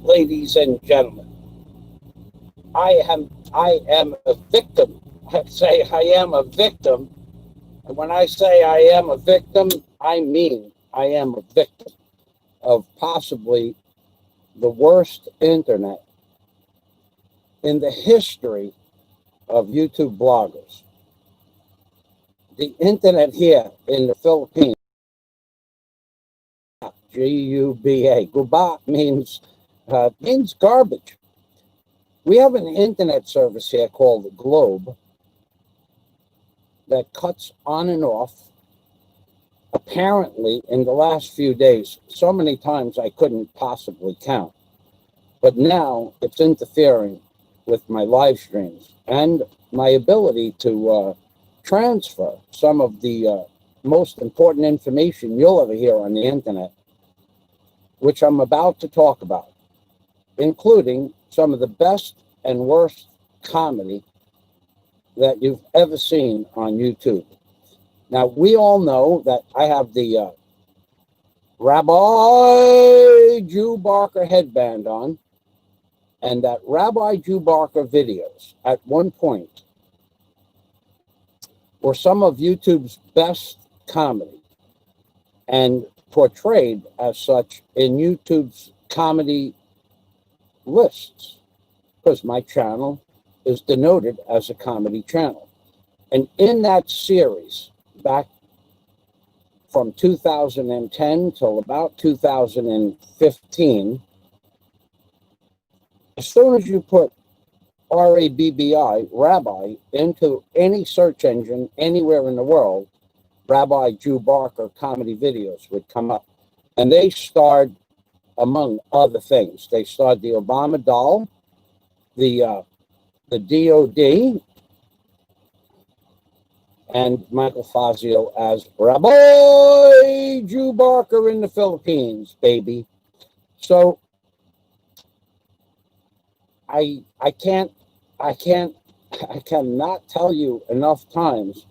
ladies and gentlemen. I am a victim. I say I am a victim. And when I say I am a victim, I mean I am a victim of possibly the worst internet in the history of YouTube bloggers. The internet here in the Philippines, Guba, Guba means garbage. We have an internet service here called the Globe that cuts on and off, apparently in the last few days, so many times I couldn't possibly count. But now it's interfering with my live streams and my ability to transfer some of the most important information you'll ever hear on the internet, which I'm about to talk about, including some of the best and worst comedy that you've ever seen on YouTube. Now, we all know that I have the Rabbi Jew Barker headband on, and that Rabbi Jew Barker videos at one point were some of YouTube's best comedy and portrayed as such in YouTube's comedy lists, because my channel is denoted as a comedy channel. And in that series, back from 2010 till about 2015, as soon as you put RABBI, Rabbi, into any search engine anywhere in the world, Rabbi Jew Barker comedy videos would come up. And they starred, among other things, they starred the Obama doll, the DOD, and Michael Fazio as Rabbi Jew Barker in the Philippines, baby. So I cannot tell you enough times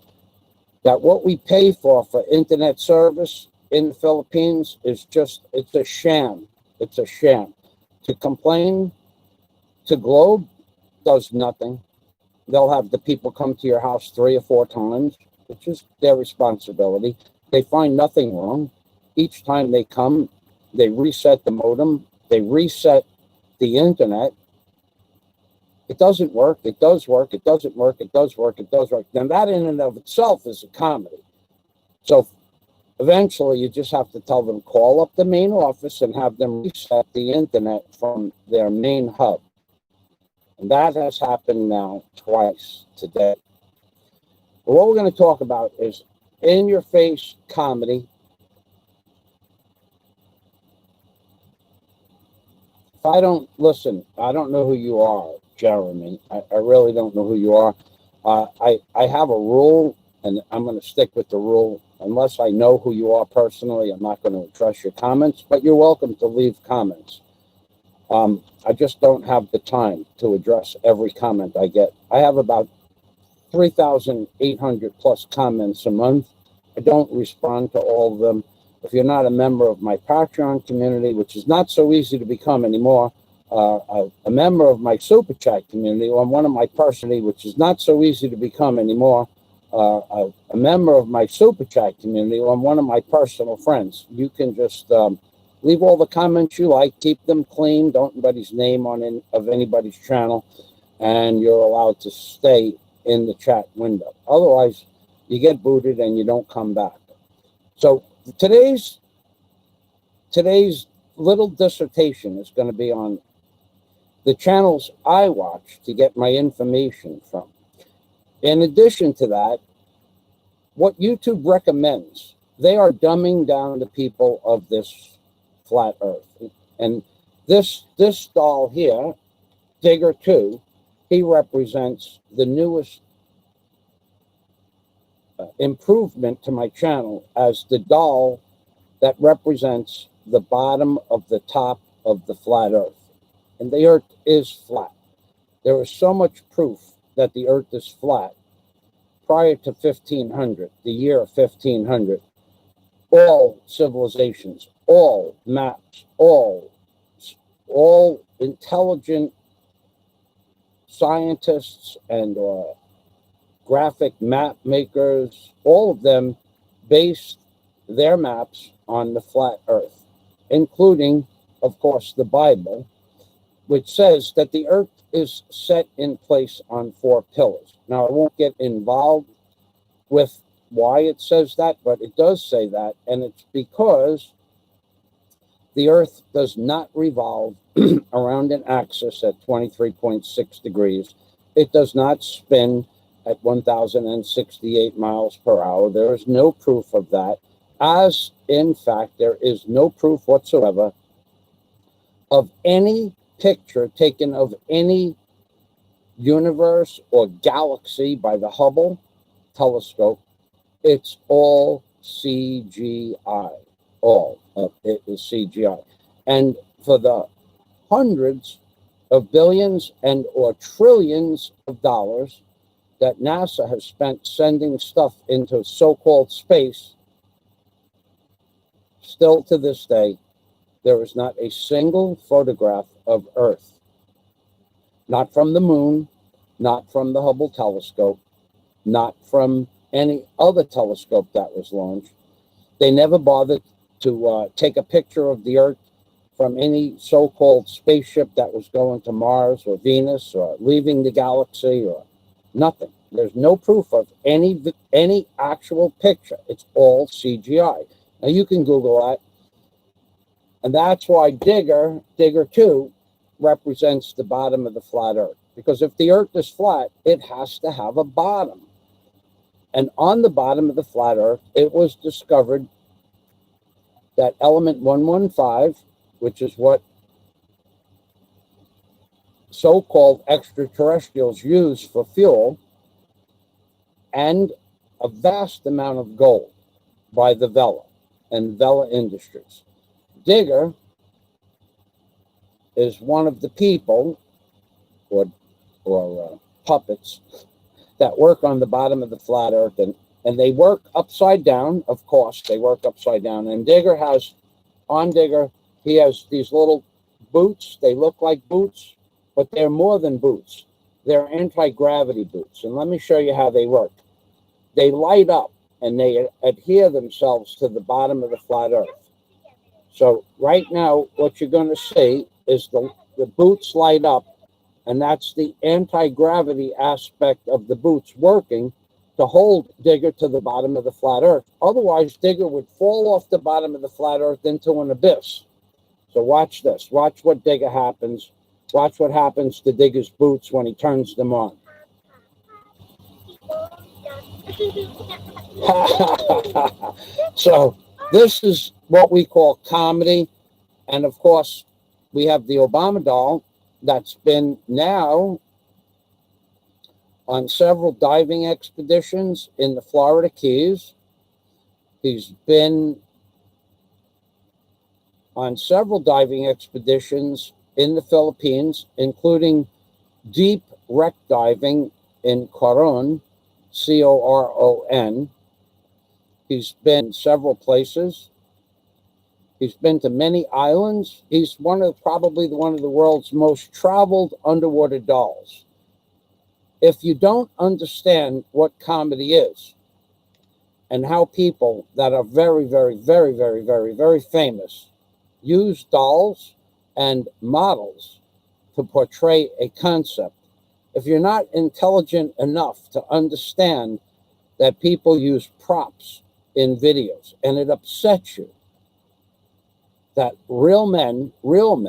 that what we pay for internet service in the Philippines is just, it's a sham. It's a sham. To complain to Globe does nothing. They'll have the people come to your house 3 or 4 times, which is their responsibility. They find nothing wrong. Each time they come, they reset the modem, they reset the internet. It doesn't work, it does work, it doesn't work, it does work, it does work. Now that in and of itself is a comedy. So eventually you just have to tell them, call up the main office and have them reset the internet from their main hub. And that has happened now twice today. But what we're going to talk about is in-your-face comedy. If I don't listen, I don't know who you are, Jeremy. I really don't know who you are. I have a rule, and I'm going to stick with the rule. Unless I know who you are personally, I'm not going to address your comments, but you're welcome to leave comments. I just don't have the time to address every comment I get. I have about 3,800 plus comments a month. I don't respond to all of them. If you're not a member of my Patreon community, which is not so easy to become anymore, a member of my Super Chat community, or one of my personally, which is not so easy to become anymore, a member of my Super Chat community, or one of my personal friends, you can just leave all the comments you like, keep them clean, don't anybody's name on of anybody's channel, and you're allowed to stay in the chat window. Otherwise, you get booted and you don't come back. So today's little dissertation is going to be on the channels I watch to get my information from. In addition to that, what YouTube recommends, they are dumbing down the people of this flat earth. And this doll here, Digger 2, he represents the newest improvement to my channel as the doll that represents the bottom of the top of the flat earth. And the earth is flat. There is so much proof that the earth is flat. Prior to 1500, the year of 1500, all civilizations, all maps, all all intelligent scientists and graphic map makers, all of them based their maps on the flat earth, including, of course, the Bible, which says that the earth is set in place on 4 pillars. Now, I won't get involved with why it says that, but it does say that, and it's because the earth does not revolve around an axis at 23.6 degrees. It does not spin at 1,068 miles per hour. There is no proof of that, as in fact, there is no proof whatsoever of any picture taken of any universe or galaxy by the Hubble telescope. It's all CGI. All of it is CGI. And for the hundreds of billions and or trillions of dollars that NASA has spent sending stuff into so-called space, still to this day, there is not a single photograph of Earth. Not from the moon, not from the Hubble telescope, not from any other telescope that was launched. They never bothered to take a picture of the Earth from any so-called spaceship that was going to Mars or Venus or leaving the galaxy or nothing. There's no proof of any actual picture. It's all CGI. Now you can Google that. And that's why Digger 2, represents the bottom of the flat Earth. Because if the Earth is flat, it has to have a bottom. And on the bottom of the flat Earth, it was discovered that element 115, which is what so-called extraterrestrials use for fuel, and a vast amount of gold by the Vela and Vela Industries. Digger is one of the people or puppets that work on the bottom of the flat Earth, and they work upside down. Of course, they work upside down. And Digger has, on Digger, he has these little boots. They look like boots, but they're more than boots. They're anti-gravity boots. And let me show you how they work. They light up and they adhere themselves to the bottom of the flat Earth. So right now, what you're going to see is the boots light up, and that's the anti-gravity aspect of the boots working to hold Digger to the bottom of the flat Earth. Otherwise, Digger would fall off the bottom of the flat Earth into an abyss. So watch this. Watch what Digger happens. Watch what happens to Digger's boots when he turns them on. So this is what we call comedy. And of course, we have the Obama doll that's been now on several diving expeditions in the Florida Keys. He's been on several diving expeditions in the Philippines, including deep wreck diving in Coron, Coron. He's been several places. He's been to many islands. He's probably one of the world's most traveled underwater dolls. If you don't understand what comedy is and how people that are very, very, very, very, very, very famous use dolls and models to portray a concept, if you're not intelligent enough to understand that people use props in videos and it upsets you, that real men, grown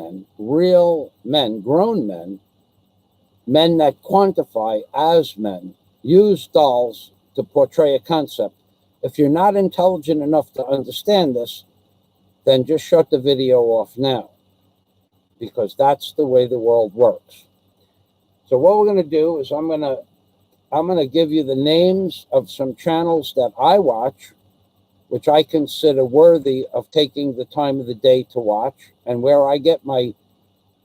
men, men that quantify as men, use dolls to portray a concept. If you're not intelligent enough to understand this, then just shut the video off now, because that's the way the world works. So what we're going to do is I'm going to give you the names of some channels that I watch, which I consider worthy of taking the time of the day to watch, and where I get my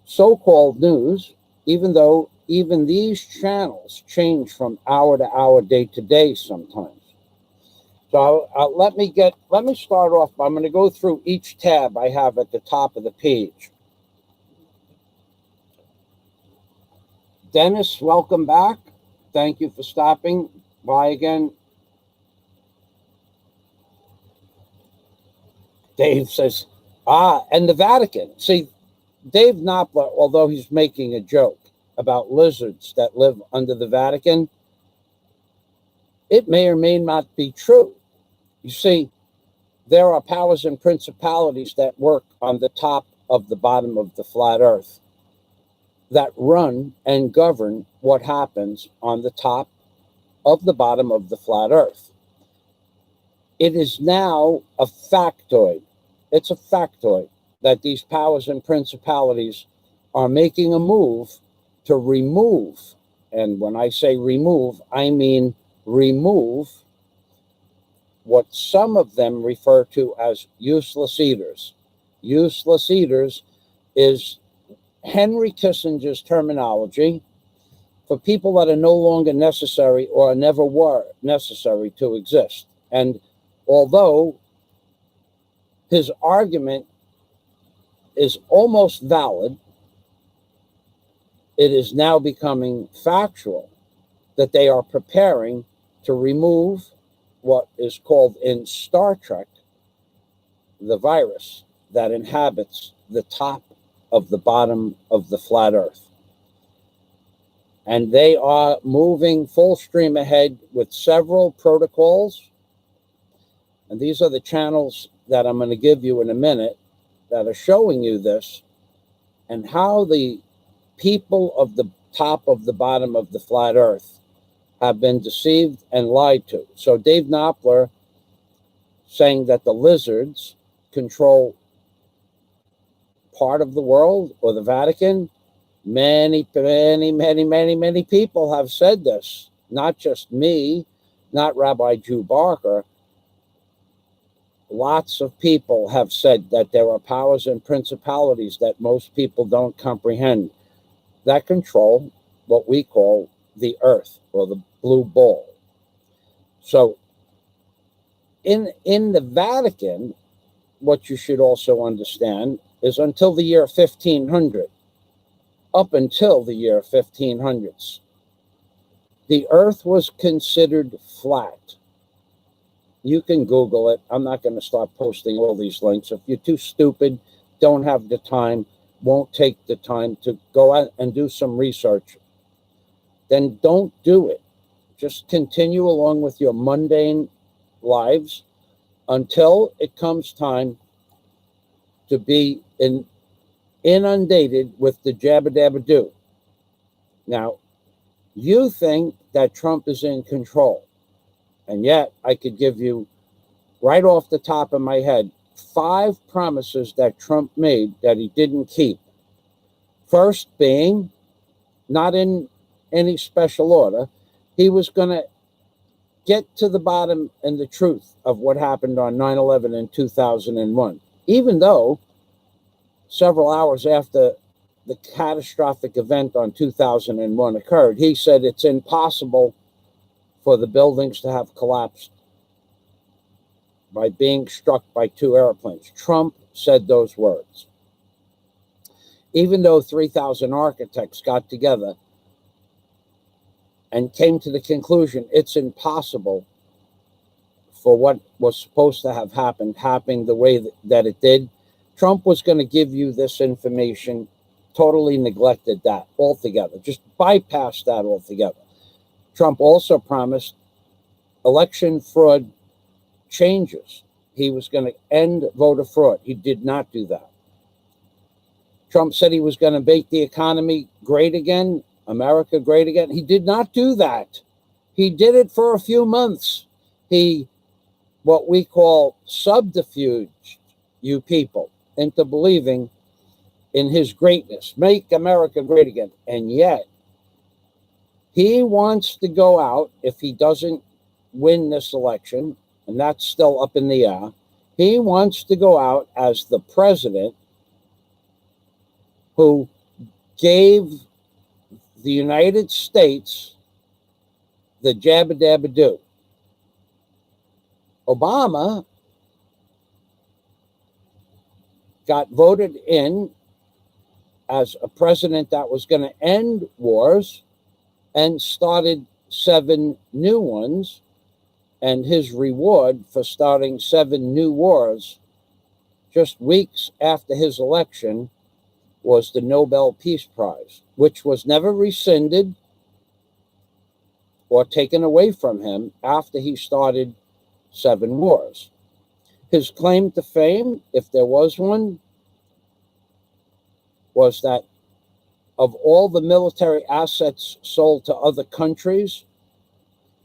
so-called news, even though even these channels change from hour to hour, day to day sometimes. So let me start off. I'm going to go through each tab I have at the top of the page. Dennis, welcome back. Thank you for stopping by again. Dave says, and the Vatican. See, Dave Knopfler, although he's making a joke about lizards that live under the Vatican, it may or may not be true. You see, there are powers and principalities that work on the top of the bottom of the flat earth that run and govern what happens on the top of the bottom of the flat earth. It is now a factoid. It's a factoid that these powers and principalities are making a move to remove, and when I say remove, I mean remove what some of them refer to as useless eaters. Useless eaters is Henry Kissinger's terminology for people that are no longer necessary or never were necessary to exist. And although his argument is almost valid, it is now becoming factual that they are preparing to remove what is called in Star Trek the virus that inhabits the top of the bottom of the flat earth. And they are moving full stream ahead with several protocols. And these are the channels that I'm going to give you in a minute that are showing you this and how the people of the top of the bottom of the flat earth have been deceived and lied to. So Dave Knopfler saying that the lizards control part of the world or the Vatican. Many people have said this. Not just me, not Rabbi Jew Barker. Lots of people have said that there are powers and principalities that most people don't comprehend that control what we call the earth or the blue ball. So in the Vatican, what you should also understand is until the year 1500, up until the year 1500s, the earth was considered flat. You can Google it. I'm not going to start posting all these links. If you're too stupid, don't have the time, won't take the time to go out and do some research, then don't do it. Just continue along with your mundane lives until it comes time to be inundated with the jabba dabba do. Now, you think that Trump is in control, and yet I could give you right off the top of my head 5 promises that Trump made that he didn't keep. First being, not in any special order, he was going to get to the bottom and the truth of what happened on 9/11 in 2001, even though several hours after the catastrophic event on 2001 occurred, he said it's impossible for the buildings to have collapsed by being struck by 2 airplanes. Trump said those words. Even though 3,000 architects got together and came to the conclusion it's impossible for what was supposed to have happened happening the way that it did, Trump was going to give you this information, totally neglected that altogether, just bypassed that altogether. Trump also promised election fraud changes. He was going to end voter fraud. He did not do that. Trump said he was going to make the economy great again, America great again. He did not do that. He did it for a few months. He, what we call subterfuge you people into believing in his greatness, make America great again. And yet, he wants to go out, if he doesn't win this election, and that's still up in the air, he wants to go out as the president who gave the United States the jabba dabba do. Obama got voted in as a president that was going to end wars and started 7 new ones. And his reward for starting 7 new wars just weeks after his election was the Nobel Peace Prize, which was never rescinded or taken away from him after he started 7 wars. His claim to fame, if there was one, was that of all the military assets sold to other countries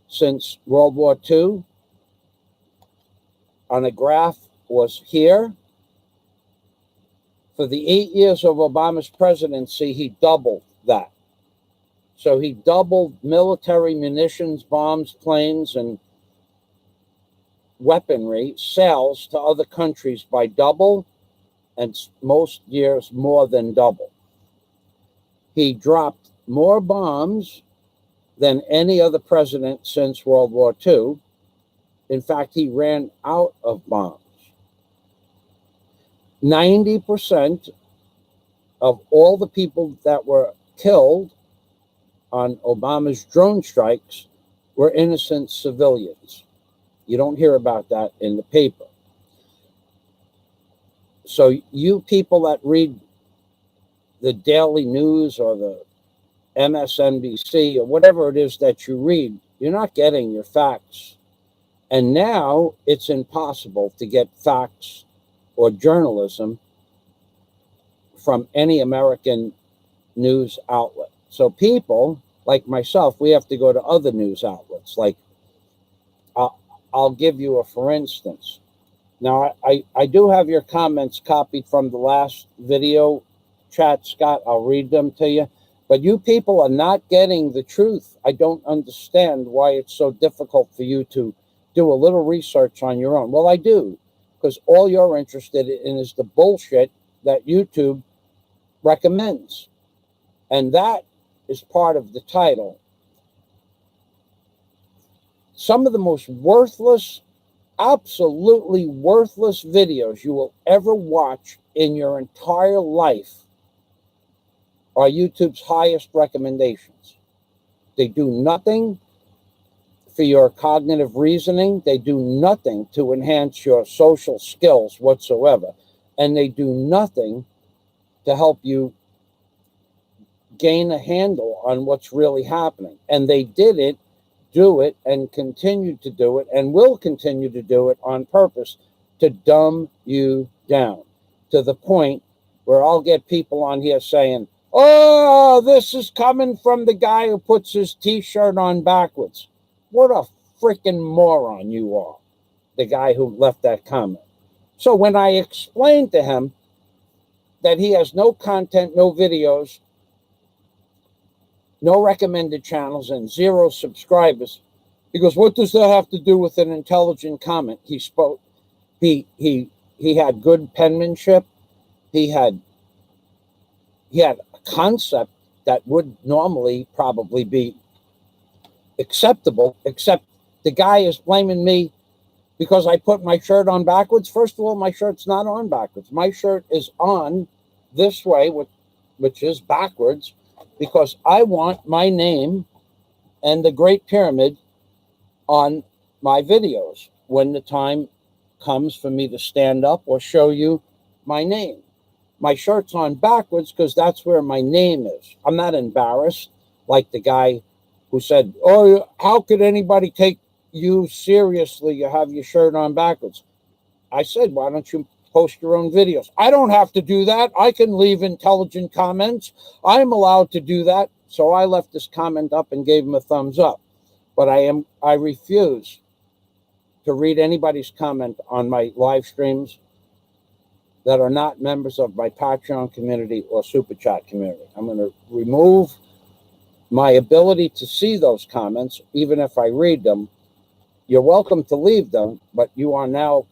since World War II, on a graph was here. For the 8 years of Obama's presidency, he doubled that. So he doubled military munitions, bombs, planes, and weaponry sales to other countries by double, and most years more than double. He dropped more bombs than any other president since World War II. In fact, he ran out of bombs. 90% of all the people that were killed on Obama's drone strikes were innocent civilians. You don't hear about that in the paper. So you people that read the Daily News or the MSNBC or whatever it is that you read, you're not getting your facts. And now it's impossible to get facts or journalism from any American news outlet. So people like myself, we have to go to other news outlets. Like, I'll give you a for instance. Now, I do have your comments copied from the last video chat, Scott. I'll read them to you. But you people are not getting the truth. I don't understand why it's so difficult for you to do a little research on your own. Well, I do, because all you're interested in is the bullshit that YouTube recommends. And that is part of the title. Some of the most worthless, absolutely worthless videos you will ever watch in your entire life are YouTube's highest recommendations. They do nothing for your cognitive reasoning. They do nothing to enhance your social skills whatsoever. And they do nothing to help you gain a handle on what's really happening. And they do it, and continue to do it, and will continue to do it on purpose to dumb you down to the point where I'll get people on here saying, "Oh, this is coming from the guy who puts his t-shirt on backwards." What a freaking moron you are, the guy who left that comment. So when I explained to him that he has no content, no videos, no recommended channels, and 0 subscribers, he goes, "What does that have to do with an intelligent comment?" He spoke. He had good penmanship. He had a concept that would normally probably be acceptable, except the guy is blaming me because I put my shirt on backwards. First of all, my shirt's not on backwards. My shirt is on this way, which is backwards, because I want my name and the Great Pyramid on my videos when the time comes for me to stand up or show you my name. My shirt's on backwards because that's where my name is. I'm not embarrassed like the guy who said, "Oh, how could anybody take you seriously? You have your shirt on backwards." I said, "Why don't you post your own videos?" "I don't have to do that. I can leave intelligent comments. I'm allowed to do that." So I left this comment up and gave him a thumbs up. But I refuse to read anybody's comment on my live streams that are not members of my Patreon community or Super Chat community. I'm going to remove my ability to see those comments, even if I read them. You're welcome to leave them, but you are now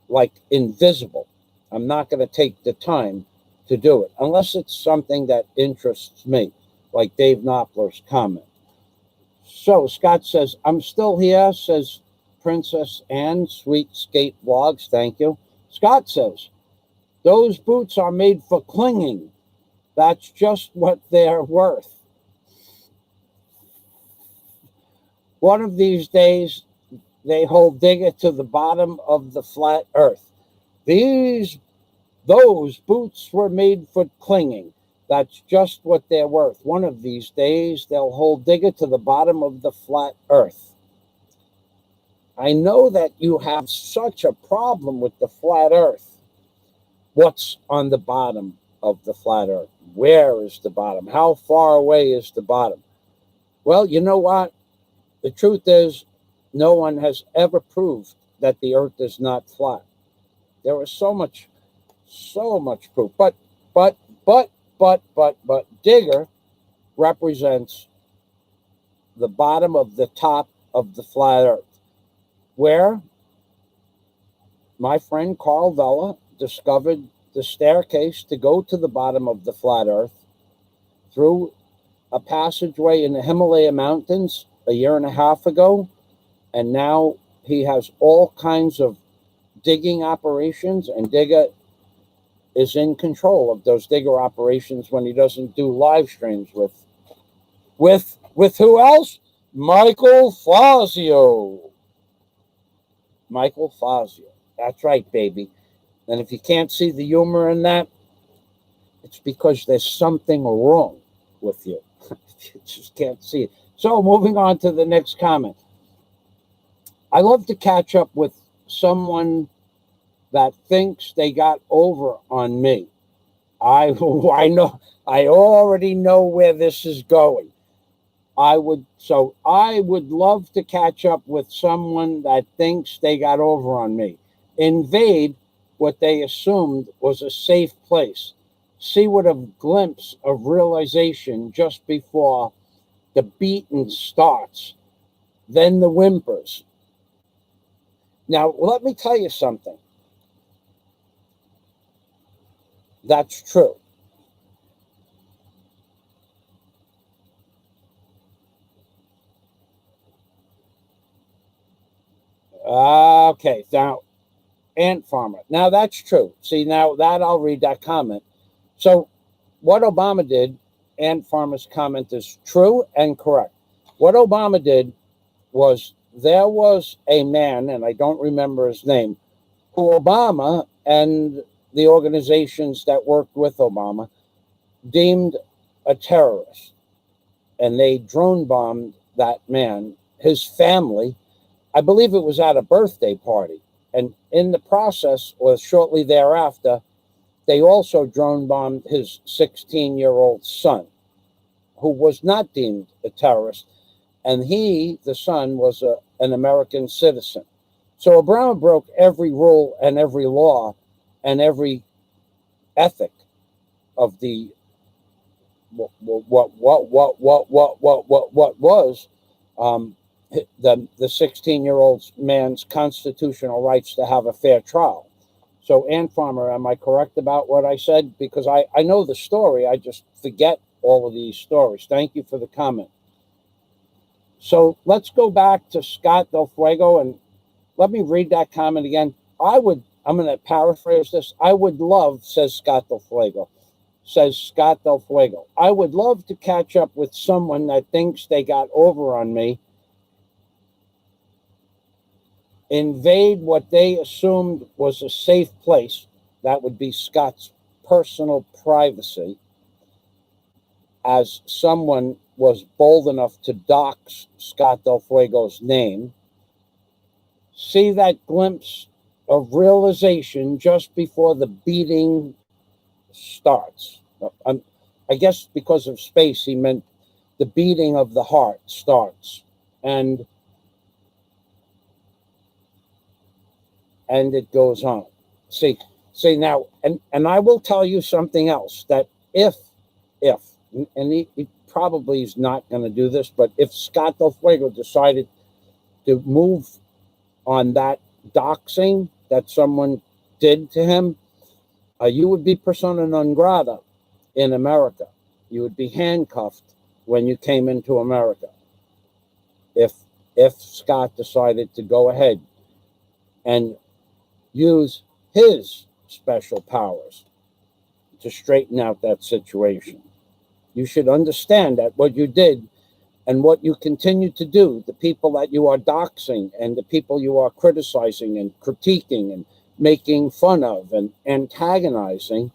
like invisible. I'm not going to take the time to do it unless it's something that interests me, like Dave Knopfler's comment. So Scott says, "I'm still here," says Princess Anne, Sweet Skate Vlogs. Thank you. Scott says, "Those boots are made for clinging. That's just what they're worth. One of these days, they hold digger to the bottom of the flat earth. Those boots were made for clinging. That's just what they're worth. One of these days, they'll hold digger to the bottom of the flat earth. I know that you have such a problem with the flat earth. What's on the bottom of the flat earth? Where is the bottom? How far away is the bottom? Well, you know what? The truth is, no one has ever proved that the earth is not flat. There is so much proof. But digger represents the bottom of the top of the flat earth, where my friend Carl Vella discovered the staircase to go to the bottom of the flat earth through a passageway in the Himalaya mountains a year and a half ago, and now he has all kinds of digging operations, and digger is in control of those digger operations when he doesn't do live streams with who else? Michael Fazio. Michael Fazio. That's right, baby. And if you can't see the humor in that, it's because there's something wrong with you. You just can't see it. So moving on to the next comment. I love to catch up with someone that thinks they got over on me. I already know where this is going. I would love to catch up with someone that thinks they got over on me. Invade what they assumed was a safe place. See what a glimpse of realization just before the beating starts, then the whimpers. Now, let me tell you something. That's true. Okay, now, Ant Farmer. Now, that's true. See, now that I'll read that comment. So, what Obama did, Ant Farmer's comment is true and correct. What Obama did was there was a man, and I don't remember his name, who Obama and the organizations that worked with Obama deemed a terrorist. And they drone bombed that man, his family. I believe it was at a birthday party. And in the process, or shortly thereafter, they also drone bombed his 16-year-old son, who was not deemed a terrorist. And he, the son, was an American citizen. So Obama broke every rule and every law and every ethic of the what was the 16-year-old man's constitutional rights to have a fair trial. So, Ant Farmer, am I correct about what I said? Because I know the story, I just forget all of these stories. Thank you for the comment. So let's go back to Scott Del Fuego, and let me read that comment again. I'm going to paraphrase this. I would love, says Scott Del Fuego, I would love to catch up with someone that thinks they got over on me, invade what they assumed was a safe place. That would be Scott's personal privacy, as someone was bold enough to dox Scott Del Fuego's name. See that glimpse of realization just before the beating starts. I guess because of space, he meant the beating of the heart starts. And it goes on. See now, and I will tell you something else, that if, and he probably is not going to do this, but if Scott Del Fuego decided to move on that doxing that someone did to him, you would be persona non grata in America. You would be handcuffed when you came into America if Scott decided to go ahead and use his special powers. to straighten out that situation. You should understand that what you did and what you continue to do, the people that you are doxing and the people you are criticizing and critiquing and making fun of and antagonizing,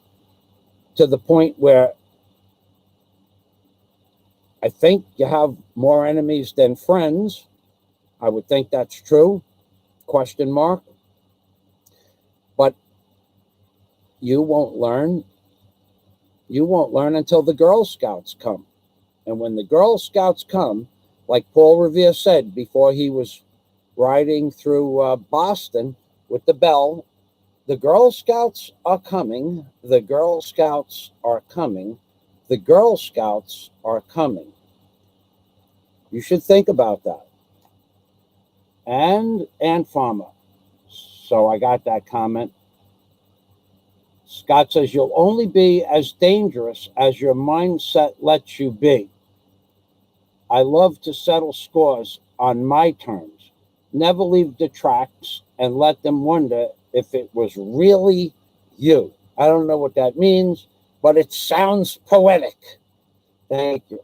to the point where I think you have more enemies than friends. I would think that's true, question mark. But you won't learn. You won't learn until the Girl Scouts come. And when the Girl Scouts come, like Paul Revere said before he was riding through Boston with the bell, the Girl Scouts are coming, the Girl Scouts are coming, the Girl Scouts are coming. You should think about that. And Farmer. So I got that comment. Scott says, you'll only be as dangerous as your mindset lets you be. I love to settle scores on my terms. Never leave the tracks and let them wonder if it was really you. I don't know what that means, but it sounds poetic. Thank you.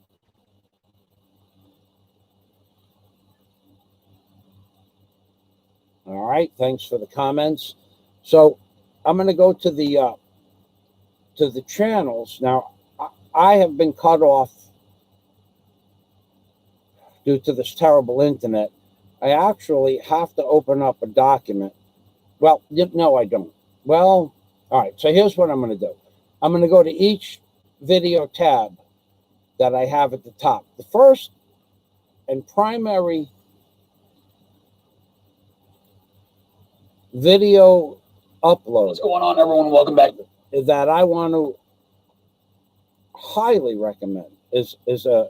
All right, thanks for the comments. So I'm going to go to the channels. Now, I have been cut off due to this terrible internet. I actually have to open up a document. Well, no, I don't. Well, all right, so here's what I'm going to do. I'm going to go to each video tab that I have at the top. The first and primary video upload. What's going on, everyone? Welcome back. That I want to highly recommend is a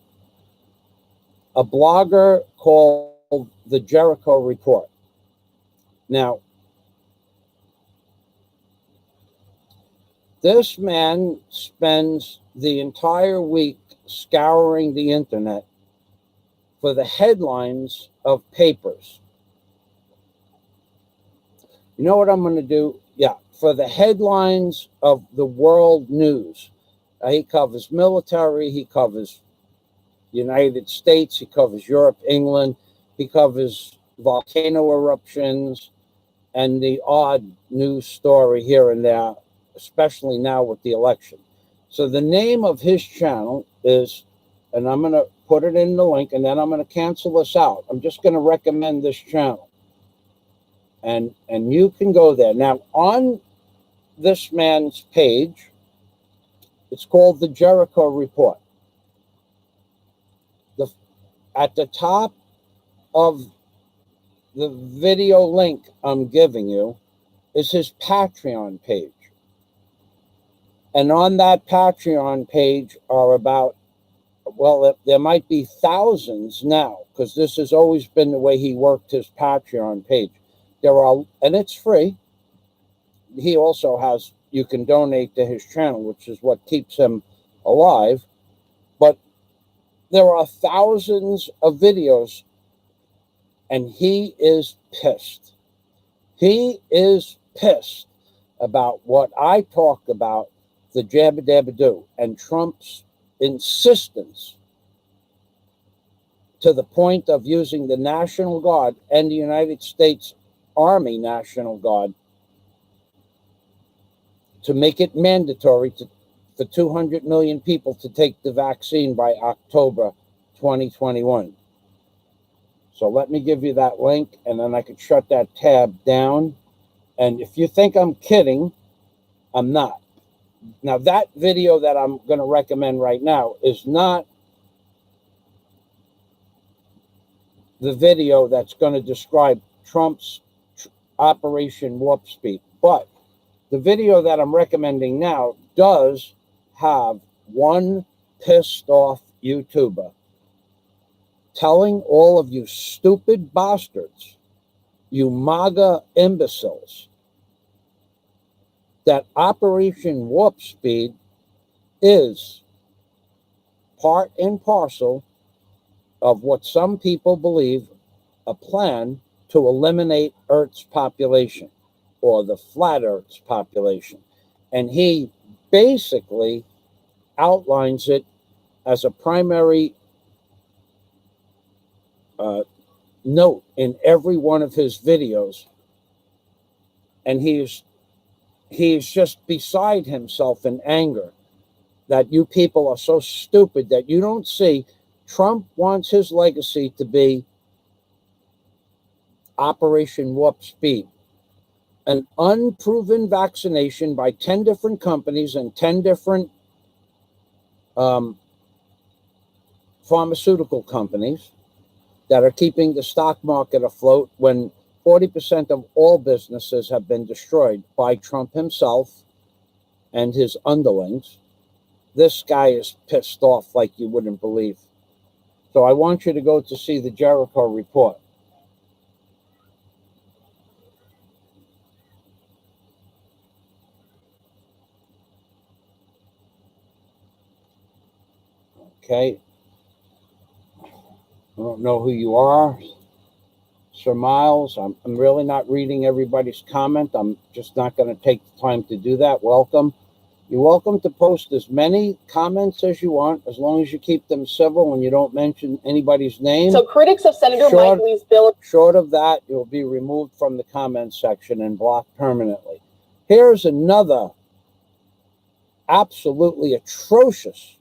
blogger called The Jericho Report. Now, this man spends the entire week scouring the internet for the headlines of papers. You know what I'm going to do? Yeah, for the headlines of the world news. He covers military, he covers United States, he covers Europe, England, he covers volcano eruptions, and the odd news story here and there, especially now with the election. So the name of his channel is, and I'm going to put it in the link, and then I'm going to cancel this out. I'm just going to recommend this channel. And you can go there. Now, on this man's page, it's called The Jericho Report. At the top of the video link I'm giving you is his Patreon page. And on that Patreon page are about, well, there might be thousands now, because this has always been the way he worked his Patreon page. There are, and it's free. He also has, you can donate to his channel, which is what keeps him alive. But there are thousands of videos, and he is pissed. He is pissed about what I talked about, the jabba dabba do, and Trump's insistence to the point of using the National Guard and the United States Army National Guard to make it mandatory for 200 million people to take the vaccine by October 2021. So let me give you that link, and then I could shut that tab down. And if you think I'm kidding, I'm not. Now, that video that I'm going to recommend right now is not the video that's going to describe Trump's Operation Warp Speed. But the video that I'm recommending now does have one pissed off YouTuber telling all of you stupid bastards, you MAGA imbeciles, that Operation Warp Speed is part and parcel of what some people believe a plan to eliminate Earth's population, or the flat Earth's population. And he basically outlines it as a primary note in every one of his videos. And he is just beside himself in anger that you people are so stupid that you don't see Trump wants his legacy to be Operation Warp Speed, an unproven vaccination by 10 different companies and 10 different pharmaceutical companies that are keeping the stock market afloat when 40% of all businesses have been destroyed by Trump himself and his underlings. This guy is pissed off like you wouldn't believe. So I want you to go to see the Jericho report. Okay. I don't know who you are, Sir Miles. I'm really not reading everybody's comment. I'm just not going to take the time to do that. Welcome. You're welcome to post as many comments as you want, as long as you keep them civil and you don't mention anybody's name. So critics of Senator Mike Lee's bill... Short of that, you'll be removed from the comment section and blocked permanently. Here's another absolutely atrocious,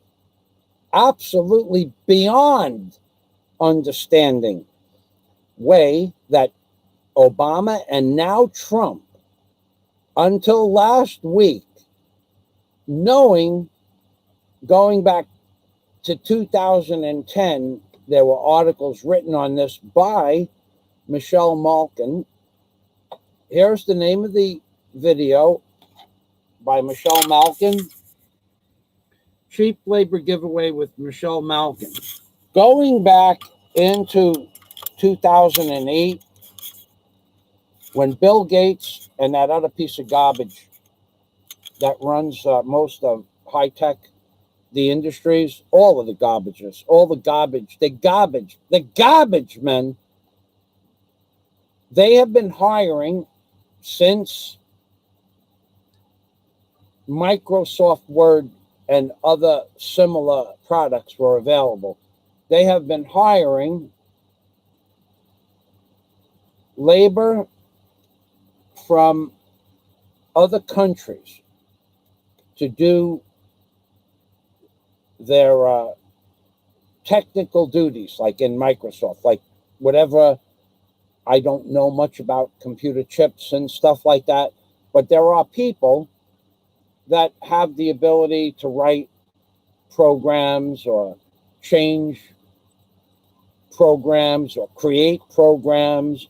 absolutely beyond understanding way that Obama and now Trump, until last week, knowing, going back to 2010, there were articles written on this by Michelle Malkin. Here's the name of the video by Michelle Malkin. Cheap labor giveaway with Michelle Malkin. Going back into 2008, when Bill Gates and that other piece of garbage that runs most of high-tech, the industries, all of the garbages, all the garbage men, they have been hiring since Microsoft Word and other similar products were available. They have been hiring labor from other countries to do their technical duties, like in Microsoft, like whatever. I don't know much about computer chips and stuff like that, but there are people that have the ability to write programs or change programs or create programs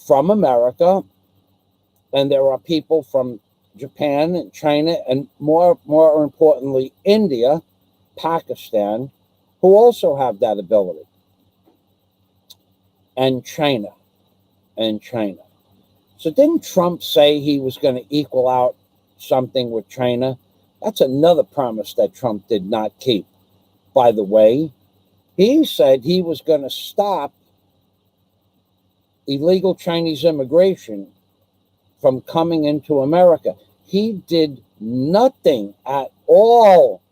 from America. And there are people from Japan and China and more importantly, India, Pakistan, who also have that ability. And China. So didn't Trump say he was going to equal out something with China? That's another promise that Trump did not keep. By the way, he said he was going to stop illegal Chinese immigration from coming into America. He did nothing at all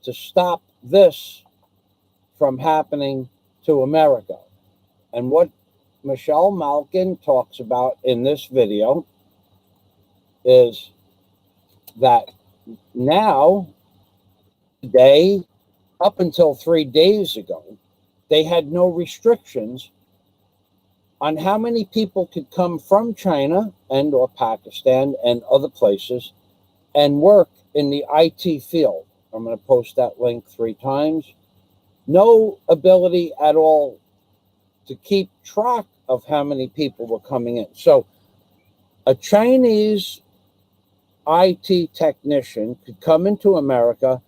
to stop this from happening to America. And what Michelle Malkin talks about in this video is that now, today, up until 3 days ago, they had no restrictions on how many people could come from China and or Pakistan and other places and work in the IT field. I'm going to post that link 3 times. No ability at all to keep track of how many people were coming in. So a Chinese IT technician could come into America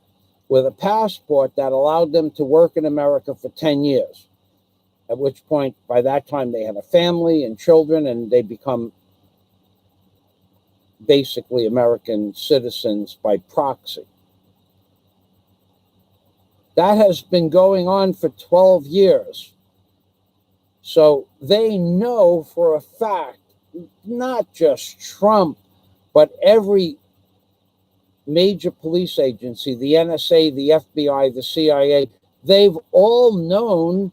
with a passport that allowed them to work in America for 10 years. At which point, by that time, they have a family and children, and they become basically American citizens by proxy. That has been going on for 12 years. So they know for a fact, not just Trump, but every major police agency, the NSA, the FBI, the CIA, they've all known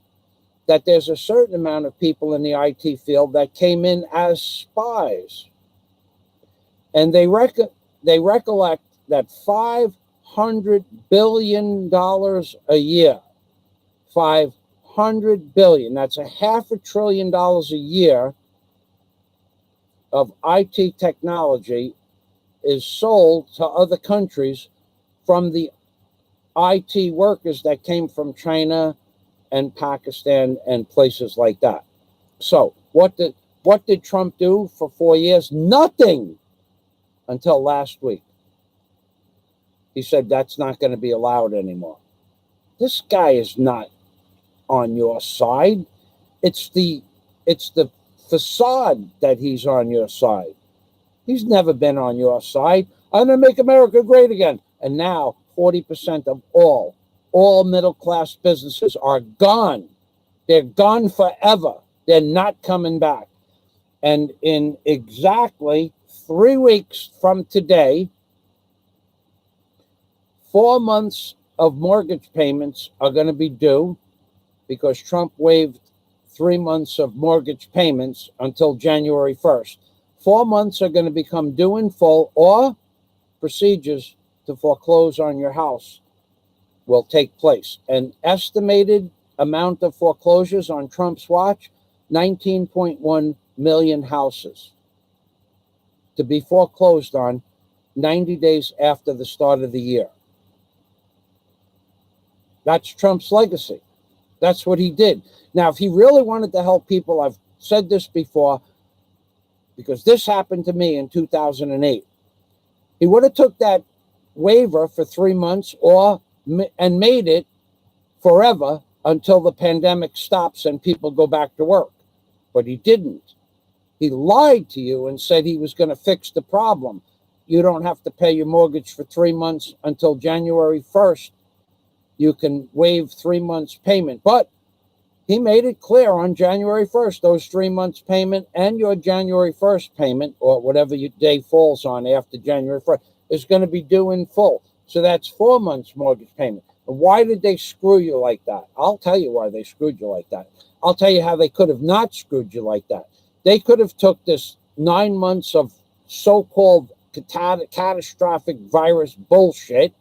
that there's a certain amount of people in the IT field that came in as spies. And they recollect that $500 billion a year, $500 billion, that's $500 billion a year of IT technology is sold to other countries from the IT workers that came from China and Pakistan and places like that. So what did Trump do for 4 years? Nothing until last week. He said that's not going to be allowed anymore. This guy is not on your side. It's the facade that he's on your side. He's never been on your side. I'm going to make America great again. And now 40% of all middle-class businesses are gone. They're gone forever. They're not coming back. And in exactly 3 weeks from today, 4 months of mortgage payments are going to be due because Trump waived 3 months of mortgage payments until January 1st. 4 months are going to become due in full, or procedures to foreclose on your house will take place. An estimated amount of foreclosures on Trump's watch, 19.1 million houses to be foreclosed on 90 days after the start of the year. That's Trump's legacy. That's what he did. Now, if he really wanted to help people, I've said this before, because this happened to me in 2008. He would have took that waiver for 3 months and made it forever until the pandemic stops and people go back to work. But he didn't. He lied to you and said he was going to fix the problem. You don't have to pay your mortgage for 3 months until January 1st. You can waive 3 months payment. But he made it clear on January 1st, those 3 months payment and your January 1st payment, or whatever your day falls on after January 1st, is going to be due in full. So that's 4 months mortgage payment. And why did they screw you like that? I'll tell you why they screwed you like that. I'll tell you how they could have not screwed you like that. They could have took this 9 months of so-called catastrophic virus bullshit.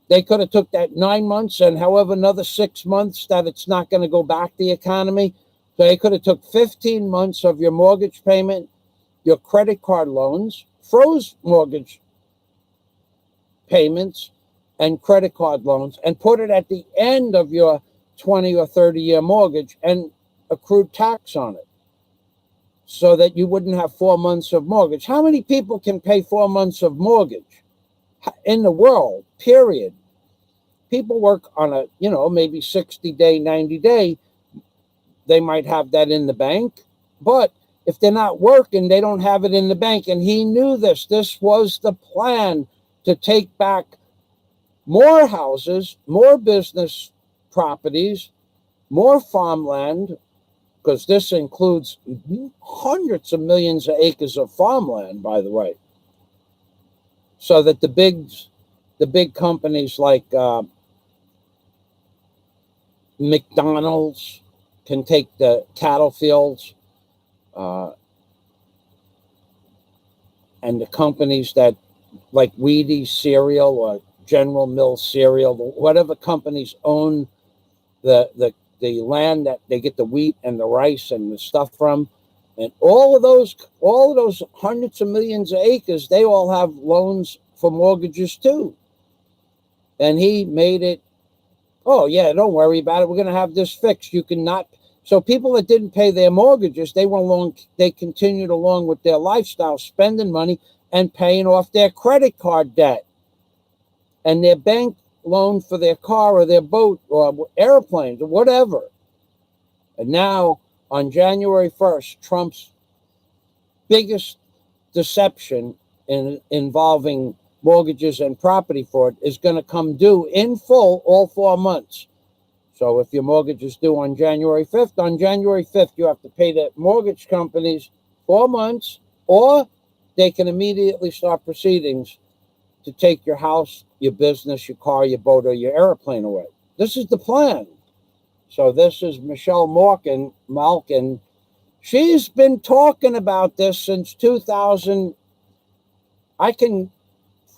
They could have took that 9 months and however another 6 months that it's not going to go back the economy. So they could have took 15 months of your mortgage payment, your credit card loans, froze mortgage payments and credit card loans, and put it at the end of your 20 or 30-year mortgage and accrued tax on it so that you wouldn't have 4 months of mortgage. How many people can pay 4 months of mortgage in the world, period? People work on a, maybe 60-day, 90-day. They might have that in the bank. But if they're not working, they don't have it in the bank. And he knew this. This was the plan to take back more houses, more business properties, more farmland, because this includes hundreds of millions of acres of farmland, by the way, so that the big companies like McDonald's can take the cattle fields, and the companies that like Wheaties cereal or General Mills cereal, whatever companies own the land that they get the wheat and the rice and the stuff from, and all of those hundreds of millions of acres, they all have loans for mortgages too. And he made it, oh yeah, don't worry about it, we're going to have this fixed. You cannot. So people that didn't pay their mortgages, they continued along with their lifestyle, spending money and paying off their credit card debt and their bank loan for their car or their boat or airplanes or whatever. And now on January 1st, Trump's biggest deception involving mortgages and property fraud is going to come due in full all 4 months. So if your mortgage is due on January 5th, you have to pay the mortgage companies 4 months, or they can immediately start proceedings to take your house, your business, your car, your boat, or your airplane away. This is the plan. So this is Michelle Malkin. She's been talking about this since 2000. I can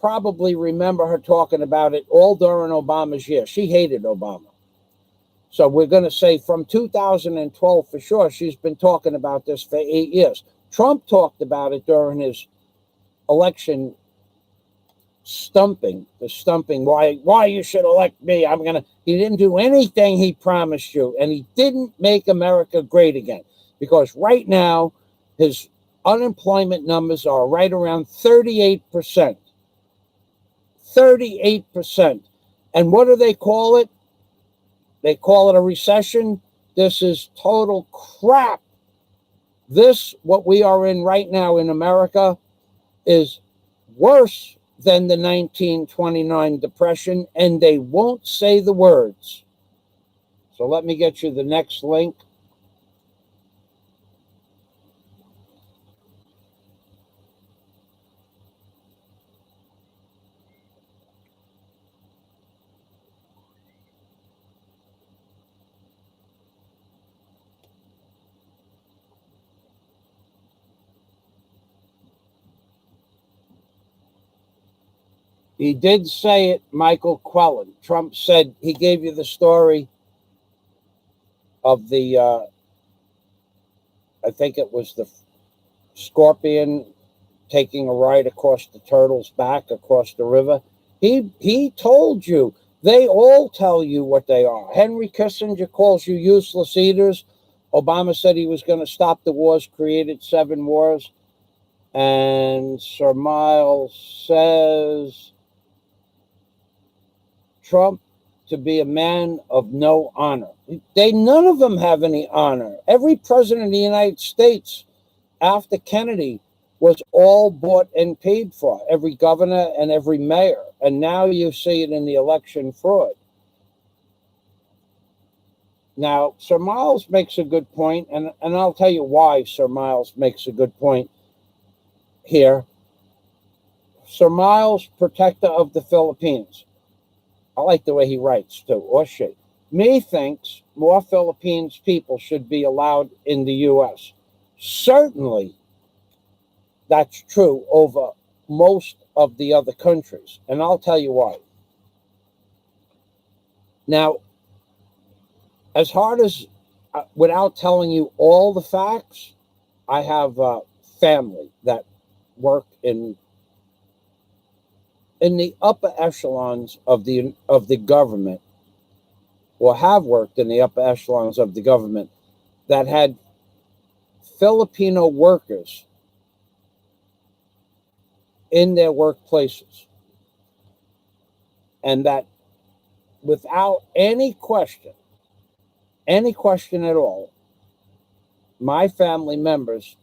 probably remember her talking about it all during Obama's year. She hated Obama. So we're going to say from 2012 for sure. She's been talking about this for 8 years. Trump talked about it during his election stumping, why you should elect me. He didn't do anything he promised you, and he didn't make America great again, because right now his unemployment numbers are right around 38%. 38%. And what do they call it? They call it a recession. This is total crap. What we are in right now in America is worse than the 1929 Depression, and they won't say the words. So let me get you the next link. He did say it, Michael Quellen. Trump said, he gave you the story of the, I think it was the scorpion taking a ride across the turtle's back, across the river. He told you. They all tell you what they are. Henry Kissinger calls you useless eaters. Obama said he was going to stop the wars, created 7 wars. And Sir Miles says Trump to be a man of no honor. None of them have any honor. Every president of the United States after Kennedy was all bought and paid for, every governor and every mayor. And now you see it in the election fraud. Now, Sir Miles makes a good point, and I'll tell you why Sir Miles makes a good point here. Sir Miles, protector of the Philippines. I like the way he writes, too, or she. Methinks more Philippines people should be allowed in the U.S. Certainly, that's true over most of the other countries, and I'll tell you why. Now, as hard as, without telling you all the facts, I have family that work in the upper echelons of the government, or have worked in the upper echelons of the government, that had Filipino workers in their workplaces, and that without any question at all, my family members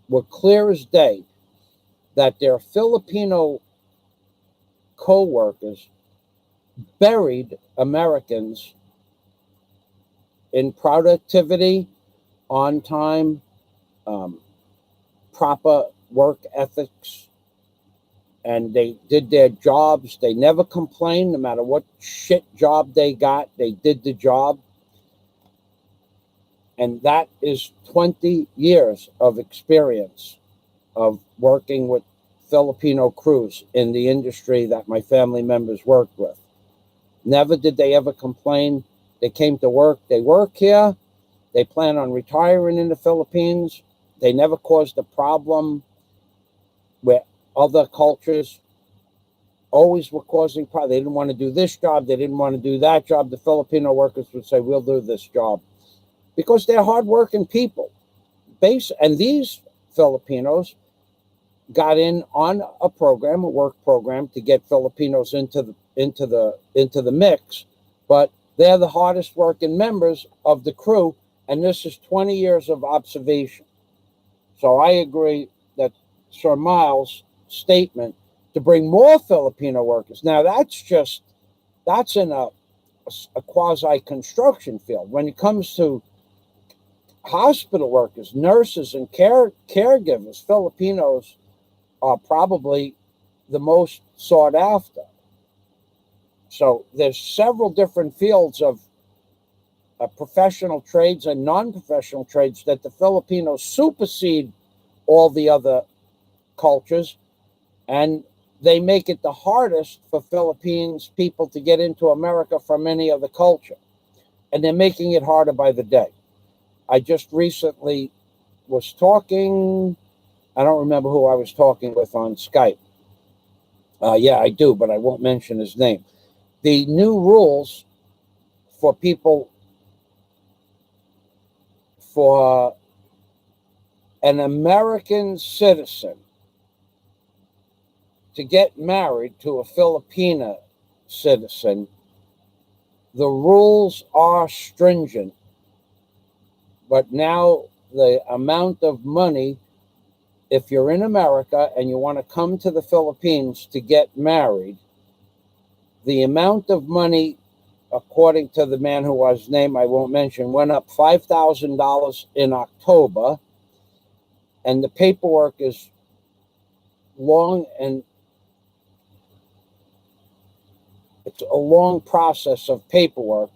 were clear as day that their Filipino co-workers buried Americans in productivity, on time, proper work ethics, and they did their jobs. They never complained, no matter what shit job they got, they did the job. And that is 20 years of experience of working with Filipino crews in the industry that my family members worked with. Never did they ever complain. They came to work. They work here. They plan on retiring in the Philippines. They never caused a problem where other cultures always were causing problems. They didn't want to do this job. They didn't want to do that job. The Filipino workers would say, we'll do this job, because they're hardworking people. And these Filipinos got in on a work program to get Filipinos into the mix, but they're the hardest working members of the crew, and this is 20 years of observation. So I agree that Sir Miles' statement to bring more Filipino workers. Now that's in a quasi-construction field. When it comes to hospital workers, nurses, and caregivers, Filipinos are probably the most sought after. So there's several different fields of professional trades and non-professional trades that the Filipinos supersede all the other cultures, and they make it the hardest for Philippines people to get into America from any other culture. And they're making it harder by the day. I just recently was talking, I don't remember who I was talking with on Skype. Yeah, I do, but I won't mention his name. The new rules for people, for an American citizen to get married to a Filipina citizen, the rules are stringent, but now the amount of money, if you're in America and you want to come to the Philippines to get married, the amount of money, according to the man whose name I won't mention, went up $5,000 in October, and the paperwork is long, and it's a long process of paperwork,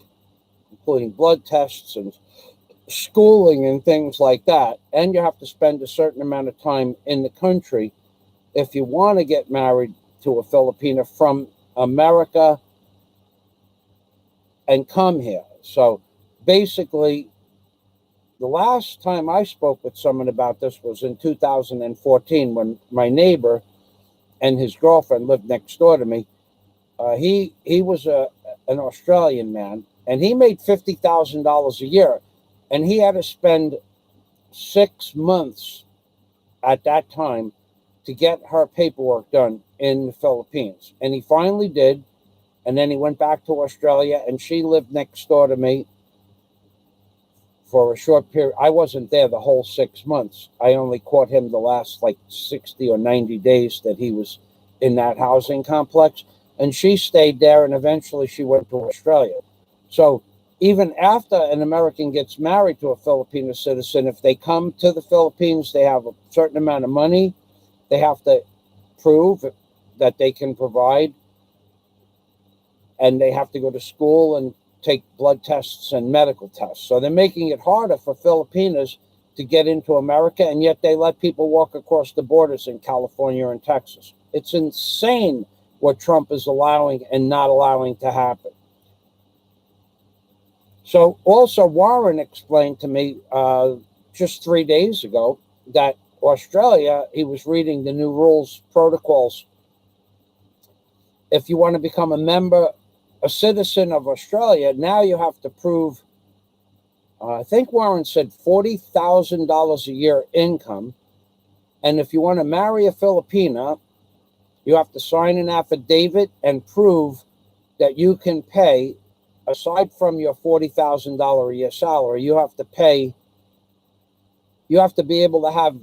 including blood tests and schooling and things like that. And you have to spend a certain amount of time in the country if you want to get married to a Filipina from America and come here. So basically, the last time I spoke with someone about this was in 2014 when my neighbor and his girlfriend lived next door to me. He was an Australian man, and he made $50,000 a year, and he had to spend 6 months at that time to get her paperwork done in the Philippines. And he finally did, and then he went back to Australia, and she lived next door to me for a short period. I wasn't there the whole 6 months. I only caught him the last 60 or 90 days that he was in that housing complex. And she stayed there, and eventually she went to Australia. So even after an American gets married to a Filipino citizen, if they come to the Philippines, they have a certain amount of money. They have to prove that they can provide, and they have to go to school and take blood tests and medical tests. So they're making it harder for Filipinos to get into America, and yet they let people walk across the borders in California and Texas. It's insane what Trump is allowing and not allowing to happen. So also Warren explained to me just 3 days ago that Australia, he was reading the new rules, protocols. If you want to become a citizen of Australia, now you have to prove, I think Warren said $40,000 a year income. And if you want to marry a Filipina, you have to sign an affidavit and prove that you can pay, aside from your $40,000 a year salary, you have to be able to have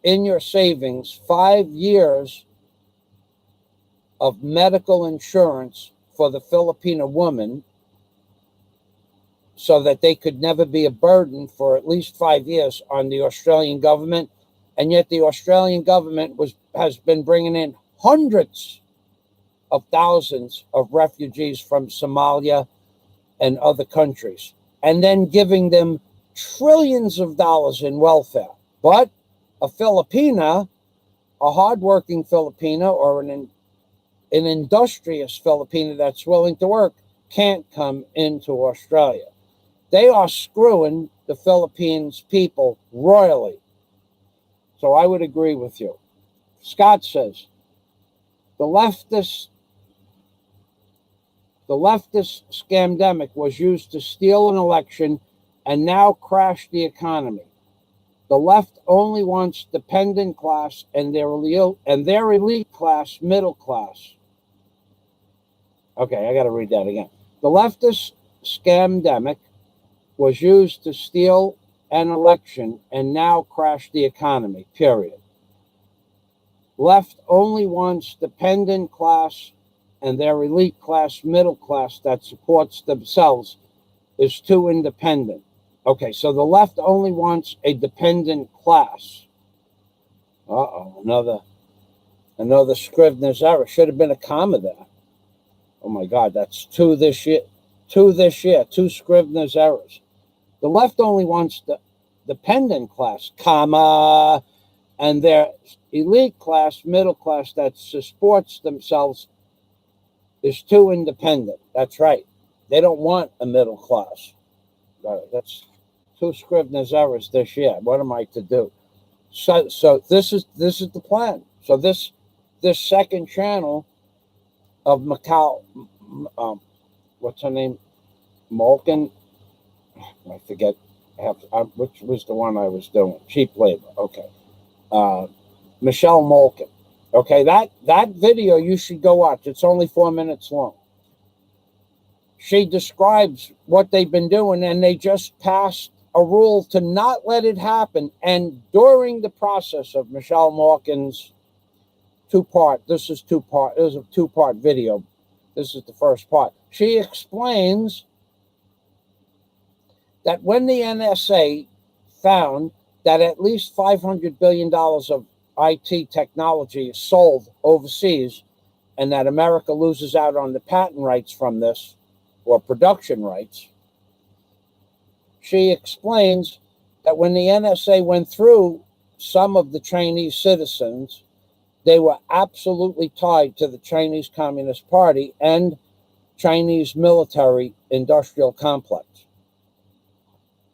in your savings 5 years of medical insurance for the Filipino woman, so that they could never be a burden for at least 5 years on the Australian government. And yet the Australian government has been bringing in hundreds of thousands of refugees from Somalia and other countries, and then giving them trillions of dollars in welfare. But a Filipina, a hardworking Filipina, or an industrious Filipina that's willing to work, can't come into Australia. They are screwing the Philippines people royally. So I would agree with you. Scott says, the leftist scamdemic was used to steal an election and now crash the economy. The left only wants dependent class and their elite class, middle class. Okay, I got to read that again. The leftist scamdemic was used to steal an election and now crash the economy, period. Left only wants dependent class, and their elite class, middle class that supports themselves is too independent. Okay, so the left only wants a dependent class. Another Another Scrivener's error. Should have been a comma there. Oh my God, that's two this year. Two Scrivener's errors. The left only wants the dependent class, comma, and their elite class, middle class that supports themselves is too independent. That's right. They don't want a middle class. That's two Scrivener's errors this year. What am I to do? So this is the plan. So this second channel of Macau, what's her name? Malkin. I forget. Which was the one I was doing? Cheap labor. Okay. Michelle Malkin. Okay, that video you should go watch. It's only 4 minutes long. She describes what they've been doing, and they just passed a rule to not let it happen. And during the process of Michelle Malkin's two-part, this is a two-part video. This is the first part. She explains that when the NSA found that at least $500 billion of IT technology is sold overseas and that America loses out on the patent rights from this, or production rights, she explains that when the NSA went through some of the Chinese citizens, they were absolutely tied to the Chinese Communist Party and Chinese military industrial complex.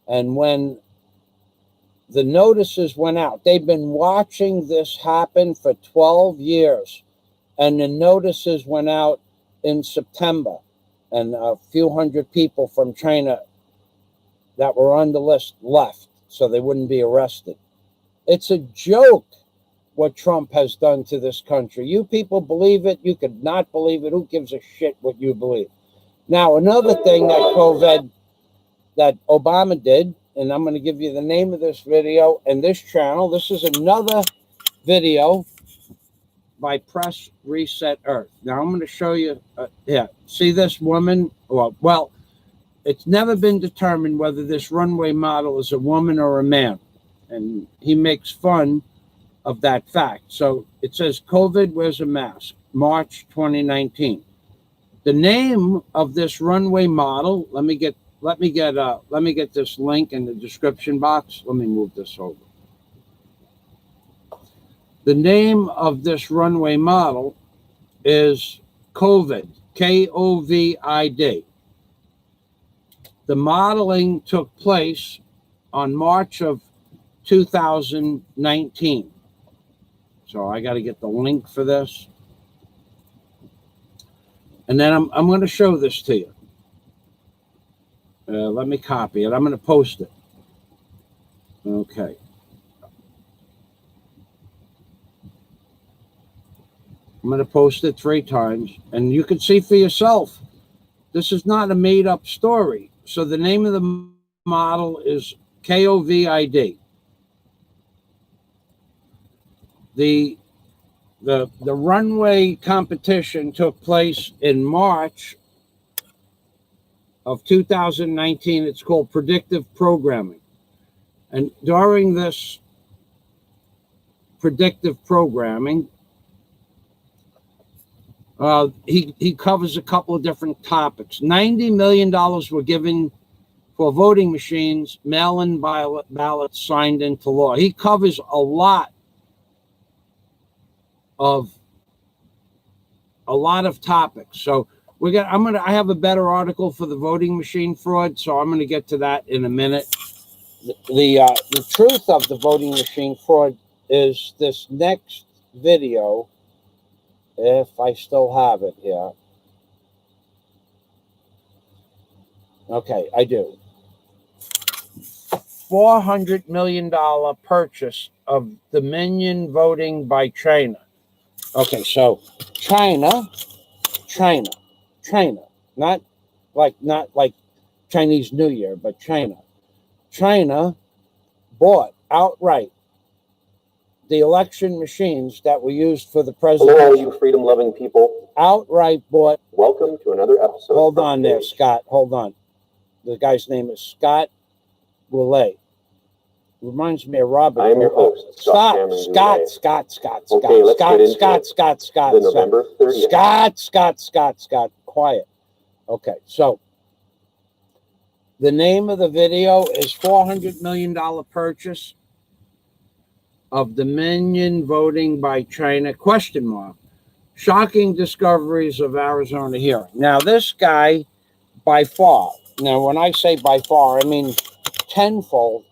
And when the notices went out, they've been watching this happen for 12 years. And the notices went out in September. And a few hundred people from China that were on the list left so they wouldn't be arrested. It's a joke what Trump has done to this country. You people believe it. You could not believe it. Who gives a shit what you believe? Now, another thing that Obama did, and I'm going to give you the name of this video and this channel. This is another video by Press Reset Earth. Now, I'm going to show you, see this woman? Well, it's never been determined whether this runway model is a woman or a man. And he makes fun of that fact. So it says, COVID wears a mask, March 2019. The name of this runway model, let me get this link in the description box. Let me move this over. The name of this runway model is COVID, COVID. The modeling took place on March of 2019. So I got to get the link for this. And then I'm going to show this to you. Let me copy it. I'm going to post it. Okay. I'm going to post it 3 times, and you can see for yourself. This is not a made-up story. So the name of the model is COVID. The runway competition took place in March of 2019. It's called predictive programming. And during this predictive programming, he covers a couple of different topics. $90 million were given for voting machines, mail-in ballots signed into law. He covers a lot of topics. So I have a better article for the voting machine fraud, so I'm going to get to that in a minute. The truth of the voting machine fraud is this next video, if I still have it here. Okay, I do. $400 million purchase of Dominion voting by China. Okay, so China, not like Chinese New Year, but China bought outright the election machines that were used for the president. Hello, you freedom-loving people. Outright bought. Welcome to another episode. Hold on there, Scott. Hold on. The guy's name is Scott Goulet. Reminds me of Robert. I am your host, Scott. Okay, let's get into Scott. the November 30th. Scott. Quiet. Okay, so the name of the video is $400 million purchase of Dominion voting by China, ? Shocking discoveries of Arizona hearing. Now, this guy, by far, now when I say by far, I mean tenfold,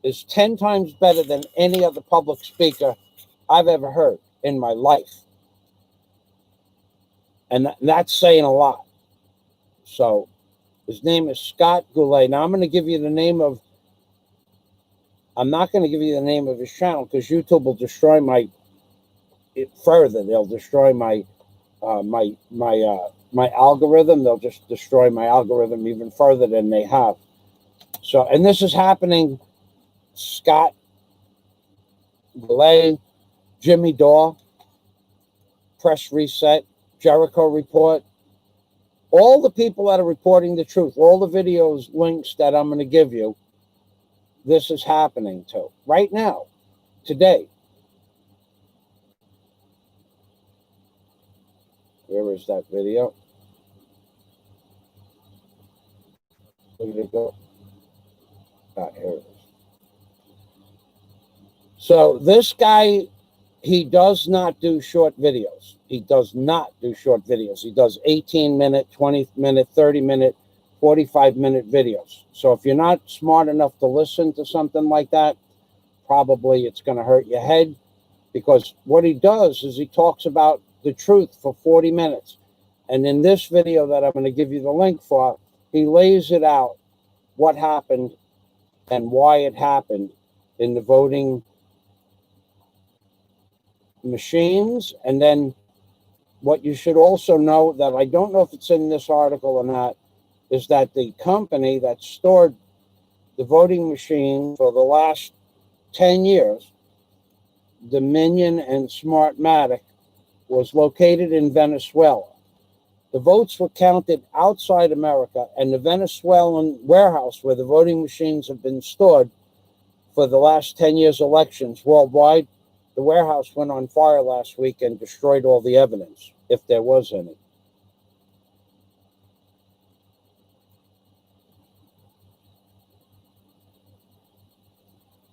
is 10 times better than any other public speaker I've ever heard in my life. And that's saying a lot. So his name is Scott Goulet. Now I'm not going to give you the name of his channel because YouTube will destroy They'll destroy my algorithm. They'll just destroy my algorithm even further than they have. So, and this is happening. Scott Goulet, Jimmy Dore, Press Reset, Jericho Report, all the people that are reporting the truth, all the videos, links that I'm going to give you, this is happening to right now, today. Where is that video? Where did it go? Ah, here it is. So this guy, he does not do short videos. He does not do short videos. He does 18-minute, 20-minute, 30-minute, 45-minute videos. So if you're not smart enough to listen to something like that, probably it's going to hurt your head, because what he does is he talks about the truth for 40 minutes. And in this video that I'm going to give you the link for, he lays it out, what happened and why it happened in the voting machines. And then what you should also know, that I don't know if it's in this article or not, is that the company that stored the voting machine for the last 10 years, Dominion and Smartmatic, was located in Venezuela. The votes were counted outside America, and the Venezuelan warehouse where the voting machines have been stored for the last 10 years' elections worldwide, the warehouse went on fire last week and destroyed all the evidence, if there was any.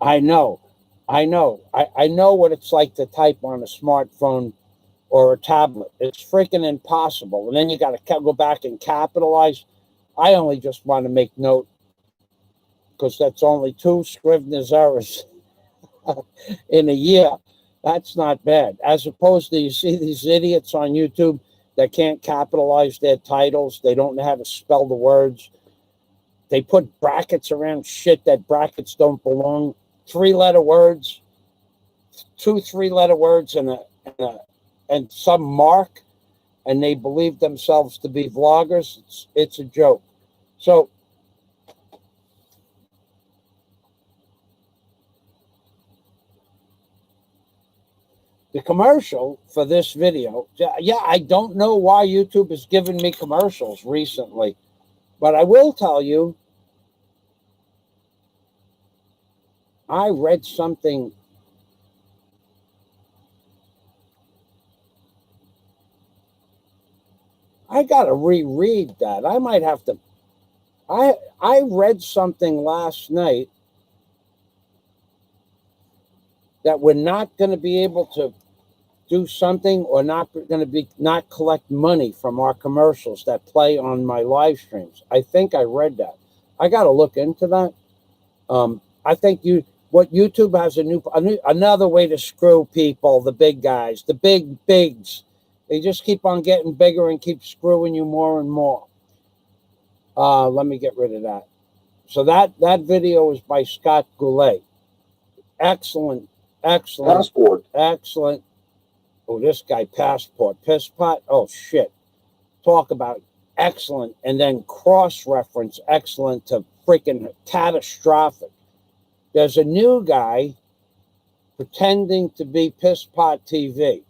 I know what it's like to type on a smartphone or a tablet. It's freaking impossible. And then you got to go back and capitalize. I only just want to make note, because that's only 2 Scrivener's errors in a year. That's not bad. As opposed to, you see these idiots on YouTube that can't capitalize their titles. They don't know how to spell the words. They put brackets around shit that brackets don't belong. 3-letter words, 2 3-letter words, and some mark, and they believe themselves to be vloggers. It's a joke. So the commercial for this video, yeah, I don't know why YouTube has given me commercials recently, but I will tell you, I read something. I got to reread that. I might have to. I read something last night that we're not going to be able to do something, or not collect money from our commercials that play on my live streams. I think I read that. I got to look into that. I think YouTube has another way to screw people, the big guys, the bigs. They just keep on getting bigger and keep screwing you more and more. Let me get rid of that. So that video is by Scott Goulet. Excellent. Passport. Excellent. Oh, this guy, Passport. Piss pot? Oh, shit. Talk about excellent, and then cross-reference excellent to freaking catastrophic. There's a new guy pretending to be Piss Pot TV.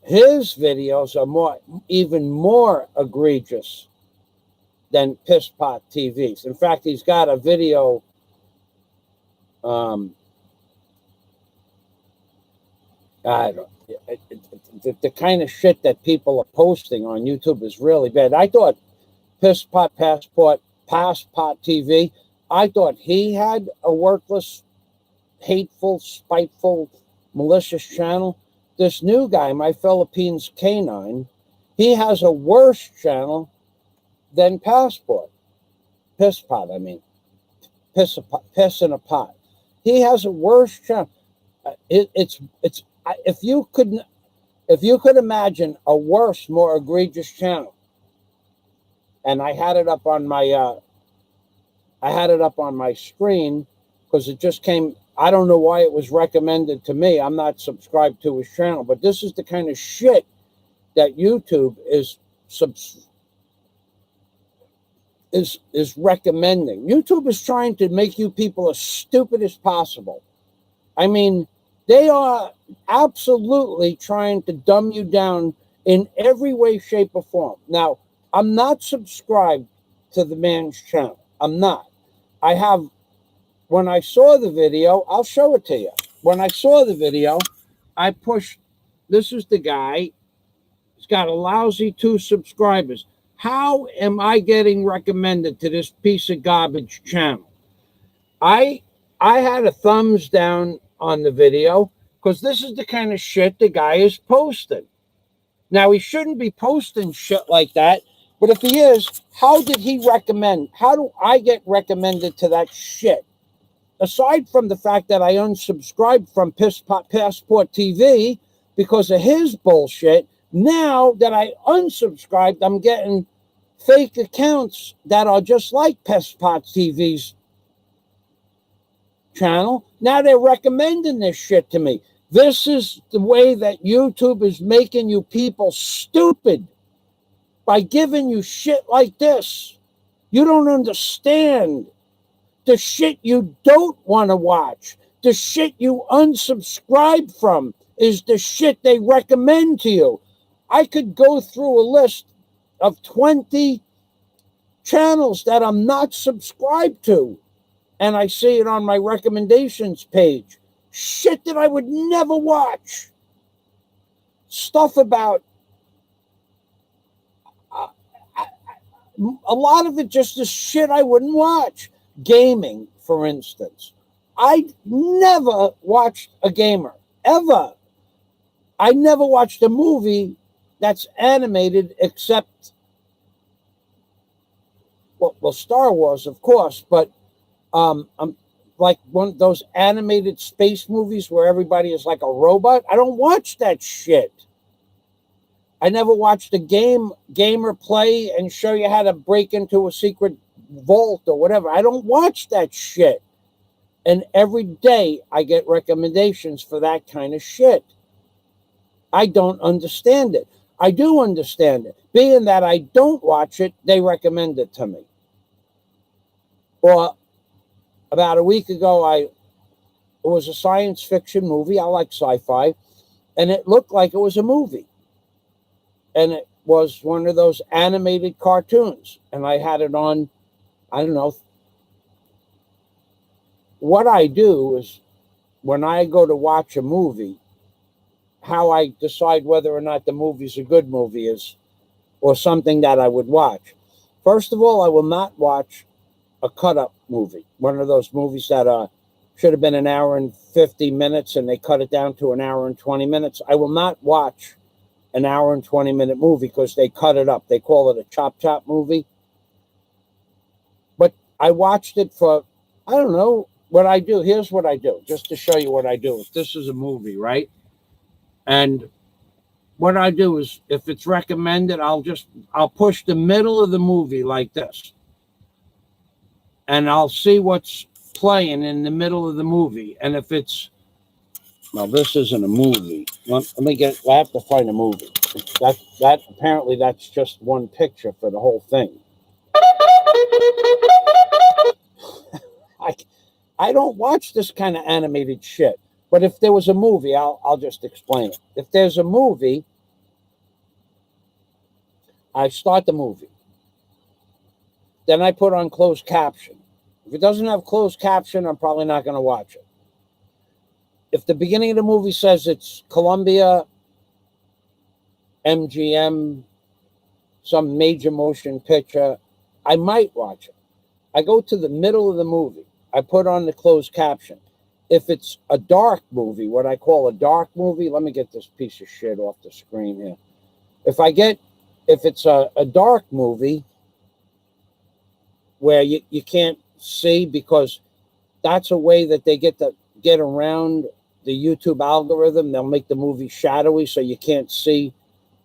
His videos are even more egregious than Piss Pot TVs. In fact, he's got a video. I don't. The kind of shit that people are posting on YouTube is really bad. I thought Piss Pot Pass Pot TV. I thought he had a worthless, hateful, spiteful, malicious channel. This new guy, My Philippines Canine, he has a worse channel than Passport. Piss Pot, I mean. Piss in a pot. He has a worse channel. If you could imagine a worse, more egregious channel, and I had it up on my screen because it just came. I don't know why it was recommended to me. I'm not subscribed to his channel, but this is the kind of shit that YouTube is recommending. YouTube is trying to make you people as stupid as possible. I mean, they are absolutely trying to dumb you down in every way, shape, or form. Now, I'm not subscribed to the man's channel. I'm not. I have. When I saw the video, I'll show it to you. When I saw the video, I pushed. This is the guy. He's got a lousy 2 subscribers. How am I getting recommended to this piece of garbage channel? I had a thumbs down on the video because this is the kind of shit the guy is posting. Now, he shouldn't be posting shit like that, but if he is, how did he recommend? How do I get recommended to that shit? Aside from the fact that I unsubscribed from Passport TV because of his bullshit, now that I unsubscribed, I'm getting fake accounts that are just like Passport TV's channel. Now they're recommending this shit to me. This is the way that YouTube is making you people stupid by giving you shit like this. You don't understand. The shit you don't want to watch, the shit you unsubscribe from is the shit they recommend to you. I could go through a list of 20 channels that I'm not subscribed to, and I see it on my recommendations page. Shit that I would never watch. Stuff about a lot of it just is shit I wouldn't watch. Gaming, for instance. I never watched a gamer, ever. I never watched a movie that's animated except, well, Star Wars, of course, but I'm like one of those animated space movies where everybody is like a robot. I don't watch that shit. I never watched a gamer play and show you how to break into a secret vault or whatever. I don't watch that shit. And every day I get recommendations for that kind of shit. I don't understand it. I do understand it. Being that I don't watch it, they recommend it to me. Or about a week ago, it was a science fiction movie. I like sci-fi. And it looked like it was a movie. And it was one of those animated cartoons. And I had it on, I don't know. What I do is when I go to watch a movie, how I decide whether or not the movie's a good movie is, or something that I would watch. First of all, I will not watch a cut-up movie. One of those movies that should have been an hour and 50 minutes and they cut it down to an hour and 20 minutes. I will not watch an hour and 20-minute movie because they cut it up. They call it a chop movie. But I watched it for, I don't know what I do. Here's what I do, just to show you what I do. If this is a movie, right? And what I do is, if it's recommended, I'll push the middle of the movie like this. And I'll see what's playing in the middle of the movie. And if it's, well, this isn't a movie. I have to find a movie. That apparently that's just one picture for the whole thing. I don't watch this kind of animated shit. But if there was a movie, I'll just explain it. If there's a movie, I start the movie. then I put on closed caption. If it doesn't have closed caption, I'm probably not going to watch it. If the beginning of the movie says it's Columbia, MGM, some major motion picture, I might watch it. I go to the middle of the movie. I put on the closed caption. If it's a dark movie, what I call a dark movie, let me get this piece of shit off the screen here. If it's a dark movie where you can't see, because that's a way that they get around the YouTube algorithm. They'll make the movie shadowy so you can't see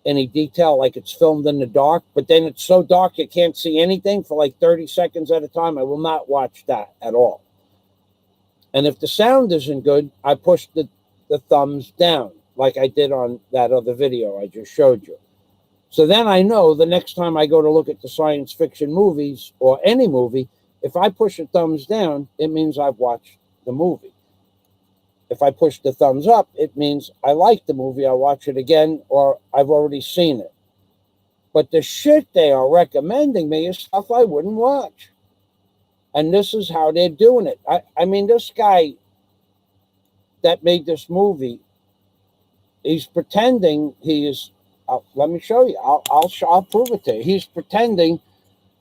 any detail, like it's filmed in the dark, but then it's so dark you can't see anything for like 30 seconds at a time. I will not watch that at all. And if the sound isn't good, I push the thumbs down, like I did on that other video I just showed you. So then I know the next time I go to look at the science fiction movies or any movie, if I push the thumbs down, it means I've watched the movie. If I push the thumbs up, it means I like the movie, I'll watch it again, or I've already seen it. But the shit they are recommending me is stuff I wouldn't watch. And this is how they're doing it. I mean, this guy that made this movie, he's pretending he is, let me show you, I'll prove it to you. He's pretending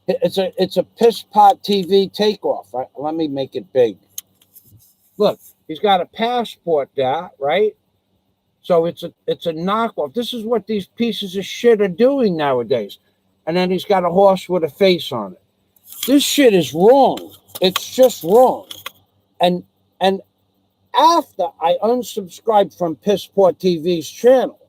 it's a piss pot TV takeoff. Let me make it big. Look. He's got a passport there, right? So it's a knockoff. This is what these pieces of shit are doing nowadays. And then he's got a horse with a face on it. This shit is wrong. It's just wrong. And after I unsubscribed from Pissport TV's channel,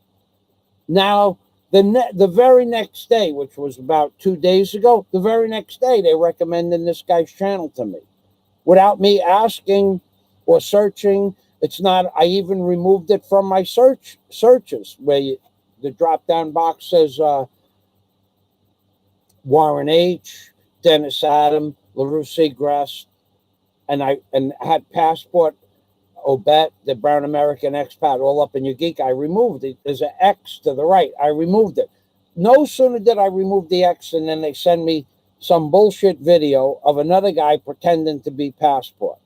now the very next day, which was about 2 days ago, the very next day they recommended this guy's channel to me without me asking or searching. It's not, I even removed it from my searches where the drop down box says Warren H, Dennis Adam, LaRue Seagrass, and had Passport, Obet, the Brown American expat, all up in your geek. I removed it. There's an X to the right. I removed it. No sooner did I remove the X, and then they send me some bullshit video of another guy pretending to be Passport.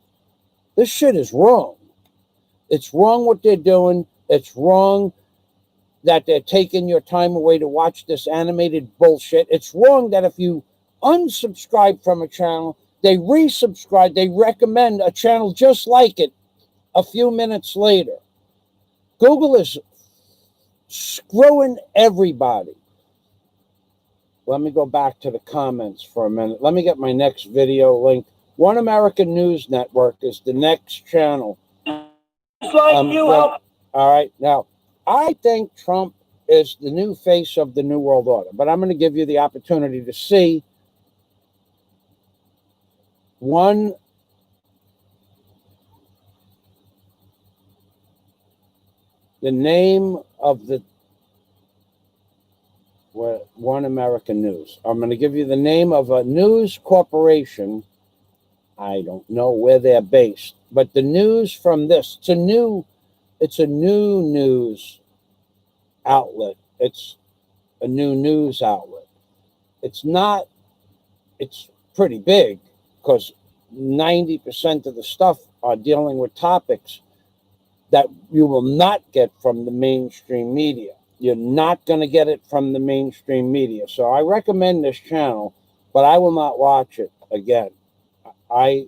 This shit is wrong. It's wrong what they're doing. It's wrong that they're taking your time away to watch this animated bullshit. It's wrong that if you unsubscribe from a channel, they resubscribe, they recommend a channel just like it a few minutes later. Google is screwing everybody. Let me go back to the comments for a minute. Let me get my next video link. One American News Network is the next channel. All right. Now, I think Trump is the new face of the New World Order, but I'm going to give you the opportunity to see the name of the One American News. I'm going to give you the name of a news corporation. I don't know where they're based, but the news from this, it's a new news outlet. It's a new news outlet. It's pretty big because 90% of the stuff are dealing with topics that you will not get from the mainstream media. You're not going to get it from the mainstream media. So I recommend this channel, but I will not watch it again. I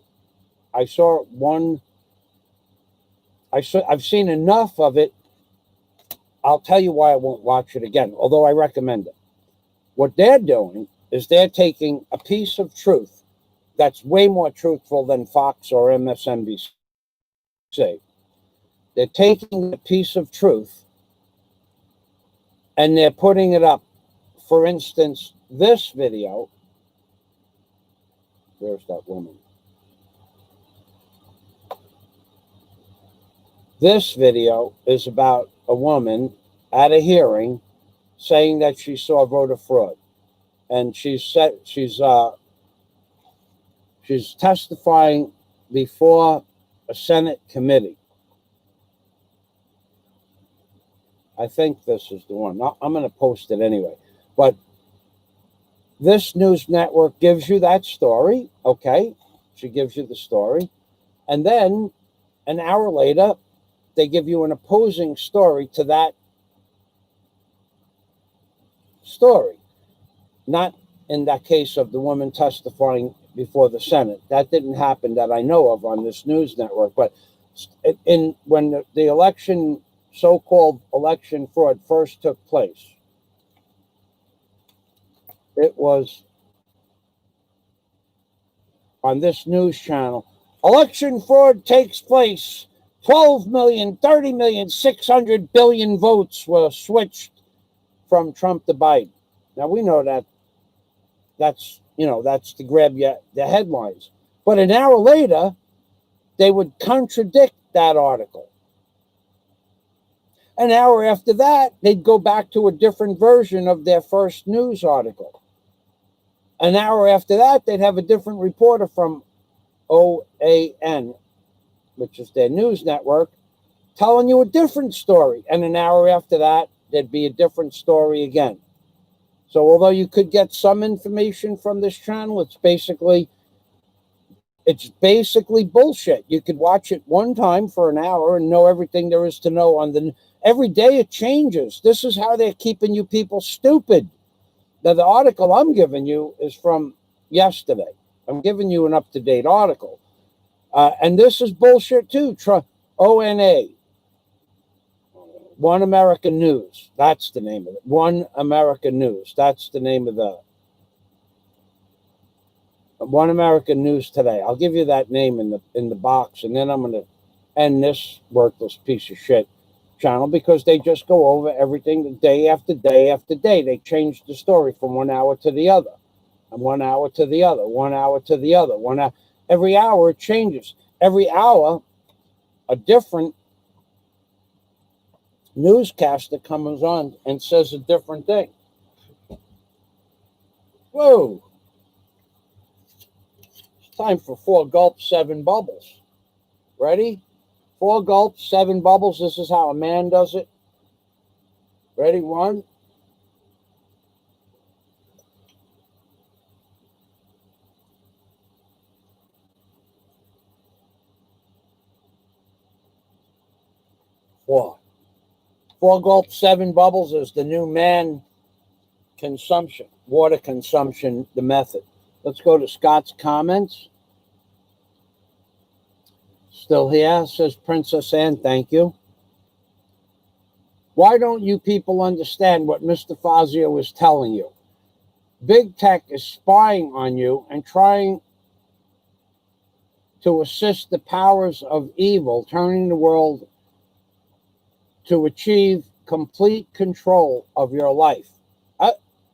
saw one. I've seen enough of it. I'll tell you why I won't watch it again, although I recommend it. What they're doing is they're taking a piece of truth that's way more truthful than Fox or MSNBC. They're taking a piece of truth and they're putting it up. For instance, this video. Where's that woman? This video is about a woman at a hearing saying that she saw voter fraud, and she's testifying before a Senate committee. I think this is the one. I'm going to post it anyway. But This news network gives you that story. Okay. She gives you the story. And then an hour later, they give you an opposing story to that story. Not in that case of the woman testifying before the Senate. That didn't happen that I know of on this news network. But when the election, so-called election fraud first took place, it was on this news channel. Election fraud takes place. 12 million, 30 million, 600 billion votes were switched from Trump to Biden. Now, we know that's to grab you the headlines. But an hour later, they would contradict that article. An hour after that, they'd go back to a different version of their first news article. An hour after that, they'd have a different reporter from OAN, which is their news network, telling you a different story. And an hour after that, there'd be a different story again. So although you could get some information from this channel, it's basically bullshit. You could watch it one time for an hour and know everything there is to know every day it changes. This is how they're keeping you people stupid. Now, the article I'm giving you is from yesterday. I'm giving you an up-to-date article. And this is bullshit too. ONA, One American News. That's the name of it. One American News. That's the name of the One American News Today. I'll give you that name in the box, and then I'm going to end this worthless piece of shit channel because they just go over everything day after day after day. They change the story from 1 hour to the other, and 1 hour to the other, 1 hour to the other. Every hour it changes. Every hour, a different newscaster comes on and says a different thing. Whoa. It's time for 4 gulps, 7 bubbles. Ready? 4 gulps, 7 bubbles. This is how a man does it. Ready? 1. 4. 4 gulps, 7 bubbles is the new man consumption, water consumption, the method. Let's go to Scott's comments. Still here, says Princess Anne, thank you. Why don't you people understand what Mr. Fazio is telling you? Big tech is spying on you and trying to assist the powers of evil, turning the world to achieve complete control of your life.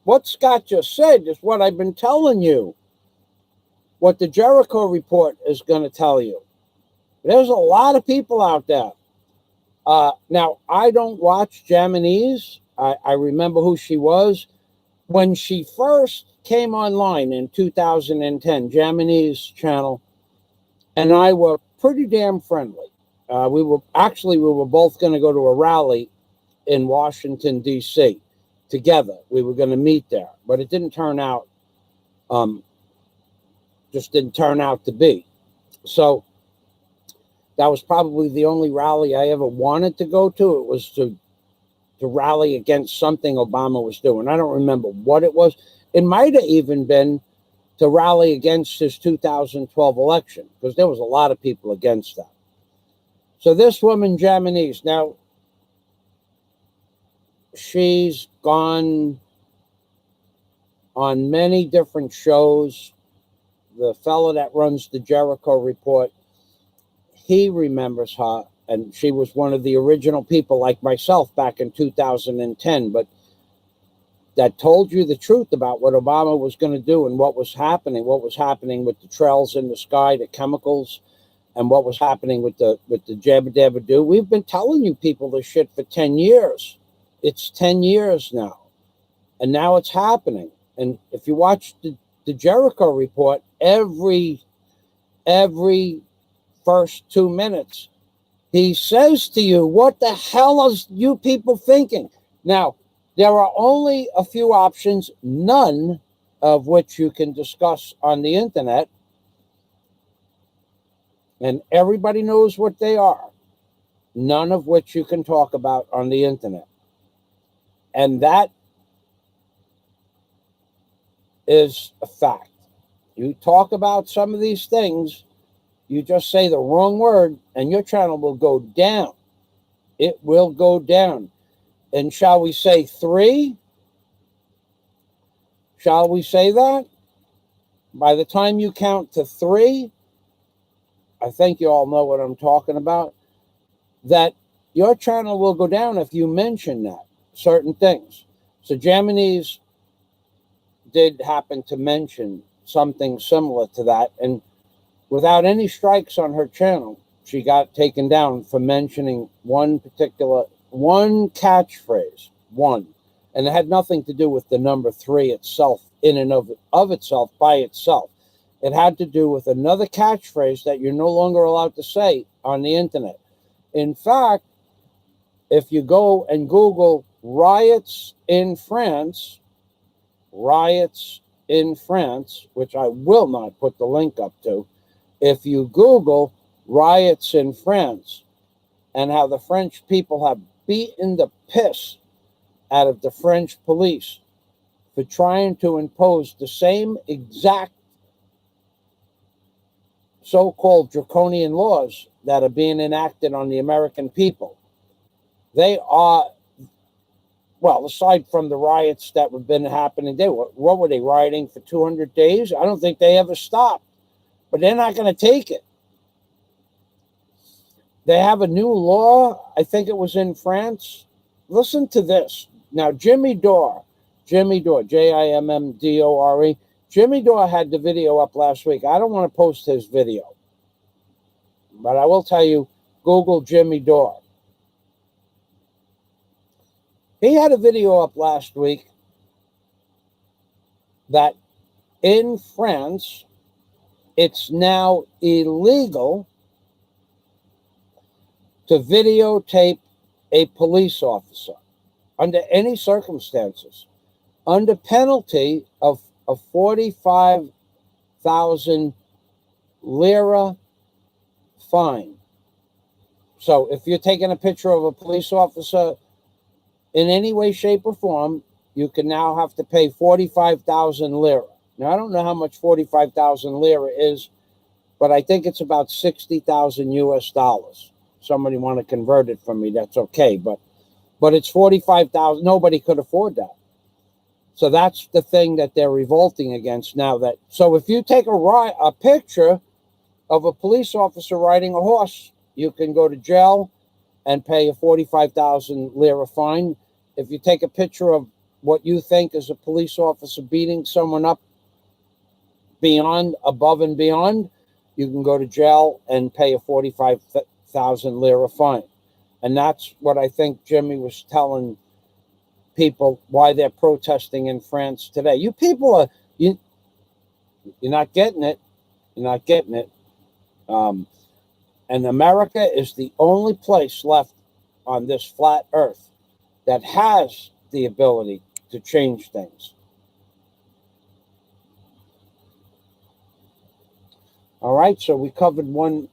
What Scott just said is what I've been telling you. What the Jericho report is going to tell you. There's a lot of people out there. Now, I don't watch Japanese. I remember who she was. When she first came online in 2010, Japanese channel, and I were pretty damn friendly. We were both going to go to a rally in Washington, D.C. together. We were going to meet there, but it didn't turn out, just didn't turn out to be. So that was probably the only rally I ever wanted to go to. It was to rally against something Obama was doing. I don't remember what it was. It might have even been to rally against his 2012 election, because there was a lot of people against that. So this woman, Japanese, now she's gone on many different shows. The fellow that runs the Jericho report, he remembers her, and she was one of the original people like myself back in 2010, but that told you the truth about what Obama was going to do and what was happening with the trails in the sky, the chemicals, and what was happening with the jabba dabba do. We've been telling you people this shit for 10 years. It's 10 years now. And now it's happening. And if you watch the Jericho report, every first 2 minutes, he says to you, what the hell are you people thinking? Now, there are only a few options, none, of which you can discuss on the internet, and everybody knows what they are, none of which you can talk about on the internet. And that is a fact. You talk about some of these things, you just say the wrong word, and your channel will go down. It will go down. And shall we say 3? Shall we say that? By the time you count to 3, I think you all know what I'm talking about, that your channel will go down if you mention that, certain things. So Gemini's did happen to mention something similar to that, and without any strikes on her channel, she got taken down for mentioning one catchphrase, and it had nothing to do with the number 3 itself, in and of itself, by itself. It had to do with another catchphrase that you're no longer allowed to say on the internet. In fact, if you go and Google riots in France, which I will not put the link up to, if you Google riots in France and how the French people have beaten the piss out of the French police for trying to impose the same exact so-called draconian laws that are being enacted on the American people. They are, well, aside from the riots that have been happening, what were they rioting for 200 days? I don't think they ever stopped, but they're not going to take it. They have a new law, I think it was in France. Listen to this. Now, Jimmy Dore, Jimmdore, Jimmy Dore had the video up last week. I don't want to post his video, but I will tell you, Google Jimmy Dore. He had a video up last week that in France, it's now illegal to videotape a police officer under any circumstances, under penalty of a 45,000 lira fine. So if you're taking a picture of a police officer in any way, shape, or form, you can now have to pay 45,000 lira. Now, I don't know how much 45,000 lira is, but I think it's about 60,000 US dollars. Somebody want to convert it from me, that's okay. But it's 45,000. Nobody could afford that. So that's the thing that they're revolting against now. So if you take a picture of a police officer riding a horse, you can go to jail and pay a 45,000 lira fine. If you take a picture of what you think is a police officer beating someone up above and beyond, you can go to jail and pay a 45,000 lira fine. And that's what I think Jimmy was telling people why they're protesting in France today. You people are, you're not getting it. You're not getting it. And America is the only place left on this flat earth that has the ability to change things. All right, so we covered one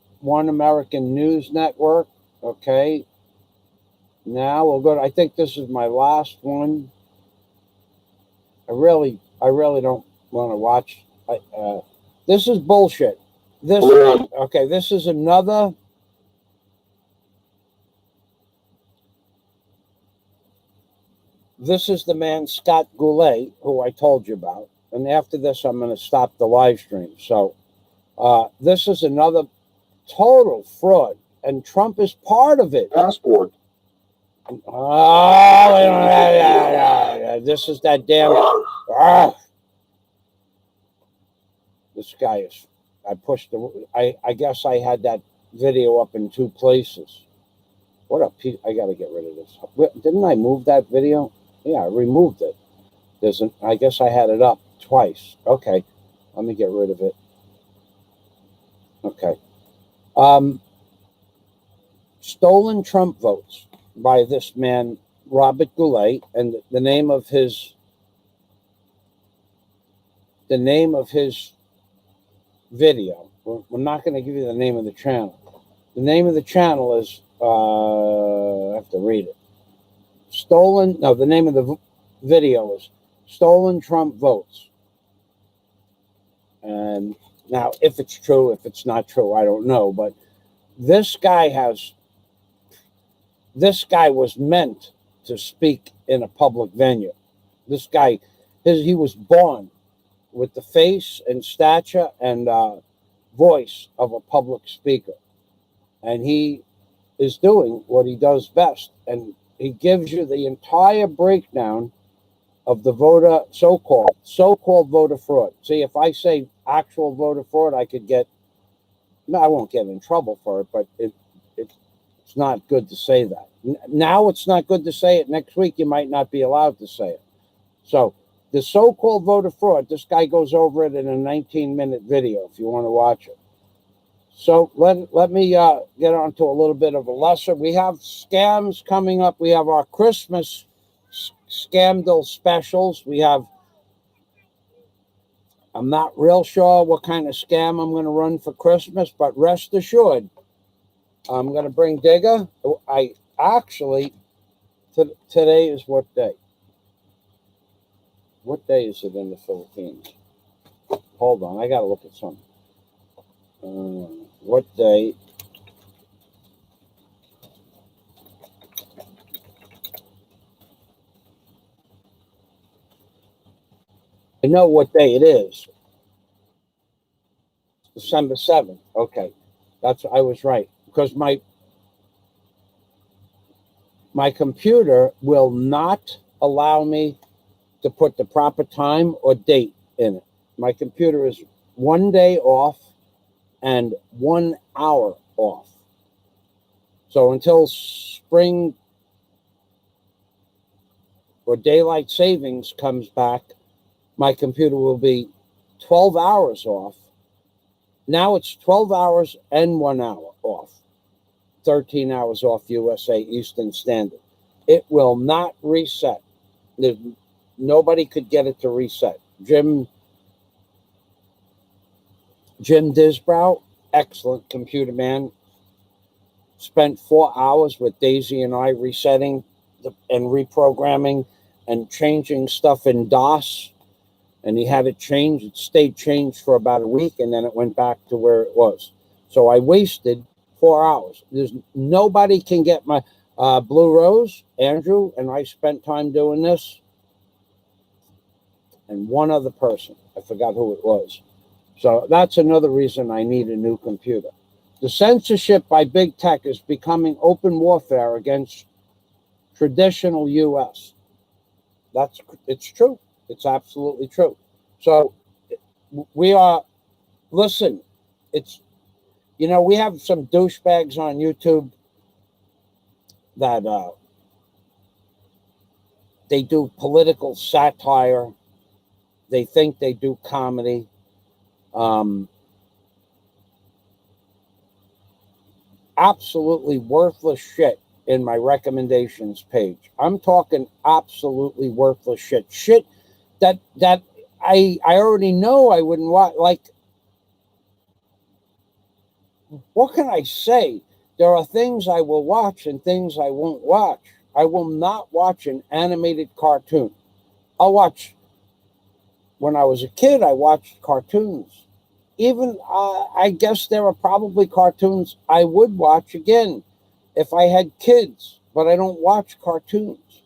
American news network. Okay. Now we'll go to, I think this is my last one. I really don't want to watch. This is bullshit. This is another. This is the man, Scott Goulet, who I told you about. And after this, I'm going to stop the live stream. So this is another total fraud. And Trump is part of it. Passport. This is that damn. This guy is. I pushed the. I guess I had that video up in 2 places. What a piece! I got to get rid of this. Didn't I move that video? Yeah, I removed it. I guess I had it up twice. Okay, let me get rid of it. Okay. Stolen Trump votes by this man, Robert Goulet, and the name of his the name of his video. We're not going to give you the name of the channel. The name of the channel is, I have to read it. The name of the video is Stolen Trump Votes. And now, if it's true, if it's not true, I don't know. But this guy was meant to speak in a public venue. This guy, he was born with the face and stature and voice of a public speaker. And he is doing what he does best. And he gives you the entire breakdown of the so-called voter fraud. See, if I say actual voter fraud, I won't get in trouble for it, but it's not good to say that. Now it's not good to say it. Next week, you might not be allowed to say it. So the so-called voter fraud, this guy goes over it in a 19-minute video if you want to watch it. So let me get on to a little bit of a lesson. We have scams coming up. We have our Christmas scandal specials. I'm not real sure what kind of scam I'm going to run for Christmas, but rest assured, I'm going to bring Digger. Today is what day? What day is it in the Philippines? Hold on, I got to look at something. What day? I know what day it is. December 7th. Okay. I was right. Because my computer will not allow me to put the proper time or date in it. My computer is 1 day off and 1 hour off. So until spring or daylight savings comes back, my computer will be 12 hours off. Now it's 12 hours and 1 hour off. 13 hours off USA Eastern Standard. It will not reset. Nobody could get it to reset. Jim Disbrow, excellent computer man, spent 4 hours with Daisy and I resetting and reprogramming and changing stuff in DOS. And he had it changed. It stayed changed for about a week, and then it went back to where it was. So I wasted 4 hours. Nobody can get my Blue Rose, Andrew, and I spent time doing this. And one other person. I forgot who it was. So that's another reason I need a new computer. The censorship by big tech is becoming open warfare against traditional U.S. It's true. It's absolutely true. So we have some douchebags on YouTube that they do political satire. They think they do comedy. Absolutely worthless shit in my recommendations page. I'm talking absolutely worthless shit. Shit that I already know I wouldn't watch. Like, what can I say? There are things I will watch and things I won't watch. I will not watch an animated cartoon. When I was a kid, I watched cartoons. Even, I guess there are probably cartoons I would watch again if I had kids, but I don't watch cartoons.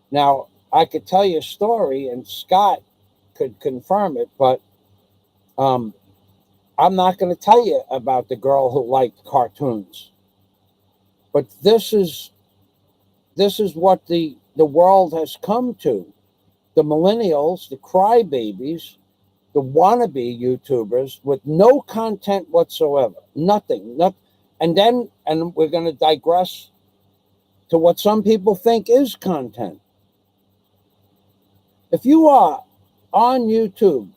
Now, I could tell you a story, and Scott could confirm it, but I'm not going to tell you about the girl who liked cartoons. But this is what the world has come to. The millennials, the crybabies, the wannabe YouTubers with no content whatsoever, nothing. And we're going to digress to what some people think is content. If you are on YouTube,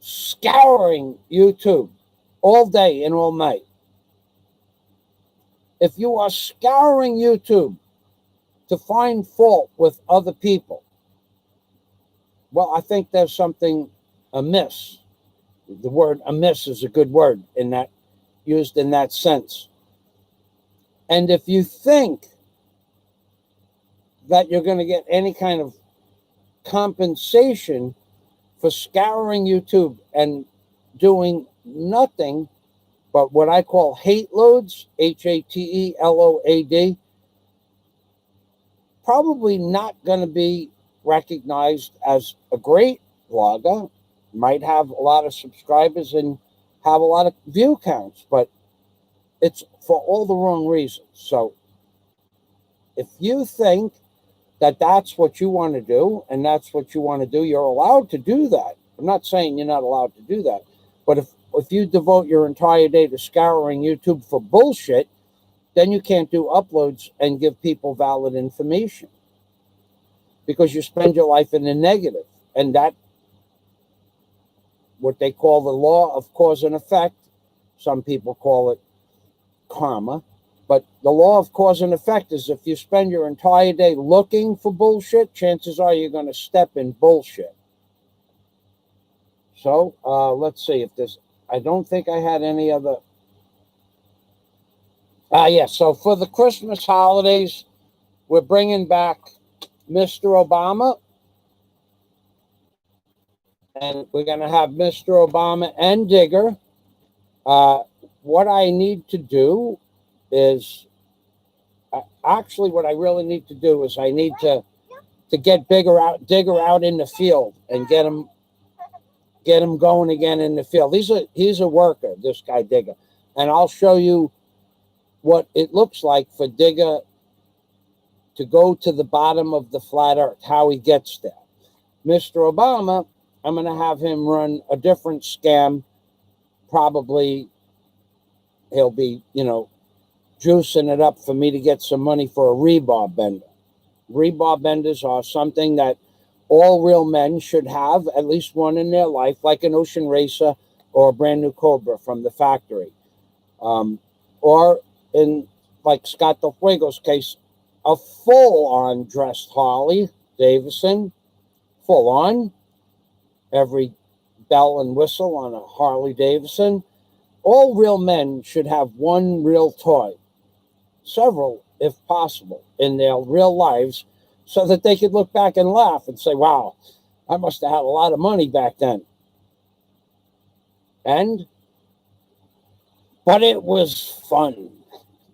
scouring YouTube all day and all night, if you are scouring YouTube to find fault with other people, Well, I think there's something amiss. The word amiss is a good word in that, used in that sense. And if you think that you're going to get any kind of compensation for scouring YouTube and doing nothing but what I call hate loads, HATELOAD, probably not going to be recognized as a great vlogger. Might have a lot of subscribers and have a lot of view counts, but it's for all the wrong reasons. So if you think that that's what you want to do and that's what you want to do, you're allowed to do that. I'm not saying you're not allowed to do that, but if you devote your entire day to scouring YouTube for bullshit, then you can't do uploads and give people valid information because you spend your life in the negative. And that, what they call the law of cause and effect, some people call it karma, but the law of cause and effect is if you spend your entire day looking for bullshit, chances are you're going to step in bullshit. So let's see if there's, I don't think I had any other. So for the Christmas holidays, we're bringing back Mr. Obama. And we're going to have Mr. Obama and Digger. What I need to do is, actually what I really need to do is I need to get Digger out in the field and get him going again in the field. He's a worker, this guy Digger. And I'll show you what it looks like for Digger to go to the bottom of the flat earth, how he gets there. Mr. Obama, I'm going to have him run a different scam. Probably he'll be, juicing it up for me to get some money for a rebar bender. Rebar benders are something that all real men should have, at least one in their life, like an Ocean Racer or a brand new Cobra from the factory. Or in, like Scott Del Fuego's case, a full-on dressed Harley Davidson, full-on, every bell and whistle on a Harley Davidson. All real men should have one real toy, several if possible, in their real lives, so that they could look back and laugh and say, wow, I must have had a lot of money back then. But it was fun.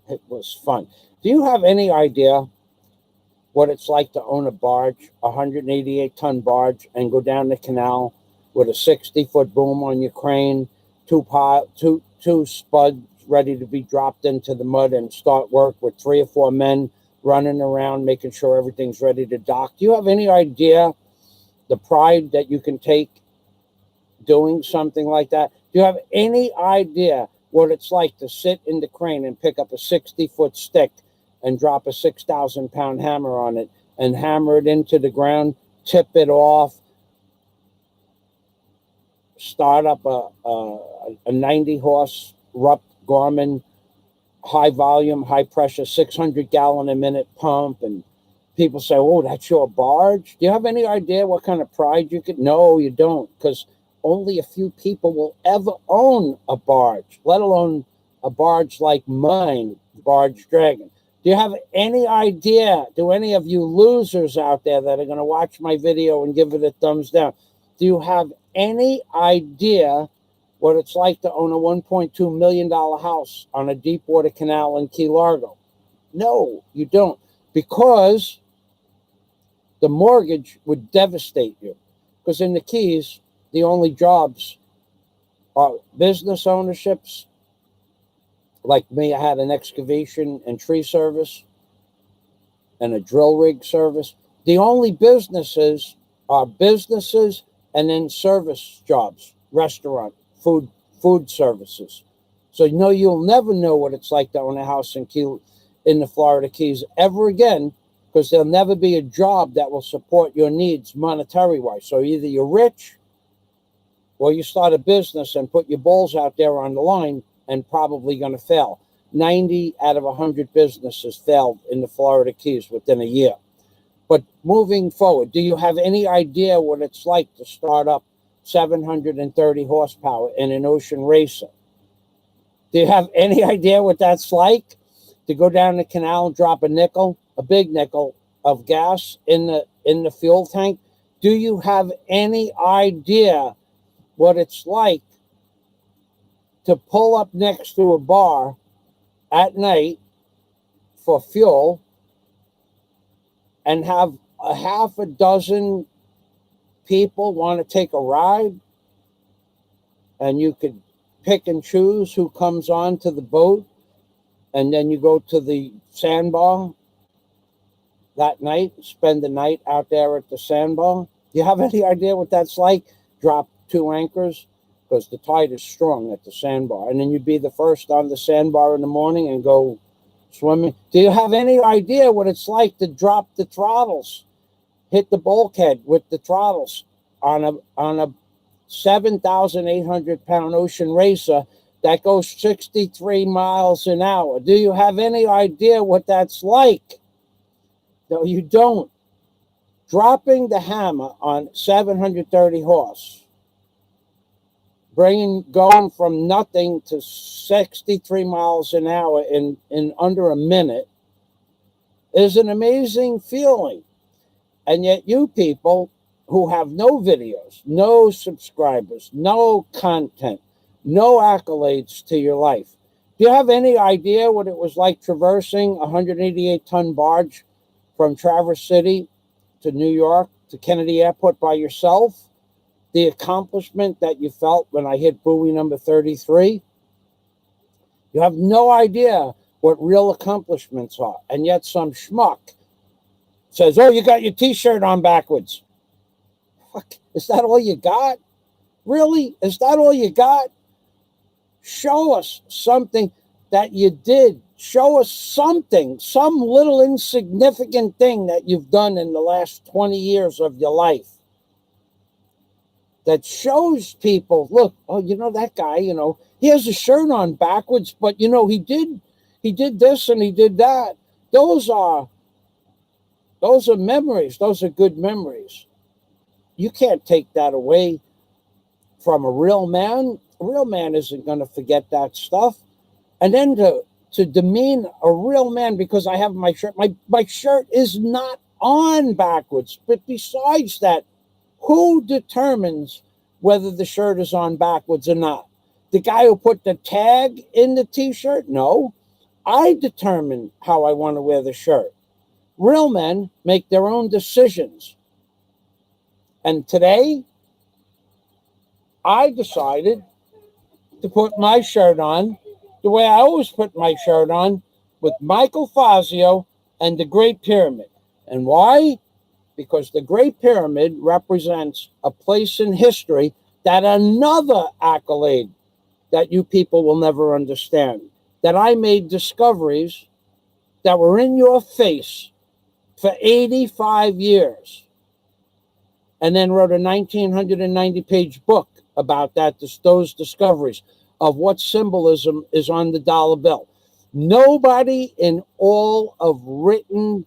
It was fun. Do you have any idea what it's like to own a barge, a 188-ton barge, and go down the canal with a 60-foot boom on your crane, two spuds ready to be dropped into the mud and start work with 3 or 4 men running around making sure everything's ready to dock? Do you have any idea the pride that you can take doing something like that? Do you have any idea what it's like to sit in the crane and pick up a 60-foot stick and drop a 6,000-pound hammer on it and hammer it into the ground, tip it off, start up a 90-horse Rupp Garmin high volume, high pressure, 600-gallon-a-minute pump, and people say, oh, that's your barge? Do you have any idea what kind of pride you could? No, you don't, because only a few people will ever own a barge, let alone a barge like mine, Barge Dragon. Do you have any idea, do any of you losers out there that are going to watch my video and give it a thumbs down, do you have any idea what it's like to own a $1.2 million house on a deep water canal in Key Largo? No, you don't, because the mortgage would devastate you. Because in the Keys, the only jobs are business ownerships. Like me, I had an excavation and tree service and a drill rig service. The only businesses are businesses and then service jobs, restaurant, food services. So you'll never know what it's like to own a house in the Florida Keys ever again, because there'll never be a job that will support your needs monetary-wise. So either you're rich or you start a business and put your balls out there on the line and probably going to fail. 90 out of 100 businesses failed in the Florida Keys within a year. But moving forward, do you have any idea what it's like to start up 730 horsepower in an ocean racer? Do you have any idea what that's like? To go down the canal and drop a nickel, a big nickel of gas in the fuel tank? Do you have any idea what it's like to pull up next to a bar at night for fuel and have a half a dozen people want to take a ride, and you could pick and choose who comes on to the boat, and then you go to the sandbar that night, spend the night out there at the sandbar? Do you have any idea what that's like? Drop 2 anchors, because the tide is strong at the sandbar, and then you'd be the first on the sandbar in the morning and go swimming. Do you have any idea what it's like to drop the throttles, hit the bulkhead with the throttles on a 7,800 pound ocean racer that goes 63 miles an hour? Do you have any idea what that's like? No, you don't. Dropping the hammer on 730 horse, going from nothing to 63 miles an hour in under a minute is an amazing feeling. And yet you people who have no videos, no subscribers, no content, no accolades to your life, do you have any idea what it was like traversing a 188-ton barge from Traverse City to New York to Kennedy Airport by yourself? The accomplishment that you felt when I hit buoy number 33? You have no idea what real accomplishments are. And yet some schmuck says, oh, you got your t-shirt on backwards. Fuck, is that all you got? Really? Is that all you got? Show us something that you did. Show us something, some little insignificant thing that you've done in the last 20 years of your life that shows people, look, oh, you know, that guy, you know, he has a shirt on backwards, but, you know, he did this and he did that. Those are memories. Those are good memories. You can't take that away from a real man. A real man isn't going to forget that stuff. And then to demean a real man because I have my shirt, my shirt is not on backwards. But besides that, who determines whether the shirt is on backwards or not? The guy who put the tag in the t-shirt? No. I determine how I want to wear the shirt. Real men make their own decisions. And today, I decided to put my shirt on the way I always put my shirt on, with Michael Fazio and the Great Pyramid. And why? Because the Great Pyramid represents a place in history that another accolade that you people will never understand, that I made discoveries that were in your face for 85 years, and then wrote a 1,990-page book about those discoveries of what symbolism is on the dollar bill. Nobody in all of written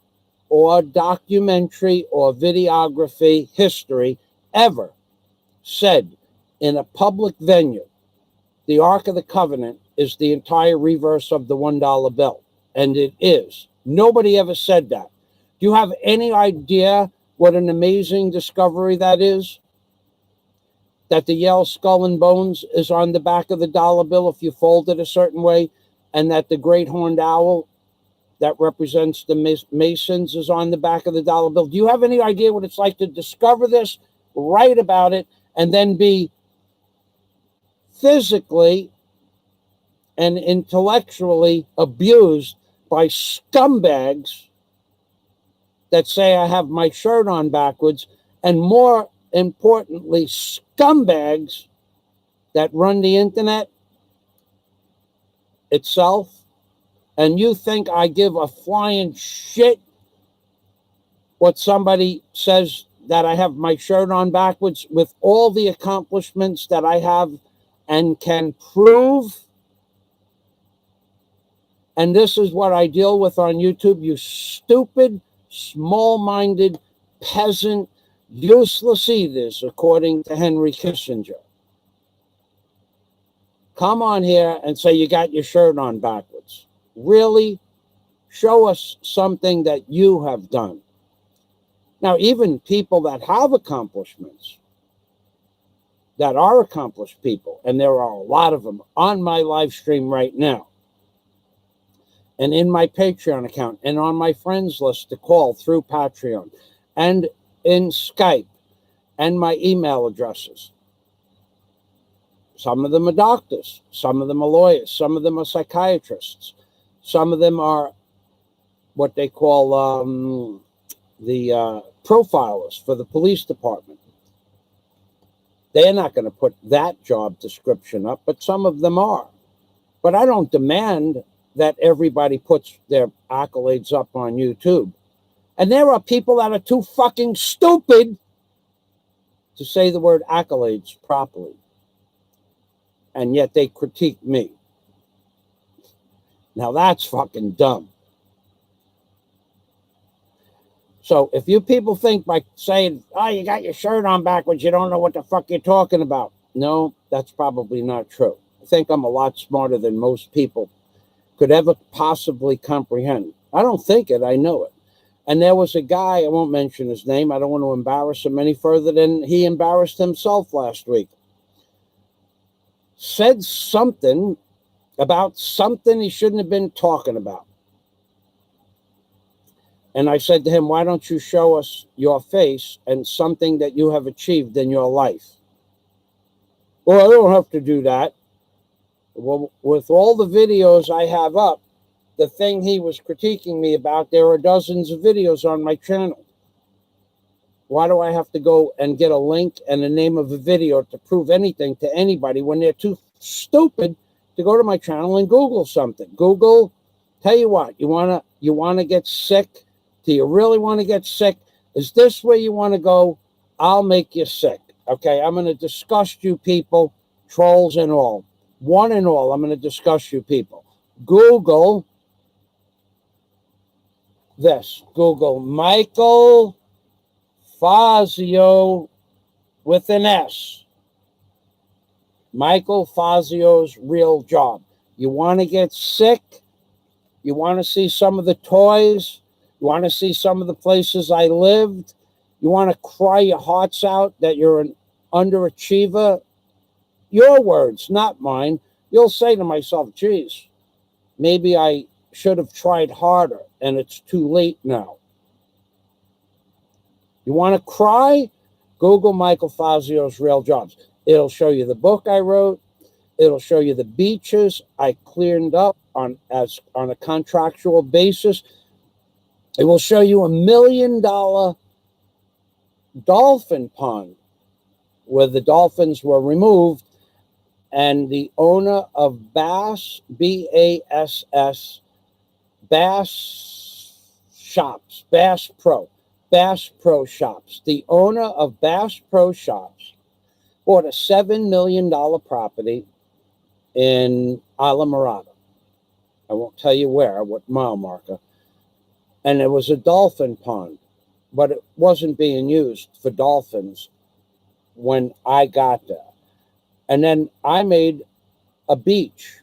or documentary or videography history ever said in a public venue, the Ark of the Covenant is the entire reverse of the $1 bill. And it is. Nobody ever said that. Do you have any idea what an amazing discovery that is? That the Yale skull and bones is on the back of the dollar bill if you fold it a certain way, and that the great horned owl that represents the Masons is on the back of the dollar bill. Do you have any idea what it's like to discover this, write about it, and then be physically and intellectually abused by scumbags that say I have my shirt on backwards, and more importantly, scumbags that run the internet itself? And you think I give a flying shit what somebody says that I have my shirt on backwards, with all the accomplishments that I have and can prove? And this is what I deal with on YouTube, you stupid, small-minded, peasant, useless eaters, according to Henry Kissinger, come on here and say you got your shirt on backwards. Really? Show us something that you have done. Now, even people that have accomplishments, that are accomplished people, and there are a lot of them on my live stream right now, and in my Patreon account, and on my friends list to call through Patreon, and in Skype, and my email addresses. Some of them are doctors, some of them are lawyers, some of them are psychiatrists, some of them are what they call the profilers for the police department. They're not going to put that job description up, but some of them are. But I don't demand that everybody puts their accolades up on YouTube. And there are people that are too fucking stupid to say the word accolades properly. And yet they critique me. Now that's fucking dumb. So if you people think by saying, oh, you got your shirt on backwards, you don't know what the fuck you're talking about. No, that's probably not true. I think I'm a lot smarter than most people could ever possibly comprehend. I don't think it, I know it. And there was a guy, I won't mention his name, I don't want to embarrass him any further than he embarrassed himself last week. Said something about something he shouldn't have been talking about. And I said to him, why don't you show us your face and something that you have achieved in your life? Well, I don't have to do that. Well, with all the videos I have up, the thing he was critiquing me about, there are dozens of videos on my channel. Why do I have to go and get a link and the name of a video to prove anything to anybody when they're too stupid to go to my channel and Google something? Google, tell you what, you wanna get sick? Do you really want to get sick? Is this where you want to go? I'll make you sick. Okay, I'm going to disgust you people, trolls and all. One and all, I'm going to disgust you people. Google this. Google Michael Fazio with an S. Michael Fazio's real job. You want to get sick? You want to see some of the toys? You want to see some of the places I lived? You want to cry your hearts out that you're an underachiever? Your words, not mine. You'll say to myself, geez, maybe I should have tried harder and it's too late now. You want to cry? Google Michael Fazio's real jobs. It'll show you the book I wrote. It'll show you the beaches I cleared up on a contractual basis. It will show you $1 million dolphin pond where the dolphins were removed, and the owner of Bass, B-A-S-S, Bass Shops, Bass Pro Shops. The owner of Bass Pro Shops bought a $7 million property in Alamorada. I won't tell you where, what mile marker. And it was a dolphin pond, but it wasn't being used for dolphins when I got there. And then I made a beach.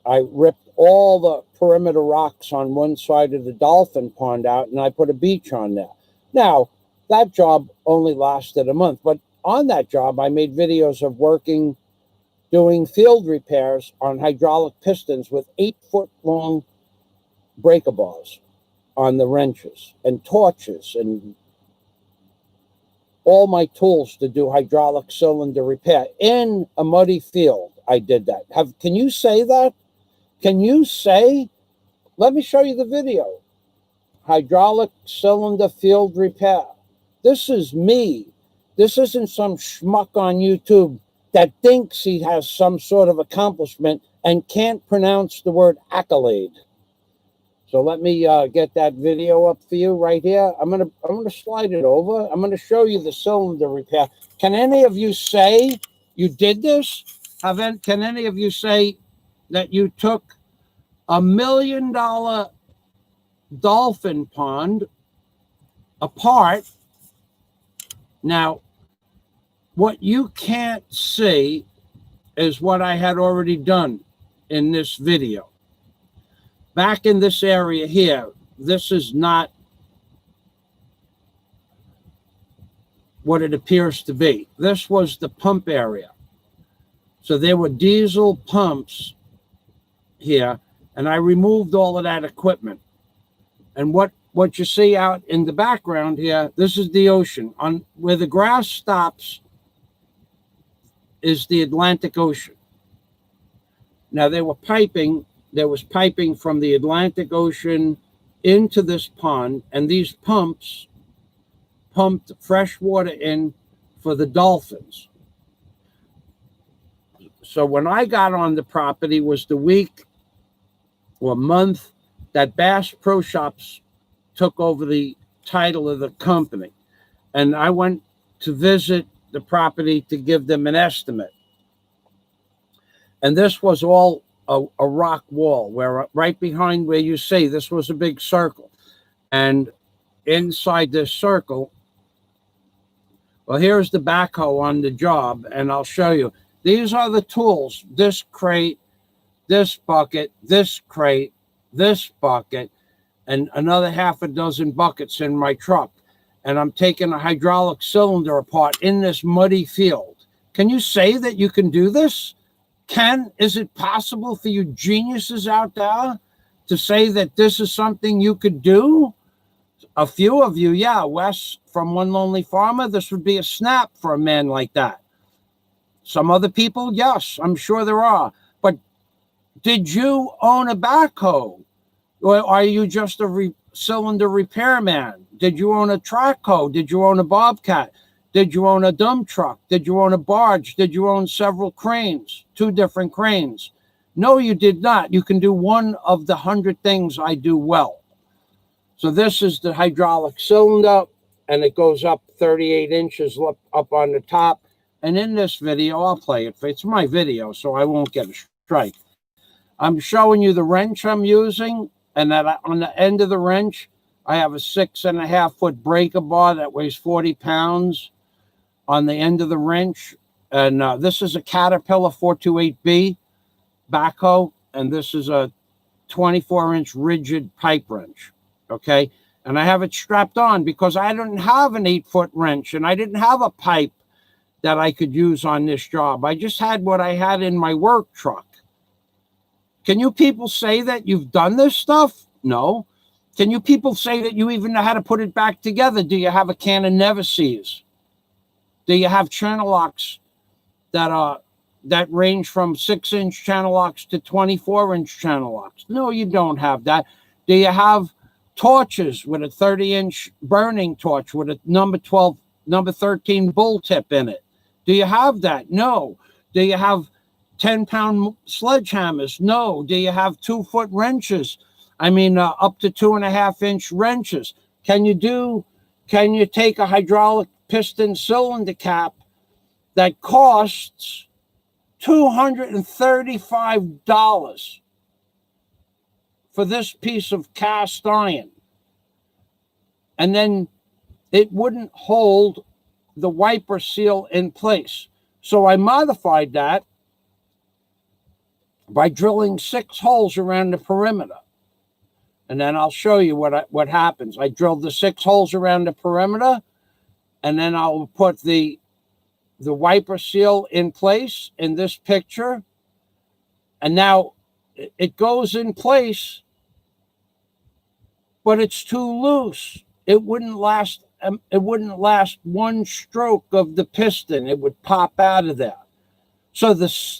I ripped all the perimeter rocks on one side of the dolphin pond out, and I put a beach on there. Now, that job only lasted a month, but on that job, I made videos of doing field repairs on hydraulic pistons with 8-foot-long breaker bars on the wrenches and torches and all my tools to do hydraulic cylinder repair in a muddy field. I did that. Can you say that? Can you say? Let me show you the video. Hydraulic cylinder field repair. This is me. This isn't some schmuck on YouTube that thinks he has some sort of accomplishment and can't pronounce the word accolade. So let me get that video up for you right here. I'm gonna slide it over. I'm gonna show you the cylinder repair. Can any of you say you did this? Can any of you say that you took $1 million dolphin pond apart. Now, what you can't see is what I had already done in this video. Back in this area here, this is not what it appears to be. This was the pump area. So there were diesel pumps here, and I removed all of that equipment. And what you see out in the background here, this is the ocean. On where the grass stops is the Atlantic Ocean. Now there was piping from the Atlantic Ocean into this pond, and these pumps pumped fresh water in for the dolphins. So when I got on the property was the week or month that Bass Pro Shops took over the title of the company. And I went to visit the property to give them an estimate. And this was all a rock wall, where right behind where you see, this was a big circle. And inside this circle, well, here's the backhoe on the job, and I'll show you. These are the tools: this crate, this bucket, this crate, this bucket, and another half a dozen buckets in my truck. And I'm taking a hydraulic cylinder apart in this muddy field. Can you say that you can do this? Is it possible for you geniuses out there to say that this is something you could do? A few of you, yeah. Wes from One Lonely Farmer, this would be a snap for a man like that. Some other people, yes, I'm sure there are. But did you own a backhoe? Or are you just a cylinder repairman? Did you own a track hoe? Did you own a bobcat? Did you own a dump truck? Did you own a barge? Did you own several cranes, 2 different cranes? No, you did not. You can do one of the 100 things I do well. So this is the hydraulic cylinder, and it goes up 38 inches up on the top. And in this video, I'll play it. It's my video, so I won't get a strike. I'm showing you the wrench I'm using, and that on the end of the wrench, I have a 6.5-foot breaker bar that weighs 40 pounds on the end of the wrench. And this is a Caterpillar 428B backhoe, and this is a 24-inch rigid pipe wrench, okay? And I have it strapped on because I didn't have an 8-foot wrench, and I didn't have a pipe that I could use on this job. I just had what I had in my work truck. Can you people say that you've done this stuff? No. Can you people say that you even know how to put it back together? Do you have a can of Never-Seas? Do you have channel locks that range from 6-inch channel locks to 24-inch channel locks? No, you don't have that. Do you have torches with a 30-inch burning torch with a number 13 bull tip in it? Do you have that? No. Do you have 10-pound sledgehammers? No. Do you have 2-foot wrenches? I mean, up to 2.5-inch wrenches. Can you take a hydraulic piston cylinder cap that costs $235 for this piece of cast iron, and then it wouldn't hold the wiper seal in place? So I modified that by drilling 6 holes around the perimeter. And then I'll show you what happens. I drilled the 6 holes around the perimeter, and then I'll put the wiper seal in place in this picture. And now it goes in place, but it's too loose. It wouldn't last 1 stroke of the piston. It would pop out of there. So the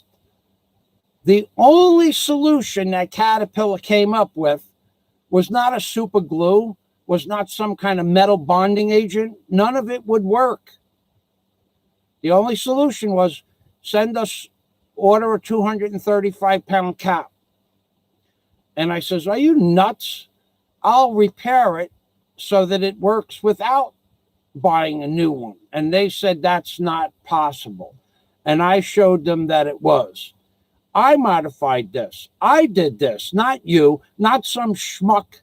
only solution that Caterpillar came up with was not a super glue, was not some kind of metal bonding agent. None of it would work. The only solution was order a 235-pound cap. And I says, are you nuts? I'll repair it so that it works without buying a new one. And they said that's not possible. And I showed them that it was. I modified this. I did this, not you, not some schmuck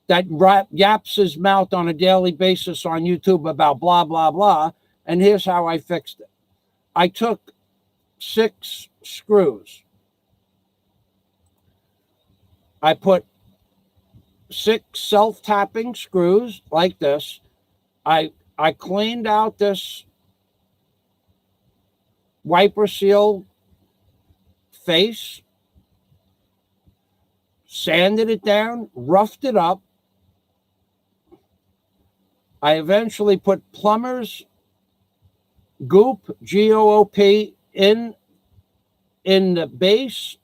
that yaps his mouth on a daily basis on YouTube about blah, blah, blah. And here's how I fixed it. I took 6 screws. I put 6 self-tapping screws like this. I cleaned out this wiper seal face, sanded it down, roughed it up. I eventually put plumber's goop, G-O-O-P, in the base,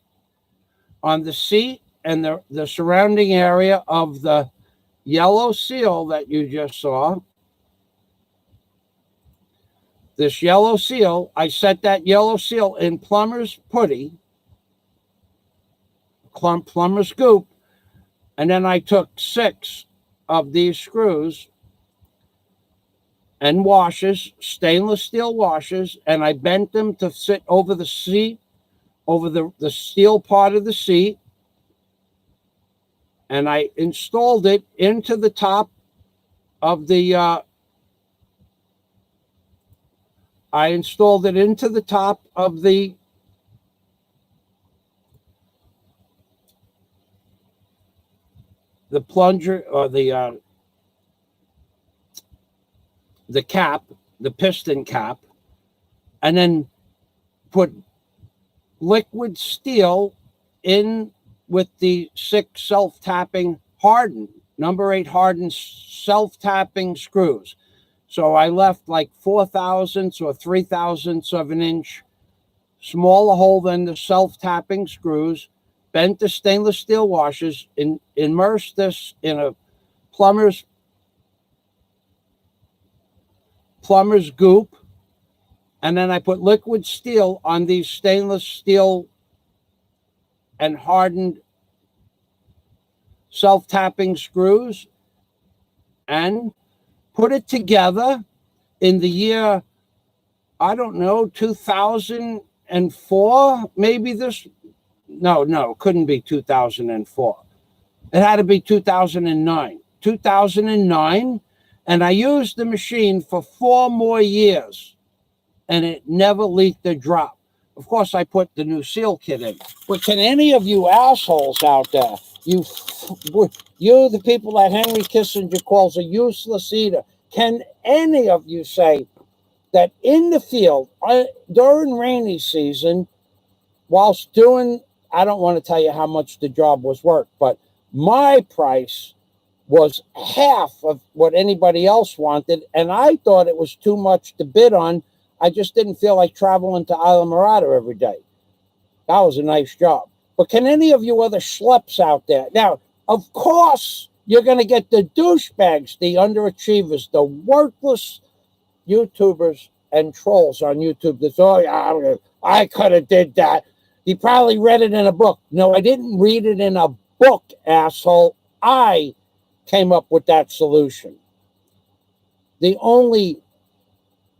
on the seat, and the surrounding area of the yellow seal that you just saw. This yellow seal, I set that yellow seal in plumber's putty, plumber's goop, and then I took 6 of these screws and washers, stainless steel washers, and I bent them to sit over the seat, over the steel part of the seat, and I installed it into the top of the the plunger, or the cap, the piston cap, and then put liquid steel in with the 6 self-tapping hardened, number 8 hardened self-tapping screws. So I left like 4/1000 or 3/1000 of an inch smaller hole than the self-tapping screws, bent the stainless steel washers, immersed this in a plumber's goop, and then I put liquid steel on these stainless steel and hardened self-tapping screws, and put it together in the year, I don't know, 2004, maybe this, no, couldn't be 2004. It had to be 2009. 2009, and I used the machine for 4 more years, and it never leaked a drop. Of course, I put the new seal kit in. But can any of you assholes out there, you the people that Henry Kissinger calls a useless eater, can any of you say that in the field during rainy season, whilst doing, I don't want to tell you how much the job was worth, but my price was half of what anybody else wanted, and I thought it was too much to bid on. I just didn't feel like traveling to Isla Morada every day. That was a nice job. But can any of you other schleps out there? Now, of course, you're going to get the douchebags, the underachievers, the worthless YouTubers and trolls on YouTube. That's, oh, yeah, I could have did that. He probably read it in a book. No, I didn't read it in a book, asshole. I came up with that solution. The only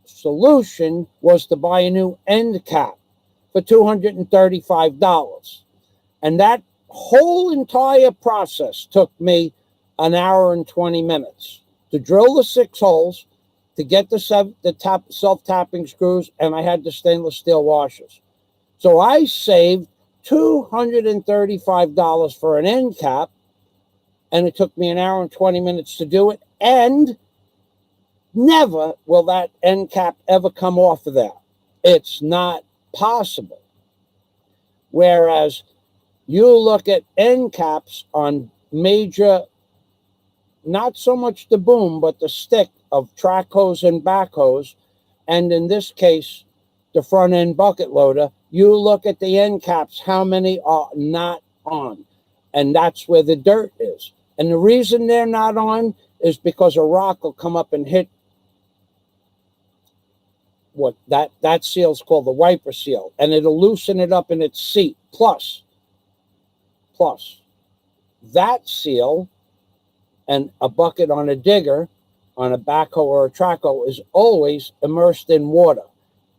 solution was to buy a new end cap for $235. And that whole entire process took me an hour and 20 minutes to drill the 6 holes, to get the self-tapping screws, and I had the stainless steel washers. So I saved $235 for an end cap, and it took me an hour and 20 minutes to do it, and never will that end cap ever come off of there. It's not possible. Whereas you look at end caps on major, not so much the boom, but the stick of track hose and back hose, and in this case, the front end bucket loader, you look at the end caps, how many are not on? And that's where the dirt is. And the reason they're not on is because a rock will come up and hit what that seal is called the wiper seal, and it'll loosen it up in its seat. Plus, that seal and a bucket on a digger, on a backhoe or a track hoe, is always immersed in water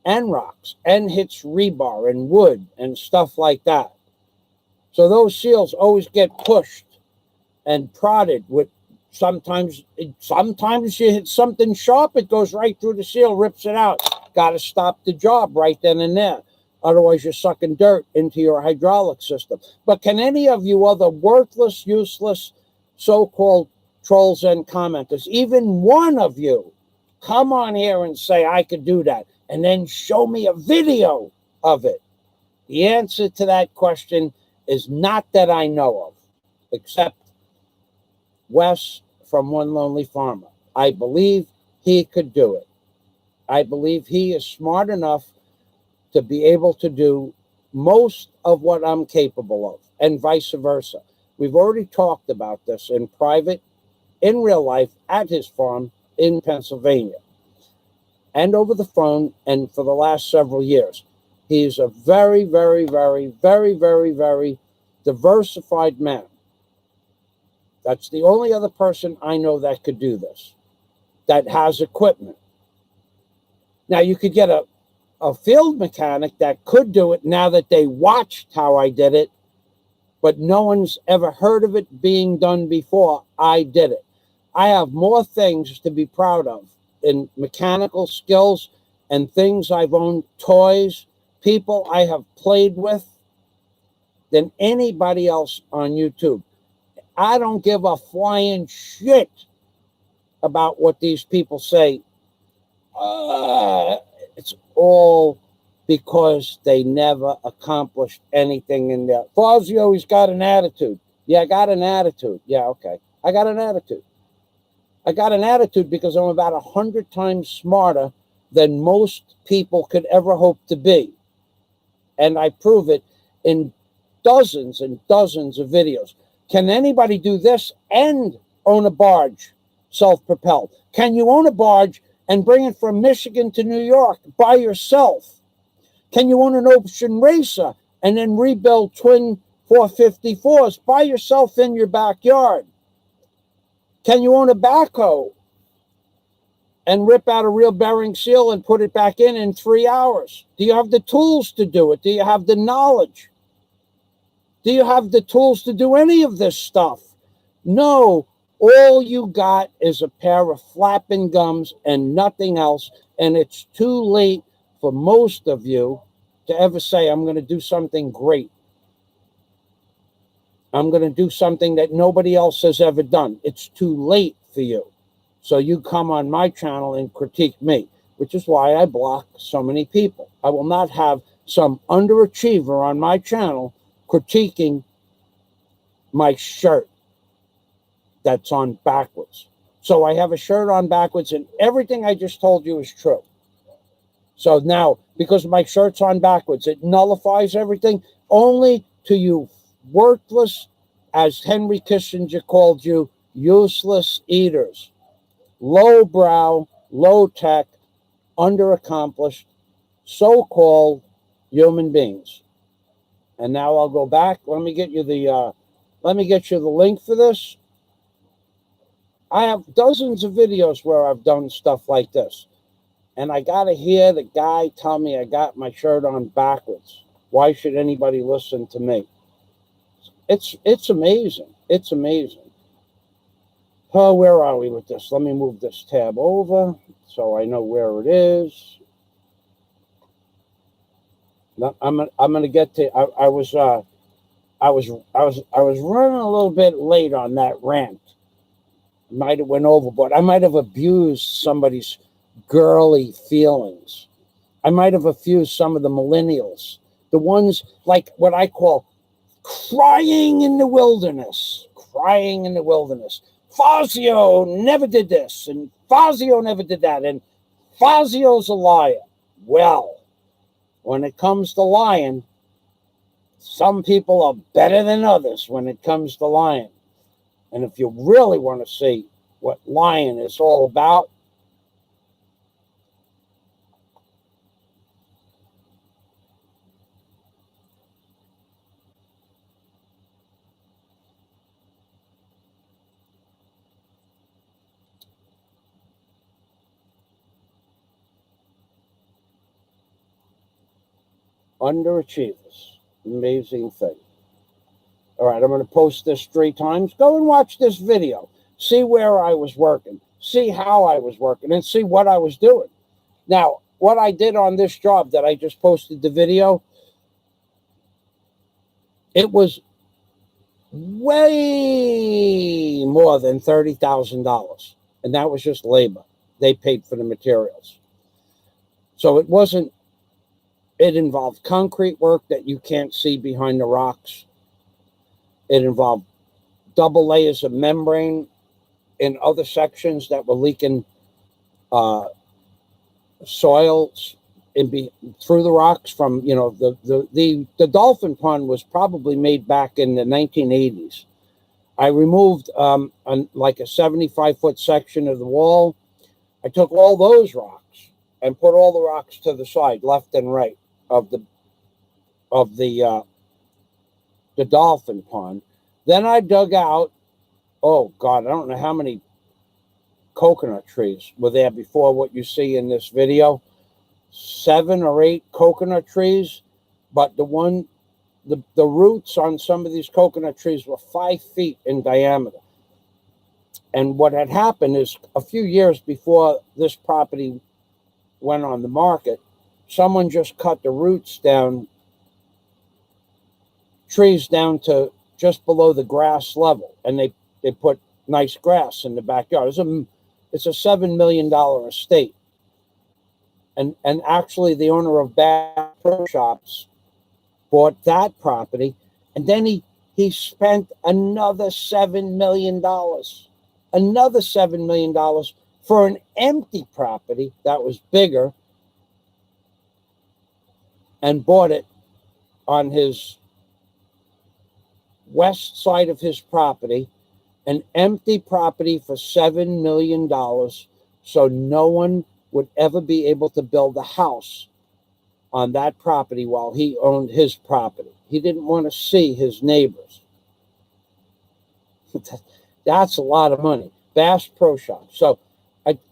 and rocks and hits rebar and wood and stuff like that. So those seals always get pushed and prodded with sometimes you hit something sharp, it goes right through the seal, rips it out. Got to stop the job right then and there. Otherwise, you're sucking dirt into your hydraulic system. But can any of you other worthless, useless, so-called trolls and commenters, even one of you, come on here and say, I could do that, and then show me a video of it? The answer to that question is not that I know of, except Wes from One Lonely Farmer. I believe he could do it. I believe he is smart enough to be able to do most of what I'm capable of, and vice versa. We've already talked about this in private, in real life, at his farm in Pennsylvania, and over the phone, and for the last several years. He's a very, very, very, very, very, very diversified man. That's the only other person I know that could do this, that has equipment. Now, you could get a field mechanic that could do it now that they watched how I did it, but no one's ever heard of it being done before I did it. I have more things to be proud of in mechanical skills and things I've owned, toys, people I have played with, than anybody else on YouTube. I don't give a flying shit about what these people say. It's all because they never accomplished anything in there. Fazio, he's got an attitude. Yeah, I got an attitude. Yeah, okay. I got an attitude. I got an attitude because I'm about 100 times smarter than most people could ever hope to be. And I prove it in dozens and dozens of videos. Can anybody do this and own a barge, self-propelled? Can you own a barge and bring it from Michigan to New York by yourself? Can you own an ocean racer and then rebuild twin 454s by yourself in your backyard? Can you own a backhoe and rip out a real bearing seal and put it back in 3 hours? Do you have the tools to do it? Do you have the knowledge? Do you have the tools to do any of this stuff? No. All you got is a pair of flapping gums and nothing else. And it's too late for most of you to ever say, I'm going to do something great. I'm going to do something that nobody else has ever done. It's too late for you. So you come on my channel and critique me, which is why I block so many people. I will not have some underachiever on my channel critiquing my shirt that's on backwards. So I have a shirt on backwards, and everything I just told you is true. So now, because my shirt's on backwards, it nullifies everything. Only to you worthless, as Henry Kissinger called you, useless eaters. Lowbrow, low-tech, underaccomplished, so-called human beings. And now I'll go back. Let me get you the link for this. I have dozens of videos where I've done stuff like this. And I got to hear the guy tell me I got my shirt on backwards. Why should anybody listen to me? It's amazing. It's amazing. Oh, where are we with this? Let me move this tab over so I know where it is. I'm gonna get to. I was running a little bit late on that rant. Might have went overboard. I might have abused somebody's girly feelings. I might have abused some of the millennials, the ones like what I call crying in the wilderness. Crying in the wilderness. Fazio never did this, and Fazio never did that, and Fazio's a liar. Well, when it comes to lying, some people are better than others when it comes to lying. And if you really want to see what lying is all about, underachievers, amazing thing. All right, I'm going to post this 3 times. Go and watch this video. See where I was working. See how I was working, and see what I was doing. Now, what I did on this job that I just posted the video, it was way more than $30,000. And that was just labor. They paid for the materials. So it wasn't, it involved concrete work that you can't see behind the rocks. It involved double layers of membrane in other sections that were leaking soils through the rocks from, you know, the dolphin pond was probably made back in the 1980s. I removed like a 75-foot section of the wall. I took all those rocks and put all the rocks to the side, left and right of the dolphin pond. Then I dug out, oh God, I don't know how many coconut trees were there before what you see in this video. 7 or 8 coconut trees, but the roots on some of these coconut trees were 5 feet in diameter. And what had happened is a few years before this property went on the market, someone just cut the roots down, trees down to just below the grass level, and they put nice grass in the backyard. It's a $7 million estate. And actually the owner of Bass Pro Shops bought that property, and then he spent another $7 million. Another $7 million for an empty property that was bigger, and bought it on his west side of his property, an empty property for $7 million, so no one would ever be able to build a house on that property while he owned his property. He didn't want to see his neighbors. That's a lot of money. Bass Pro Shop. So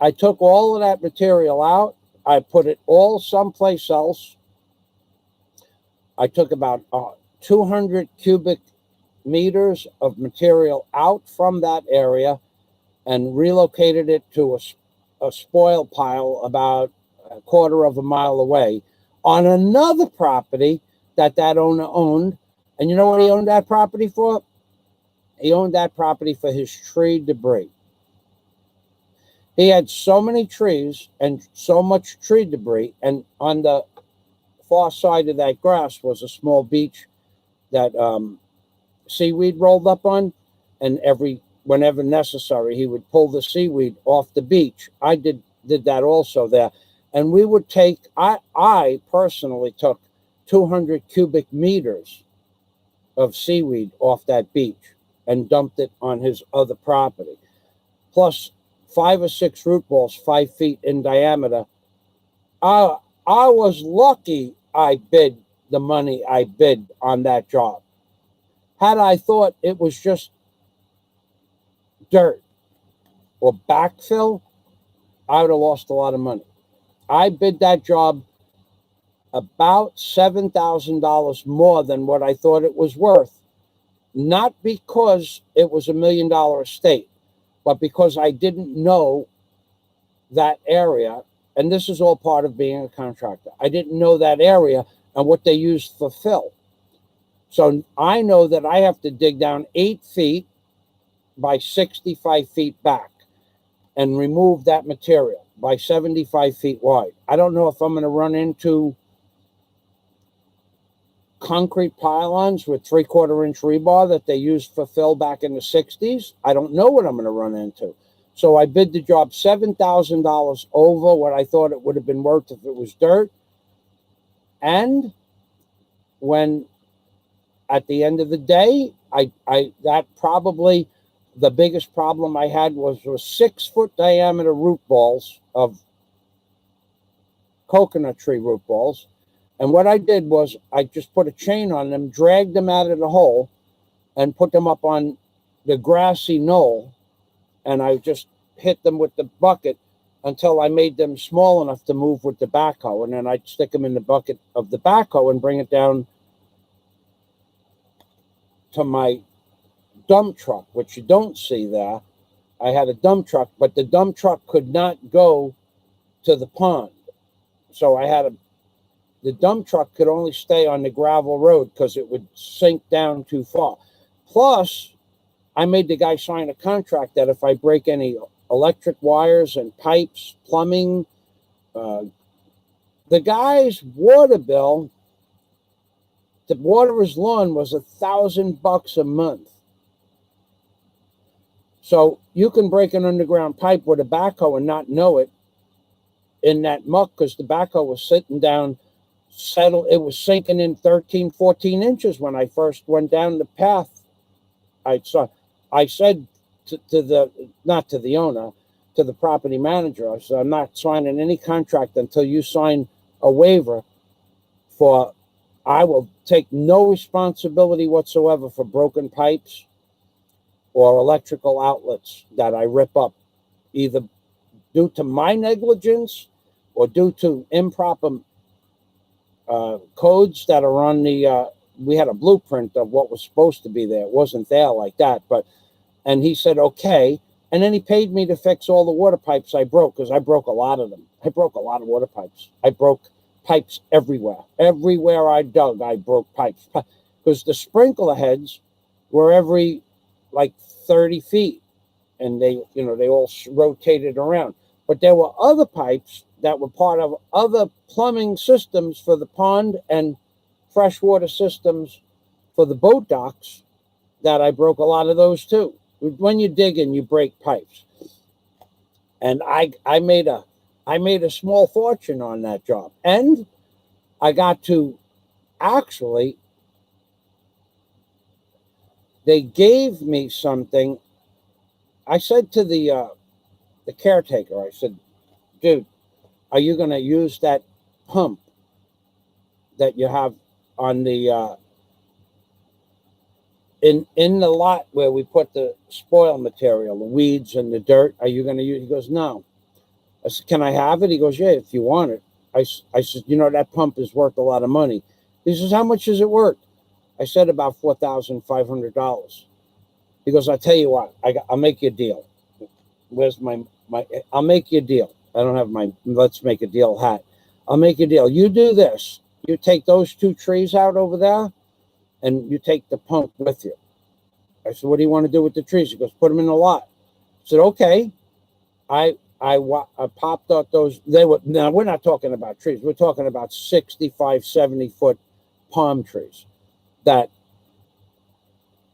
I took all of that material out. I put it all someplace else. I took about 200 cubic meters of material out from that area and relocated it to a spoil pile about a quarter of a mile away on another property that owner owned. And you know what he owned that property for? He owned that property for his tree debris. He had so many trees and so much tree debris, and on the far side of that grass was a small beach that seaweed rolled up on, and whenever necessary, he would pull the seaweed off the beach. I did that also there. And we would take, I personally took 200 cubic meters of seaweed off that beach and dumped it on his other property. Plus 5 or 6 root balls, 5 feet in diameter. I was lucky I bid the money I bid on that job. Had I thought it was just dirt or backfill, I would have lost a lot of money. I bid that job about $7,000 more than what I thought it was worth. Not because it was $1 million estate, but because I didn't know that area. And this is all part of being a contractor. I didn't know that area and what they used for fill. So I know that I have to dig down 8 feet by 65 feet back and remove that material by 75 feet wide. I don't know if I'm going to run into concrete pylons with 3/4-inch rebar that they used for fill back in the 60s. I don't know what I'm going to run into. So I bid the job $7,000 over what I thought it would have been worth if it was dirt. And when at the end of the day, that probably the biggest problem I had was 6-foot diameter root balls of coconut tree root balls. And what I did was I just put a chain on them, dragged them out of the hole, and put them up on the grassy knoll. And I just hit them with the bucket until I made them small enough to move with the backhoe. And then I'd stick them in the bucket of the backhoe and bring it down to my dump truck, which you don't see there. I had a dump truck, but the dump truck could not go to the pond. So the dump truck could only stay on the gravel road because it would sink down too far. Plus, I made the guy sign a contract that if I break any electric wires and pipes, plumbing, the guy's water bill to water his lawn was $1,000 a month. So you can break an underground pipe with a backhoe and not know it in that muck because the backhoe was sitting down, settled. It was sinking in 13, 14 inches when I first went down the path. I said to the, not to the owner, to the property manager, I said, I'm not signing any contract until you sign a waiver for, I will take no responsibility whatsoever for broken pipes or electrical outlets that I rip up, either due to my negligence or due to improper codes that are on the, we had a blueprint of what was supposed to be there. It wasn't there like that, and he said, okay. And then he paid me to fix all the water pipes I broke, because I broke a lot of them. I broke a lot of water pipes. I broke pipes everywhere. Everywhere I dug, I broke pipes. Because the sprinkler heads were every, like, 30 feet. And they all rotated around. But there were other pipes that were part of other plumbing systems for the pond and freshwater systems for the boat docks that I broke a lot of those too. When you dig in, you break pipes. And I made a small fortune on that job. And I got to actually, they gave me something. I said to the caretaker, I said, dude, are you going to use that pump that you have on the in the lot where we put the spoil material, the weeds and the dirt? Are you going to use? He goes, no. I said, can I have it? He goes, yeah, if you want it. I said, that pump is worth a lot of money. He says, how much is it worth? I said, about $4,500. He goes, I'll tell you what, I'll make you a deal. Where's my, I'll make you a deal. I don't have my let's make a deal hat. I'll make you a deal. You do this. You take those 2 trees out over there, and you take the pump with you. I said, what do you want to do with the trees? He goes, put them in the lot. I said, okay. I popped out those. Now, we're not talking about trees. We're talking about 65, 70-foot palm trees that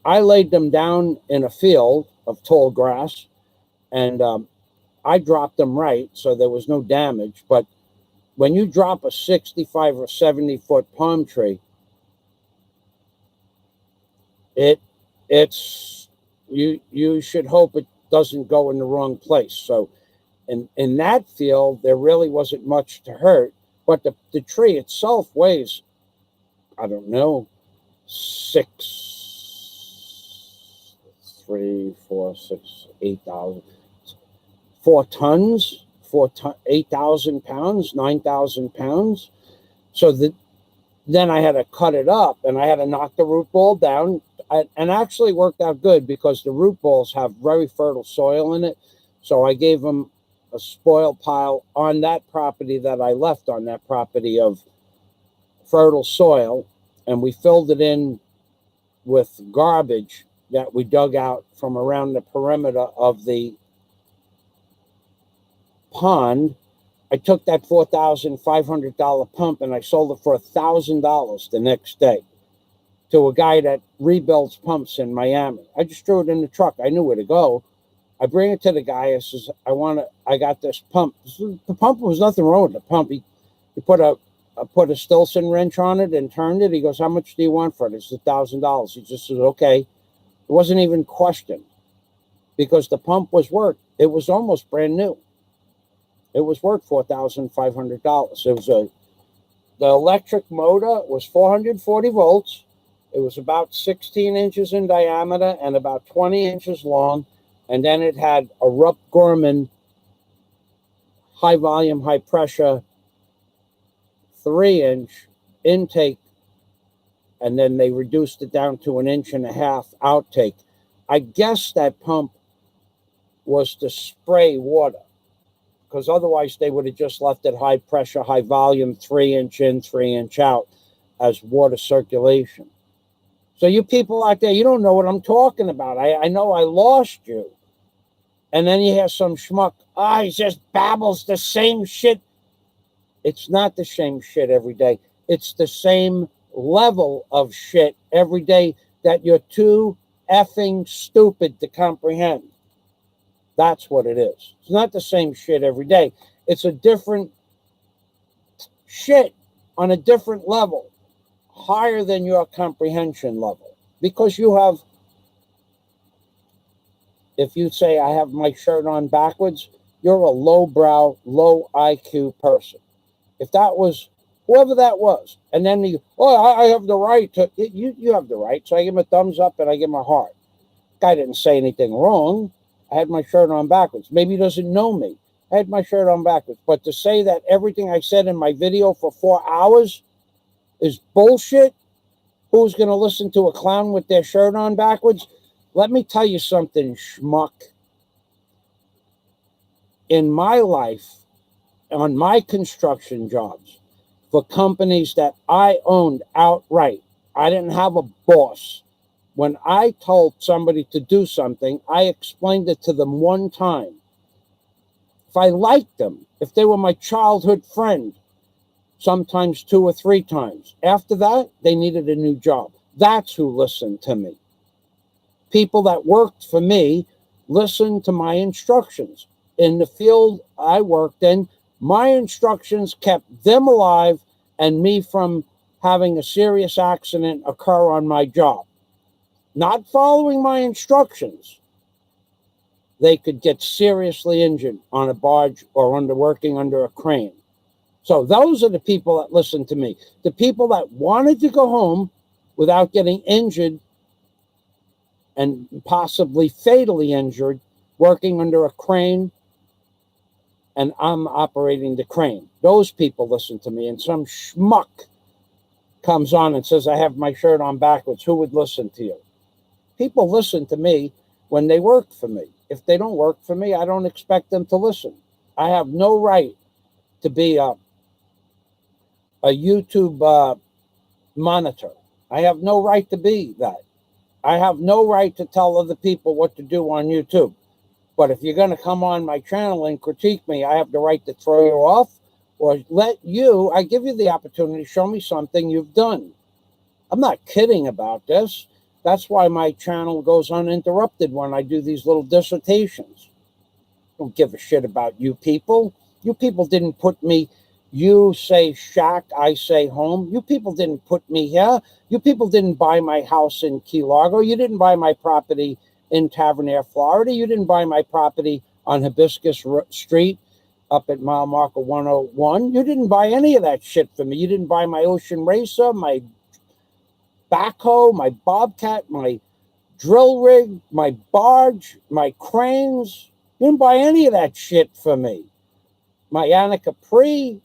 I laid them down in a field of tall grass, and I dropped them right, so there was no damage. But when you drop a 65 or 70-foot palm tree, it's you should hope it doesn't go in the wrong place. So in that field, there really wasn't much to hurt, but the tree itself weighs, I don't know, 4 tons, 8,000 pounds, 9,000 pounds. So then I had to cut it up, and I had to knock the root ball down, and actually worked out good because the root balls have very fertile soil in it. So I gave them a spoil pile on that property that I left on that property of fertile soil, and we filled it in with garbage that we dug out from around the perimeter of the pond. I took that $4,500 pump and I sold it for $1,000 the next day to a guy that rebuilds pumps in Miami. I just threw it in the truck. I knew where to go. I bring it to the guy. I says, I got this pump. The pump was nothing wrong with the pump. He put a Stilson wrench on it and turned it. He goes, how much do you want for it? It's $1,000. He just says, okay. It wasn't even questioned because the pump was worth, it was almost brand new. It was worth $4,500. It was the electric motor was 440 volts. It was about 16 inches in diameter and about 20 inches long. And then it had a Rupp Gorman high volume, high pressure 3-inch intake and then they reduced it down to 1.5 inch outtake. I guess that pump was to spray water, because otherwise they would have just left it high pressure, high volume, 3 inch in, 3 inch out as water circulation. So you people out there, you don't know what I'm talking about. I know I lost you. And then you hear some schmuck, he just babbles the same shit. It's not the same shit every day. It's the same level of shit every day that you're too effing stupid to comprehend. That's what it is. It's not the same shit every day. It's a different shit on a different level, higher than your comprehension level. Because you have, if you say I have my shirt on backwards, you're a lowbrow, low IQ person. If that was whoever that was, and then you, I have the right to, you have the right. So I give him a thumbs up and I give him a heart. Guy didn't say anything wrong. I had my shirt on backwards. Maybe he doesn't know me. I had my shirt on backwards. But to say that everything I said in my video for 4 hours is bullshit, who's going to listen to a clown with their shirt on backwards? Let me tell you something, schmuck. In my life, on my construction jobs, for companies that I owned outright, I didn't have a boss. When I told somebody to do something, I explained it to them one time. If I liked them, if they were my childhood friend, sometimes 2 or 3 times. After that, they needed a new job. That's who listened to me. People that worked for me listened to my instructions. In the field I worked in, my instructions kept them alive and me from having a serious accident occur on my job. Not following my instructions, they could get seriously injured on a barge or working under a crane. So those are the people that listen to me. The people that wanted to go home without getting injured and possibly fatally injured working under a crane, and I'm operating the crane. Those people listen to me. And some schmuck comes on and says, I have my shirt on backwards. Who would listen to you? People listen to me when they work for me. If they don't work for me, I don't expect them to listen. I have no right to be a YouTube monitor. I have no right to be that. I have no right to tell other people what to do on YouTube. But if you're going to come on my channel and critique me, I have the right to throw you off or I give you the opportunity to show me something you've done. I'm not kidding about this. That's why my channel goes uninterrupted when I do these little dissertations. Don't give a shit about you people. You people didn't put me, you say shack, I say home. You people didn't put me here. You people didn't buy my house in Key Largo. You didn't buy my property in Tavernier, Florida. You didn't buy my property on Hibiscus Street up at mile marker 101. You didn't buy any of that shit for me. You didn't buy my Ocean Racer, my backhoe, my Bobcat, my drill rig, my barge, my cranes. You didn't buy any of that shit for me. My Anna Capri,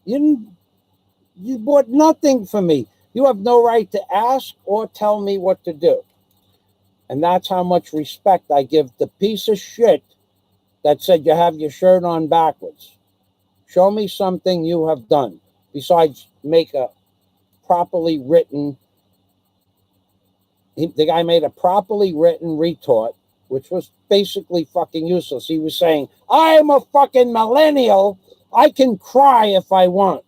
you bought nothing for me. You have no right to ask or tell me what to do. And that's how much respect I give the piece of shit that said you have your shirt on backwards. Show me something you have done besides make a properly written. The guy made a properly written retort, which was basically fucking useless. He was saying, I'm a fucking millennial. I can cry if I want.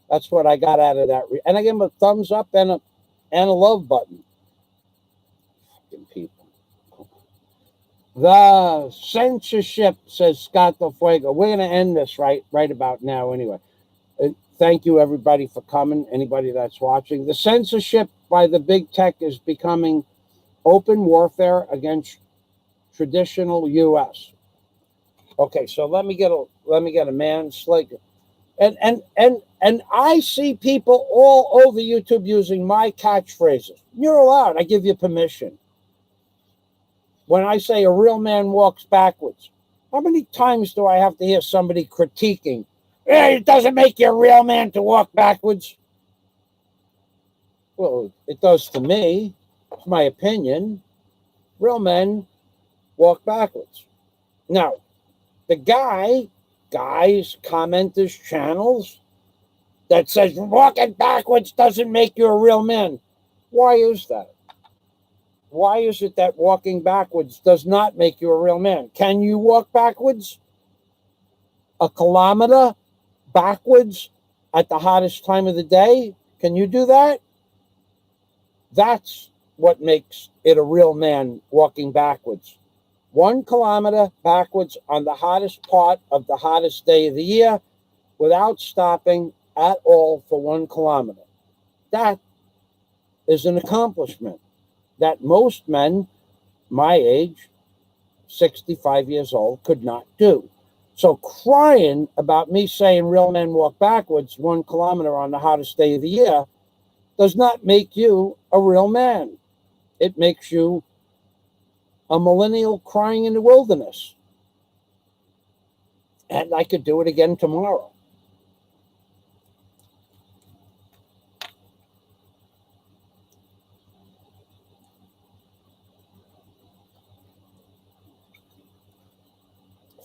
That's what I got out of that. And I gave him a thumbs up and a love button. Fucking people. The censorship, says Scott Del Fuego. We're going to end this right about now anyway. Thank you, everybody, for coming, anybody that's watching. The censorship by the big tech is becoming open warfare against traditional U.S. Okay, so let me get a manslayer. And I see people all over YouTube using my catchphrases. You're allowed. I give you permission. When I say a real man walks backwards, how many times do I have to hear somebody critiquing? It doesn't make you a real man to walk backwards. Well, it does to me. It's my opinion. Real men walk backwards. Now, the guys, commenters, channels that says walking backwards doesn't make you a real man. Why is that? Why is it that walking backwards does not make you a real man? Can you walk backwards? A kilometer backwards at the hottest time of the day? Can you do that? That's what makes it a real man walking backwards. 1 kilometer backwards on the hottest part of the hottest day of the year without stopping at all for 1 kilometer. That is an accomplishment that most men my age, 65 years old, could not do. So crying about me saying real men walk backwards 1 kilometer on the hottest day of the year does not make you a real man. It makes you a millennial crying in the wilderness. And I could do it again tomorrow.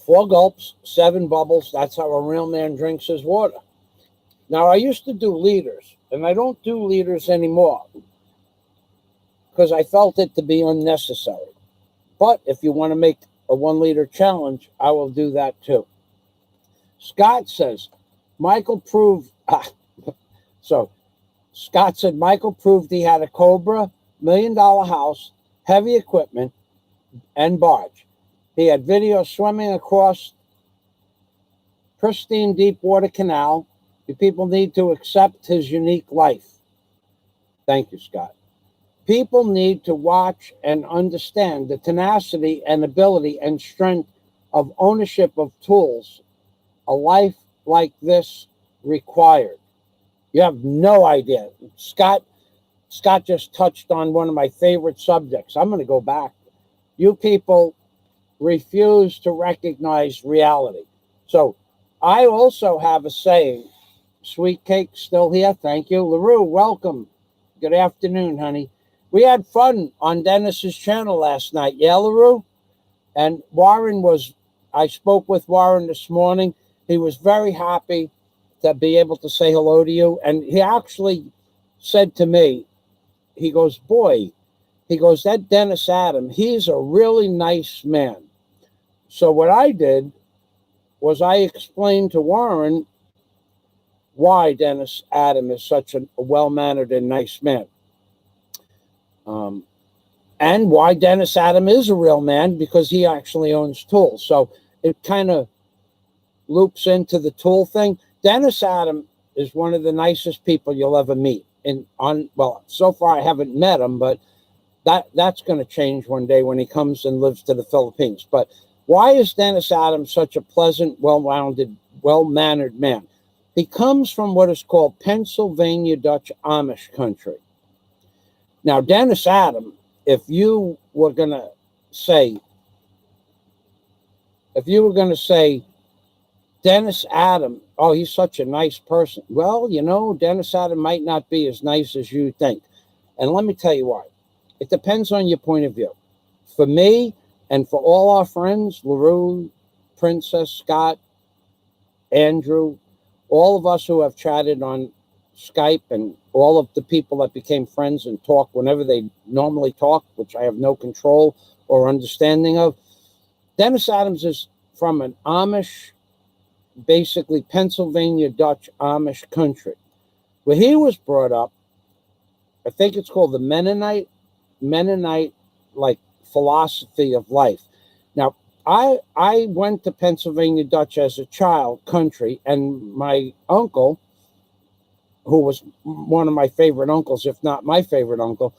Four gulps, 7 bubbles. That's how a real man drinks his water. Now, I used to do liters, and I don't do liters anymore because I felt it to be unnecessary. But if you want to make a 1 liter challenge, I will do that too. Scott says, Michael proved, so Scott said Michael proved he had a Cobra, $1 million house, heavy equipment, and barge. He had video swimming across pristine deep water canal. You people need to accept his unique life. Thank you, Scott. People need to watch and understand the tenacity and ability and strength of ownership of tools a life like this required. You have no idea. Scott just touched on one of my favorite subjects. I'm going to go back. You people refuse to recognize reality. So I also have a saying. Sweet Cake still here. Thank you. LaRue, welcome. Good afternoon, honey. We had fun on Dennis's channel last night. Yeah, LaRue? And I spoke with Warren this morning. He was very happy to be able to say hello to you. And he actually said to me, he goes, that Dennis Adam, he's a really nice man. So what I did was I explained to Warren why Dennis Adam is such a well-mannered and nice man. And why Dennis Adam is a real man, because he actually owns tools. So it kind of loops into the tool thing. Dennis Adam is one of the nicest people you'll ever meet. So far I haven't met him, but that's going to change one day when he comes and lives to the Philippines. But why is Dennis Adam such a pleasant, well-rounded, well-mannered man? He comes from what is called Pennsylvania Dutch Amish country. Now, Dennis Adam, if you were going to say Dennis Adam, oh, he's such a nice person. Well, Dennis Adam might not be as nice as you think. And let me tell you why. It depends on your point of view. For me and for all our friends, LaRue, Princess, Scott, Andrew, all of us who have chatted on Skype, and all of the people that became friends and talk whenever they normally talk, which I have no control or understanding of. Dennis Adams is from an Amish, basically Pennsylvania Dutch Amish country, where he was brought up. I think it's called the Mennonite like philosophy of life. Now, I went to Pennsylvania Dutch as a child country, and my uncle, who was one of my favorite uncles, if not my favorite uncle,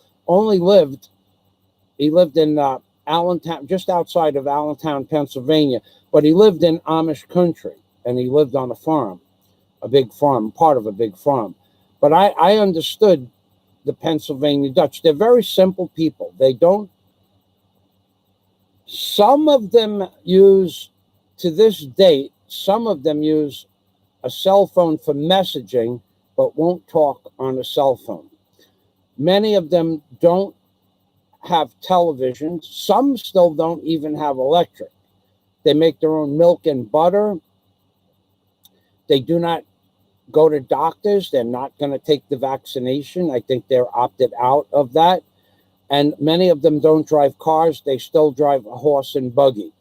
he lived in Allentown, just outside of Allentown, Pennsylvania, but he lived in Amish country, and he lived on a farm, part of a big farm. But I understood the Pennsylvania Dutch. They're very simple people. Some of them use, to this date, a cell phone for messaging, but won't talk on a cell phone. Many of them don't have televisions. Some still don't even have electric. They make their own milk and butter. They do not go to doctors. They're not going to take the vaccination. I think they're opted out of that. And many of them don't drive cars. They still drive a horse and buggy.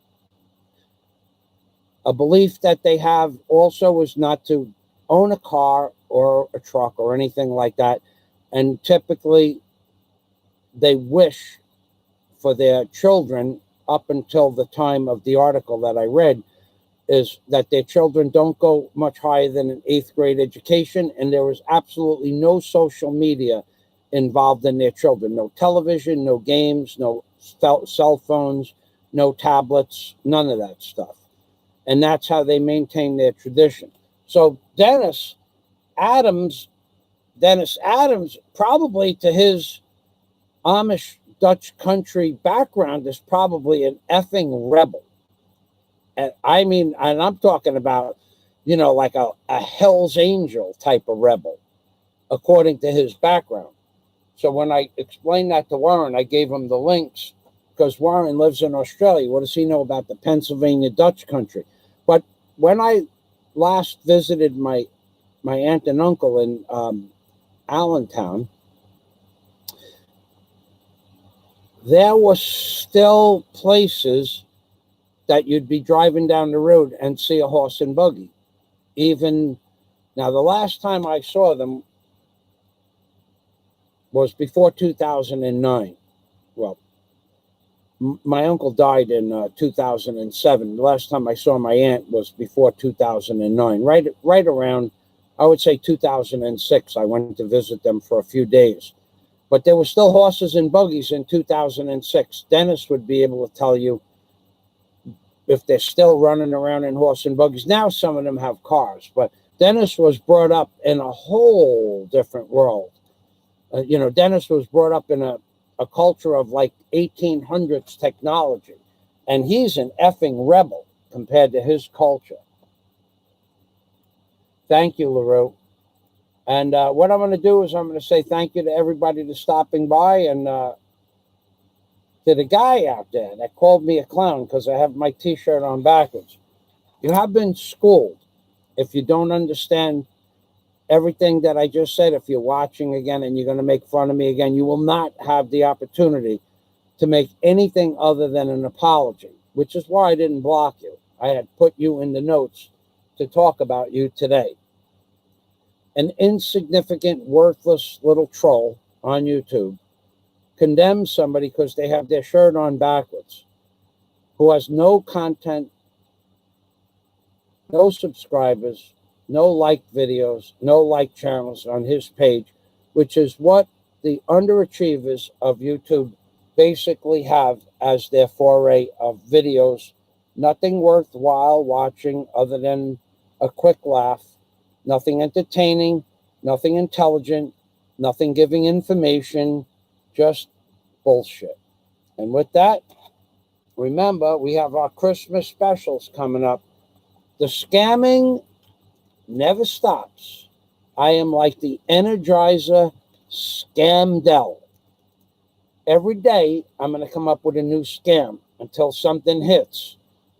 A belief that they have also is not to own a car or a truck or anything like that. And typically, they wish for their children, up until the time of the article that I read, is that their children don't go much higher than an 8th grade education, and there is absolutely no social media involved in their children. No television, no games, no cell phones, no tablets, none of that stuff. And that's how they maintain their tradition. So Dennis Adams, probably to his Amish Dutch country background, is probably an effing rebel. And I mean, and I'm talking about, like a Hell's Angel type of rebel, according to his background. So when I explained that to Warren, I gave him the links, because Warren lives in Australia. What does he know about the Pennsylvania Dutch country? But when I last visited my aunt and uncle in Allentown, there were still places that you'd be driving down the road and see a horse and buggy. Even now, the last time I saw them was before 2009. Well, my uncle died in 2007. The last time I saw my aunt was before 2009. Right around, I would say 2006. I went to visit them for a few days. But there were still horses and buggies in 2006. Dennis would be able to tell you if they're still running around in horse and buggies. Now some of them have cars, but Dennis was brought up in a whole different world. Dennis was brought up in a culture of like 1800s technology, and he's an effing rebel compared to his culture. Thank you, LaRue. And what I'm going to do is I'm going to say thank you to everybody that's stopping by, and to the guy out there that called me a clown because I have my T-shirt on backwards. You have been schooled. If you don't understand everything that I just said, if you're watching again and you're going to make fun of me again, you will not have the opportunity to make anything other than an apology, which is why I didn't block you. I had put you in the notes to talk about you today. An insignificant, worthless little troll on YouTube condemns somebody because they have their shirt on backwards, who has no content, no subscribers, no like videos, no like channels on his page, which is what the underachievers of YouTube basically have as their foray of videos. Nothing worthwhile watching other than a quick laugh, nothing entertaining, nothing intelligent, nothing giving information, just bullshit. And with that, remember, we have our Christmas specials coming up. The scamming never stops. I am like the Energizer Scamdel. Every day, I'm going to come up with a new scam until something hits.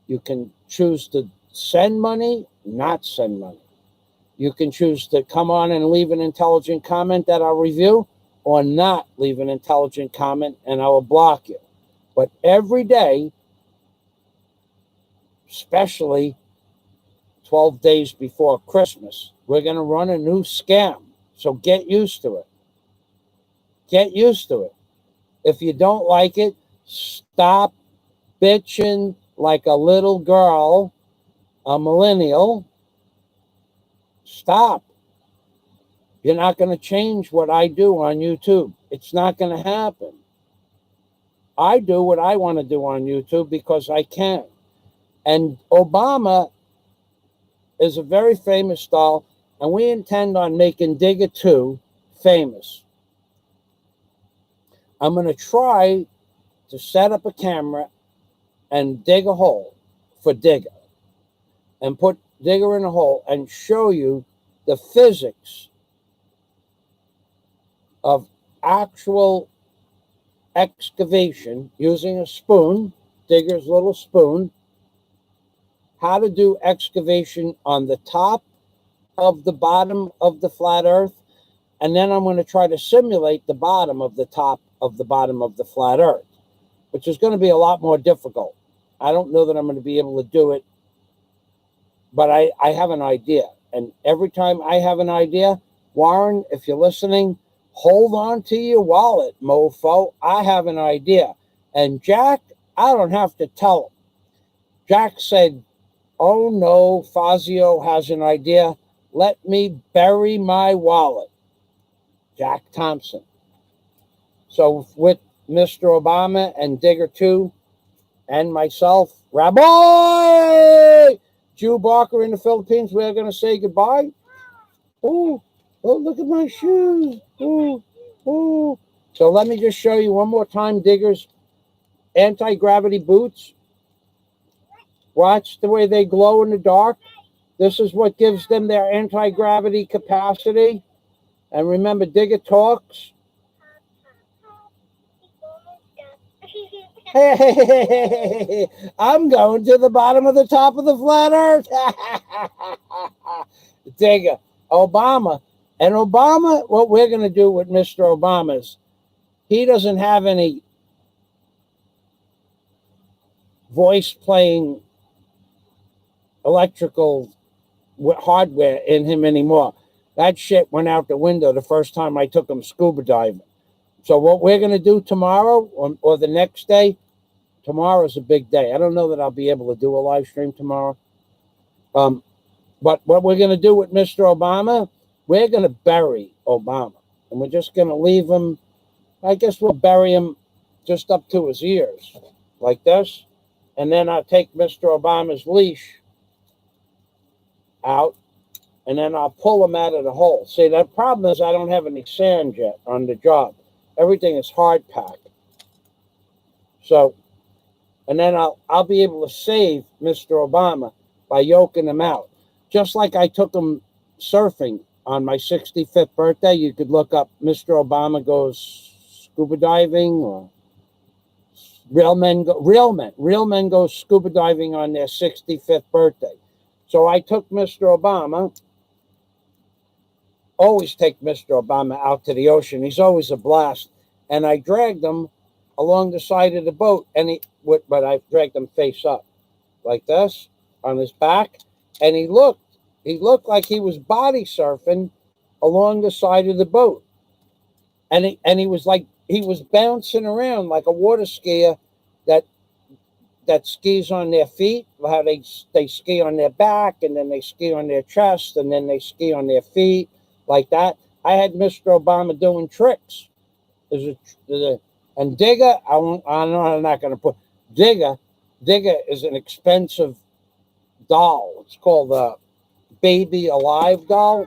You can choose to send money, not send money. You can choose to come on and leave an intelligent comment that I'll review, or not leave an intelligent comment and I will block you. But every day, especially 12 days before Christmas, we're going to run a new scam. So get used to it. Get used to it. If you don't like it, stop bitching like a little girl, a millennial. Stop. You're not going to change what I do on YouTube. It's not going to happen. I do what I want to do on YouTube because I can. And Obama is a very famous doll, and we intend on making Digger 2 famous. I'm going to try to set up a camera and dig a hole for Digger and put Digger in a hole and show you the physics of actual excavation using a spoon, digger's little spoon, how to do excavation on the top of the bottom of the flat earth. And then I'm going to try to simulate the bottom of the top of the bottom of the flat earth, which is going to be a lot more difficult. I don't know that I'm going to be able to do it, but I have an idea. And every time I have an idea, Warren, if you're listening, hold on to your wallet, mofo. I have an idea. And Jack, I don't have to tell him. Jack said, oh no, Fazio has an idea. Let me bury my wallet. Jack Thompson. So with Mr. Obama and Digger 2 and myself, Rabbi Jew Barker in the Philippines, we're going to say goodbye. Oh, look at my shoes. Oh. So let me just show you one more time Digger's anti-gravity boots. Watch the way they glow in the dark. This is what gives them their anti-gravity capacity. And remember, Digger talks. Hey, I'm going to the bottom of the top of the flat earth. Digger, Obama. And Obama, what we're going to do with Mr. Obama is he doesn't have any voice playing electrical hardware in him anymore. That shit went out the window the first time I took him scuba diving. So what we're going to do tomorrow or the next day, tomorrow's a big day. I don't know that I'll be able to do a live stream tomorrow. But what we're going to do with Mr. Obama, we're going to bury Obama. And we're just going to leave him, I guess we'll bury him just up to his ears, like this. And then I'll take Mr. Obama's leash out, and then I'll pull him out of the hole. See, the problem is I don't have any sand yet on the job. Everything is hard packed. So, and then I'll be able to save Mr. Obama by yoking him out. Just like I took him surfing on my 65th birthday. You could look up Mr. Obama goes scuba diving, or real men go scuba diving on their 65th birthday. So I took Mr. Obama, always take Mr. Obama out to the ocean. He's always a blast. And I dragged him along the side of the boat, but I dragged him face up like this on his back. And he looked like he was body surfing along the side of the boat. And he was bouncing around like a water skier that skis on their feet, how they ski on their back, and then they ski on their chest, and then they ski on their feet, like that. I had Mr. Obama doing tricks. And Digger, I'm not going to put Digger. Digger is an expensive doll. It's called a Baby Alive doll.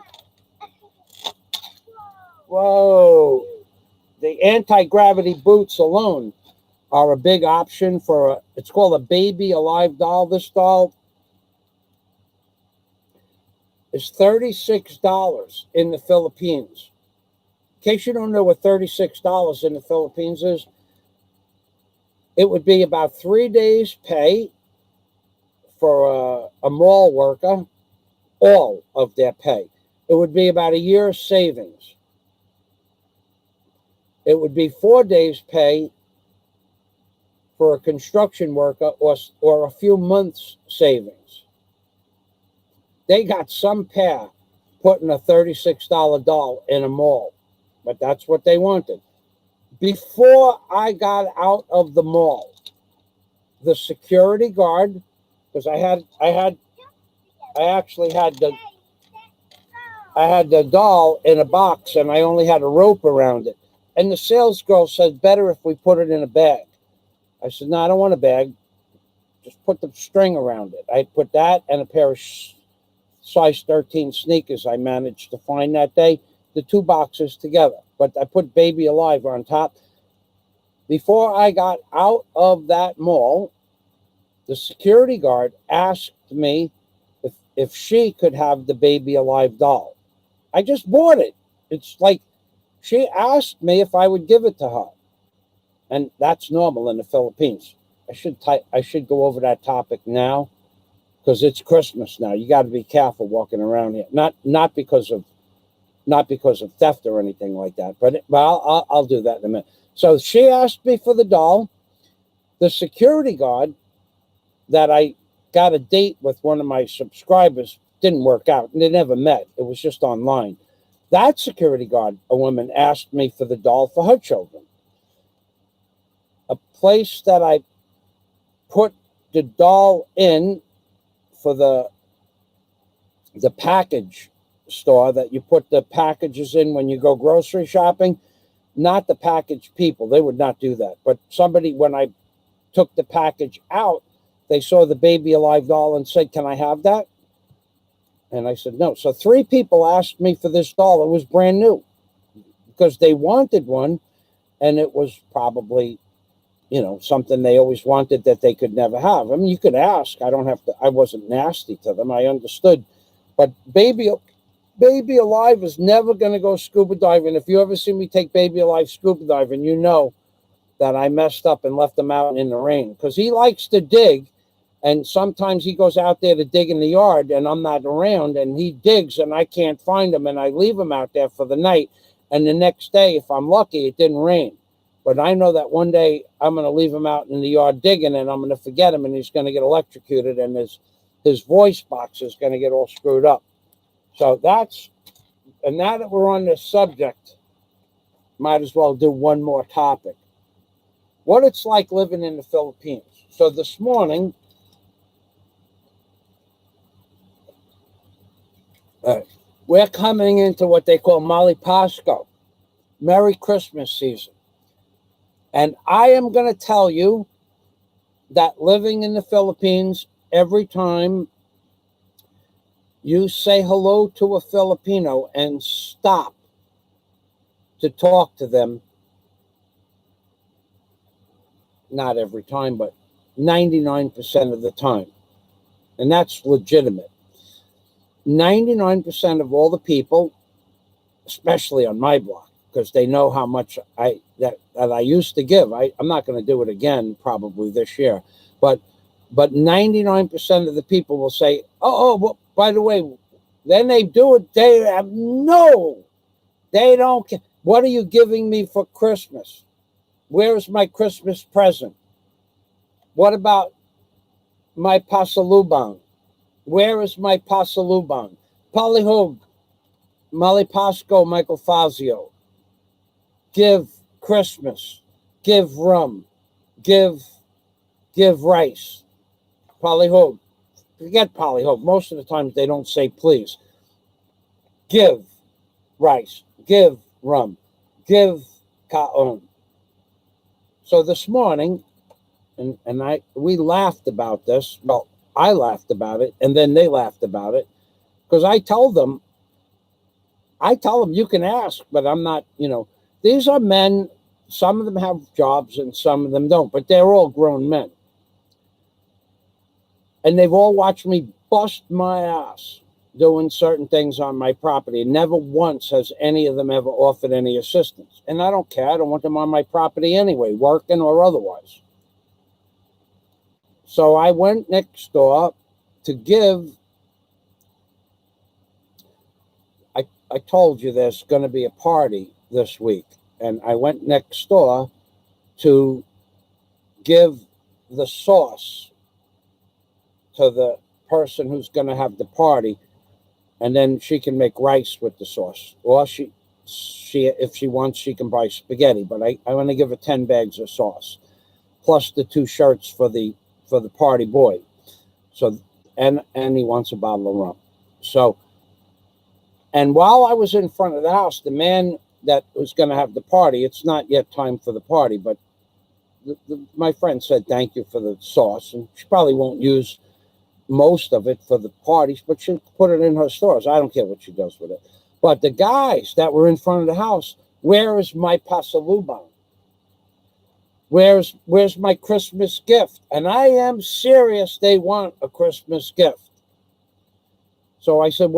Whoa! The anti-gravity boots alone are a big option for it's called a Baby Alive doll. This doll is $36 in the Philippines. In case you don't know what $36 in the Philippines is, it would be about 3 days' pay for a mall worker, all of their pay. It would be about a year's savings. It would be 4 days' pay for a construction worker or a few months' savings. They got some pair putting a $36 doll in a mall, but that's what they wanted. Before I got out of the mall, the security guard, because I had the doll in a box and I only had a rope around it. And the sales girl said, better if we put it in a bag. I said, no, I don't want a bag. Just put the string around it. I put that and a pair of size 13 sneakers I managed to find that day, the two boxes together. But I put Baby Alive on top. Before I got out of that mall, the security guard asked me if she could have the Baby Alive doll. I just bought it. It's like she asked me if I would give it to her. And that's normal in the Philippines. I should go over that topic now because it's Christmas now. You got to be careful walking around here. Not because of theft or anything like that. But I'll do that in a minute. So she asked me for the doll. The security guard that I got a date with one of my subscribers didn't work out, and they never met. It was just online. That security guard, a woman, asked me for the doll for her children. A place that I put the doll in for the package store that you put the packages in when you go grocery shopping, not the package people. They would not do that. But somebody, when I took the package out, they saw the baby alive doll and said, "Can I have that?" And I said, "No." So 3 people asked me for this doll. It was brand new because they wanted one, and it was probably, something they always wanted that they could never have. I mean, you could ask. I wasn't nasty to them. I understood. But baby alive is never going to go scuba diving. If you ever see me take baby alive scuba diving, you know that I messed up and left him out in the rain because he likes to dig. And sometimes he goes out there to dig in the yard and I'm not around and he digs and I can't find him and I leave him out there for the night. And the next day, if I'm lucky, it didn't rain. But I know that one day I'm going to leave him out in the yard digging and I'm going to forget him and he's going to get electrocuted and his voice box is going to get all screwed up. So and now that we're on this subject, might as well do one more topic. What it's like living in the Philippines. So this morning, we're coming into what they call Mali Pasco, Merry Christmas season. And I am going to tell you that living in the Philippines, every time you say hello to a Filipino and stop to talk to them, not every time, but 99% of the time, and that's legitimate. 99% of all the people, especially on my block, because they know how much I used to give. I'm not going to do it again probably this year, but 99% of the people will say, well, by the way, then they do it. They don't care. What are you giving me for Christmas? Where's my Christmas present? What about my pasalubong? Where is my pasalubong? Palihog, Mali Pasco, Michael Fazio. Give Christmas, give rum, give rice. Palihog. Forget palihog. Most of the times they don't say please. Give rice, give rum, give kaon. So this morning, and we laughed about this. Well, I laughed about it, and then they laughed about it, because I tell them, you can ask, but I'm not, these are men. Some of them have jobs and some of them don't, but they're all grown men. And they've all watched me bust my ass doing certain things on my property. Never once has any of them ever offered any assistance. And I don't care. I don't want them on my property anyway, working or otherwise. So I went next door to give. I told you there's going to be a party this week. And I went next door to give the sauce to the person who's going to have the party. And then she can make rice with the sauce. Or she if she wants, she can buy spaghetti. But I want to give her 10 bags of sauce, plus the 2 shirts for the party boy. So and he wants a bottle of rum. So, and while I was in front of the house, the man that was going to have the party, it's not yet time for the party, but my friend said thank you for the sauce, and she probably won't use most of it for the parties, but she'll put it in her stores. I don't care what she does with it. But the guys that were in front of the house, where is my pasalubong? Where's my Christmas gift? And I am serious, they want a Christmas gift. So I said,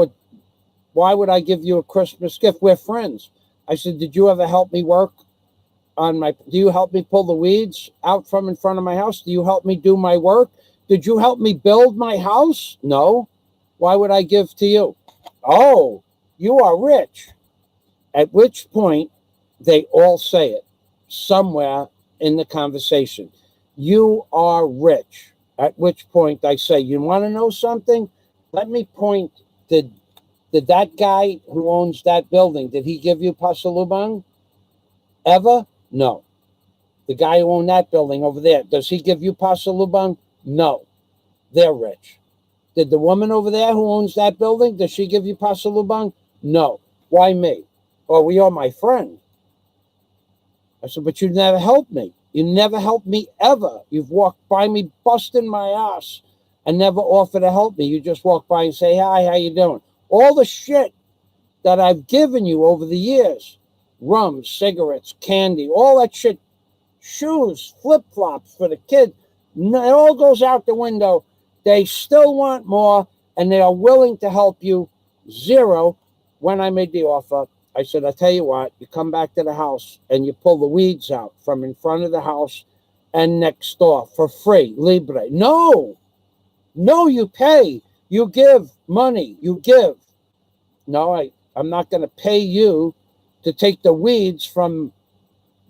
why would I give you a Christmas gift? We're friends. I said, did you ever help me work do you help me pull the weeds out from in front of my house? Do you help me do my work? Did you help me build my house? No. Why would I give to you? Oh, you are rich. At which point, they all say it somewhere in the conversation. You are rich. At which point I say, you want to know something? Let me point. Did that guy who owns that building, did he give you pasalubong? Ever? No. The guy who owned that building over there, does he give you pasalubong? No. They're rich. Did the woman over there who owns that building, does she give you pasalubong? No. Why me? Well, you're my friend. I said, but you never helped me. You never helped me ever. You've walked by me busting my ass and never offered to help me. You just walk by and say, hi, how you doing? All the shit that I've given you over the years, rum, cigarettes, candy, all that shit, shoes, flip-flops for the kid, it all goes out the window. They still want more, and they are willing to help you. Zero. When I made the offer, I said, I'll tell you what, you come back to the house and you pull the weeds out from in front of the house and next door for free, libre. No, you pay. You give money. You give. No, I'm not going to pay you to take the weeds from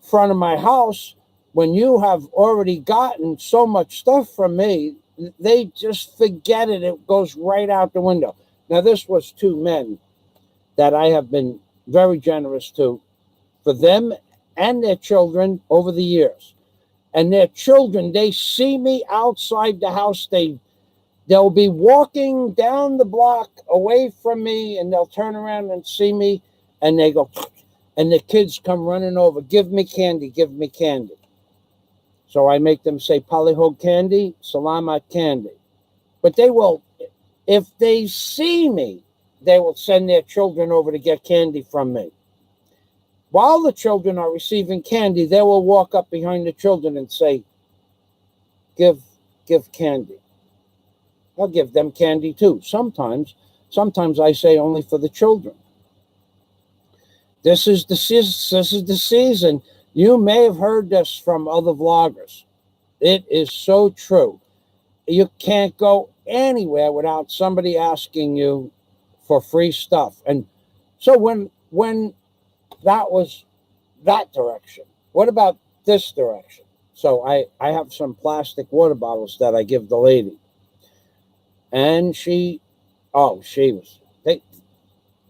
front of my house when you have already gotten so much stuff from me. They just forget it. It goes right out the window. Now, this was two men that I have been very generous to for them and their children over the years. And their children, they see me outside the house. They'll be walking down the block away from me, and they'll turn around and see me, and they go, and the kids come running over, give me candy, give me candy. So I make them say, palihog candy, salamat candy. But they will, if they see me, they will send their children over to get candy from me. While the children are receiving candy, they will walk up behind the children and say, give candy. I'll give them candy too. Sometimes I say only for the children. This is the season. You may have heard this from other vloggers. It is so true. You can't go anywhere without somebody asking you for free stuff. And so when that was that direction, what about this direction? So I have some plastic water bottles that I give the lady. And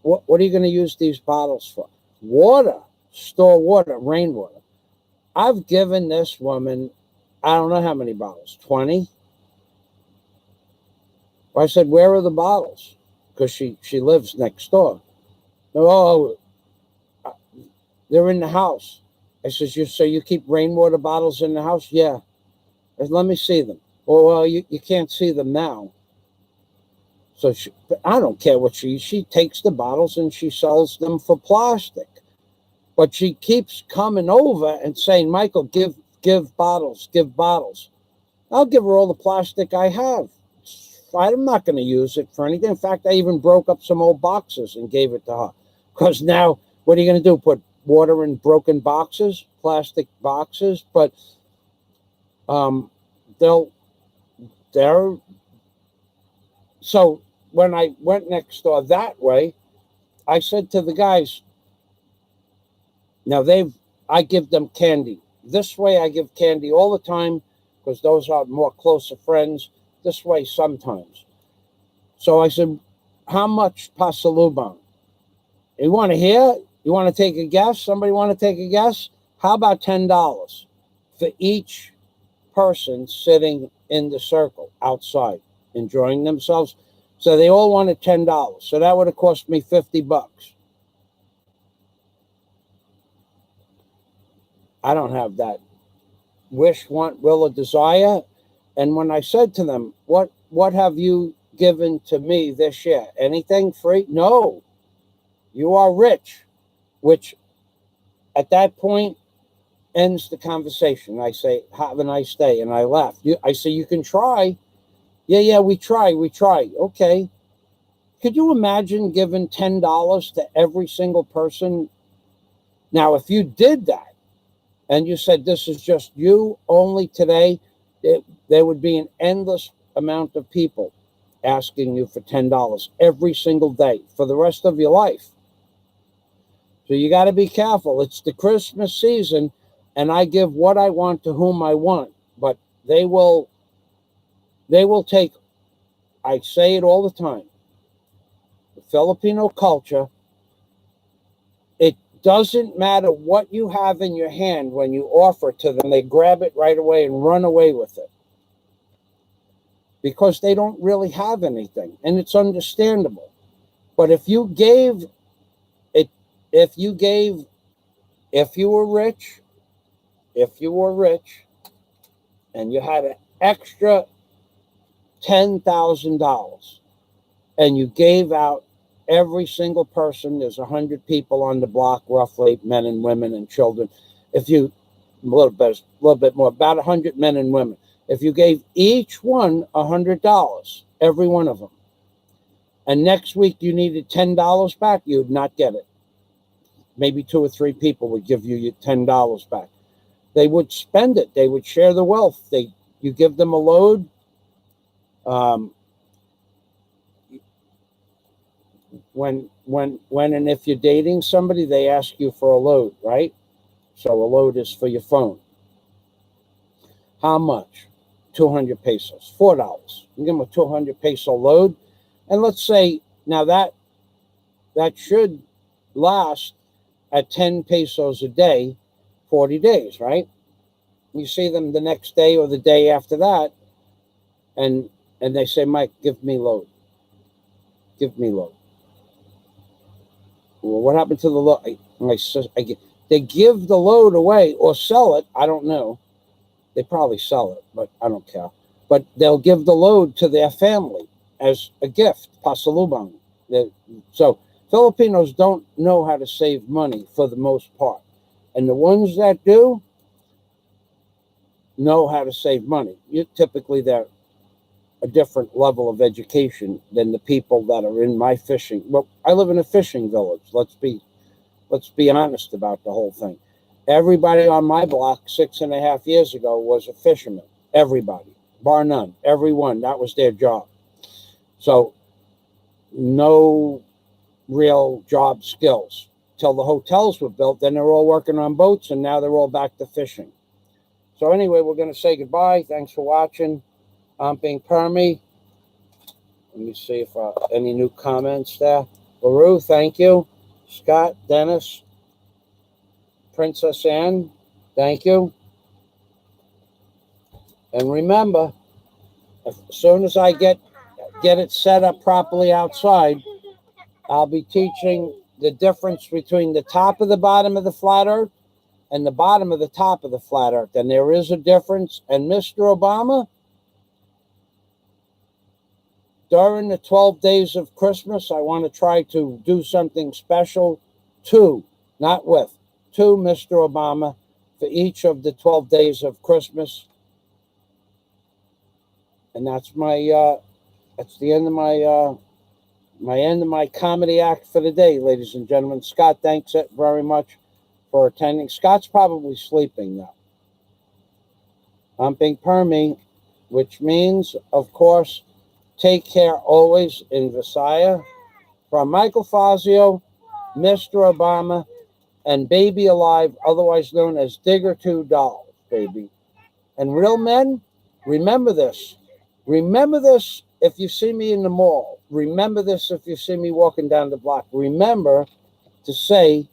what are you going to use these bottles for? Water, store water, rainwater. I've given this woman, I don't know how many bottles, 20? I said, where are the bottles? Because she lives next door. Oh, they're in the house. I said, so you keep rainwater bottles in the house? Yeah. I said, let me see them. Well, you can't see them now. So I don't care what she takes the bottles and she sells them for plastic. But she keeps coming over and saying, Michael, give bottles, give bottles. I'll give her all the plastic I have. I'm not going to use it for anything. In fact, I even broke up some old boxes and gave it to her. Because now, what are you going to do? Put water in broken boxes, plastic boxes? But so when I went next door that way, I said to the guys, now I give them candy. This way I give candy all the time because those are more closer friends. This way sometimes. So I said, how much pasalubong? You want to hear? You want to take a guess? Somebody want to take a guess? How about $10 for each person sitting in the circle outside, enjoying themselves? So they all wanted $10. So that would have cost me $50. I don't have that wish, want, will, or desire. And when I said to them, what have you given to me this year? Anything free? No. You are rich, which at that point ends the conversation. I say, have a nice day. And I laugh. I say, you can try. Yeah, we try. Okay. Could you imagine giving $10 to every single person Now, if you did that and you said this is just you only today, there would be an endless amount of people asking you for $10 every single day for the rest of your life. So you got to be careful. It's the Christmas season, and I give what I want to whom I want, but they will take, I say it all the time, the Filipino culture, it doesn't matter what you have in your hand when you offer it to them, they grab it right away and run away with it. Because they don't really have anything, and it's understandable. But if you were rich, and you had an extra $10,000, and you gave out every single person, there's 100 people on the block, roughly, men and women and children. If you, a little bit more, about 100 men and women. If you gave each one $100, every one of them, and next week you needed $10 back, you would not get it. Maybe 2 or 3 people would give you your $10 back. They would spend it. They would share the wealth. You give them a load. When and if you're dating somebody, they ask you for a load, right? So a load is for your phone. How much? 200 pesos, $4. You give them a 200 peso load, and let's say now that should last at 10 pesos a day, 40 days, right? You see them the next day or the day after that, and they say, Mike, give me load. Give me load. Well, what happened to the load? They give the load away or sell it. I don't know. They probably sell it, but I don't care. But they'll give the load to their family as a gift, pasalubong. So Filipinos don't know how to save money for the most part. And the ones that do know how to save money. Typically, they're a different level of education than the people that are in my fishing. Well, I live in a fishing village. Let's be honest about the whole thing. Everybody on my block 6.5 years ago was a fisherman. Everybody, bar none, everyone. That was their job. So no real job skills till the hotels were built. Then they're all working on boats, and now they're all back to fishing. So anyway, we're going to say goodbye. Thanks for watching. I'm being Permy. Let me see if any new comments there. LaRue, thank you. Scott, Dennis, Princess Anne, thank you. And remember, as soon as I get it set up properly outside, I'll be teaching the difference between the top of the bottom of the flat earth and the bottom of the top of the flat earth. And there is a difference. And Mr. Obama, during the 12 days of Christmas, I want to try to do something special to Mr. Obama for each of the 12 days of Christmas. And that's that's the end of my comedy act for the day, ladies and gentlemen. Scott, thanks very much for attending. Scott's probably sleeping now. I'm being Permy, which means, of course, take care always in Visaya. From Michael Fazio, Mr. Obama, and Baby Alive, otherwise known as Digger 2 Dolls, baby. And real men, remember this. Remember this if you see me in the mall. Remember this if you see me walking down the block. Remember to say,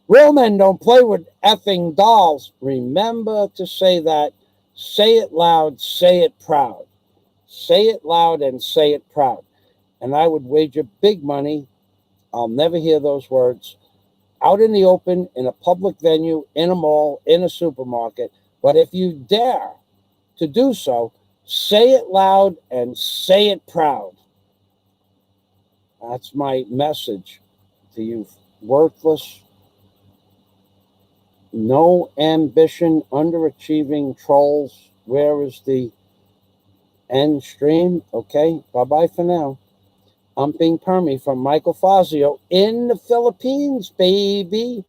real men don't play with effing dolls. Remember to say that. Say it loud, say it proud. Say it loud and say it proud. And I would wager big money, I'll never hear those words out in the open, in a public venue, in a mall, in a supermarket. But if you dare to do so, say it loud and say it proud. That's my message to you worthless, no ambition, underachieving trolls. Where is the end stream? Okay, bye-bye for now. I'm being Permy from Michael Fazio in the Philippines, baby.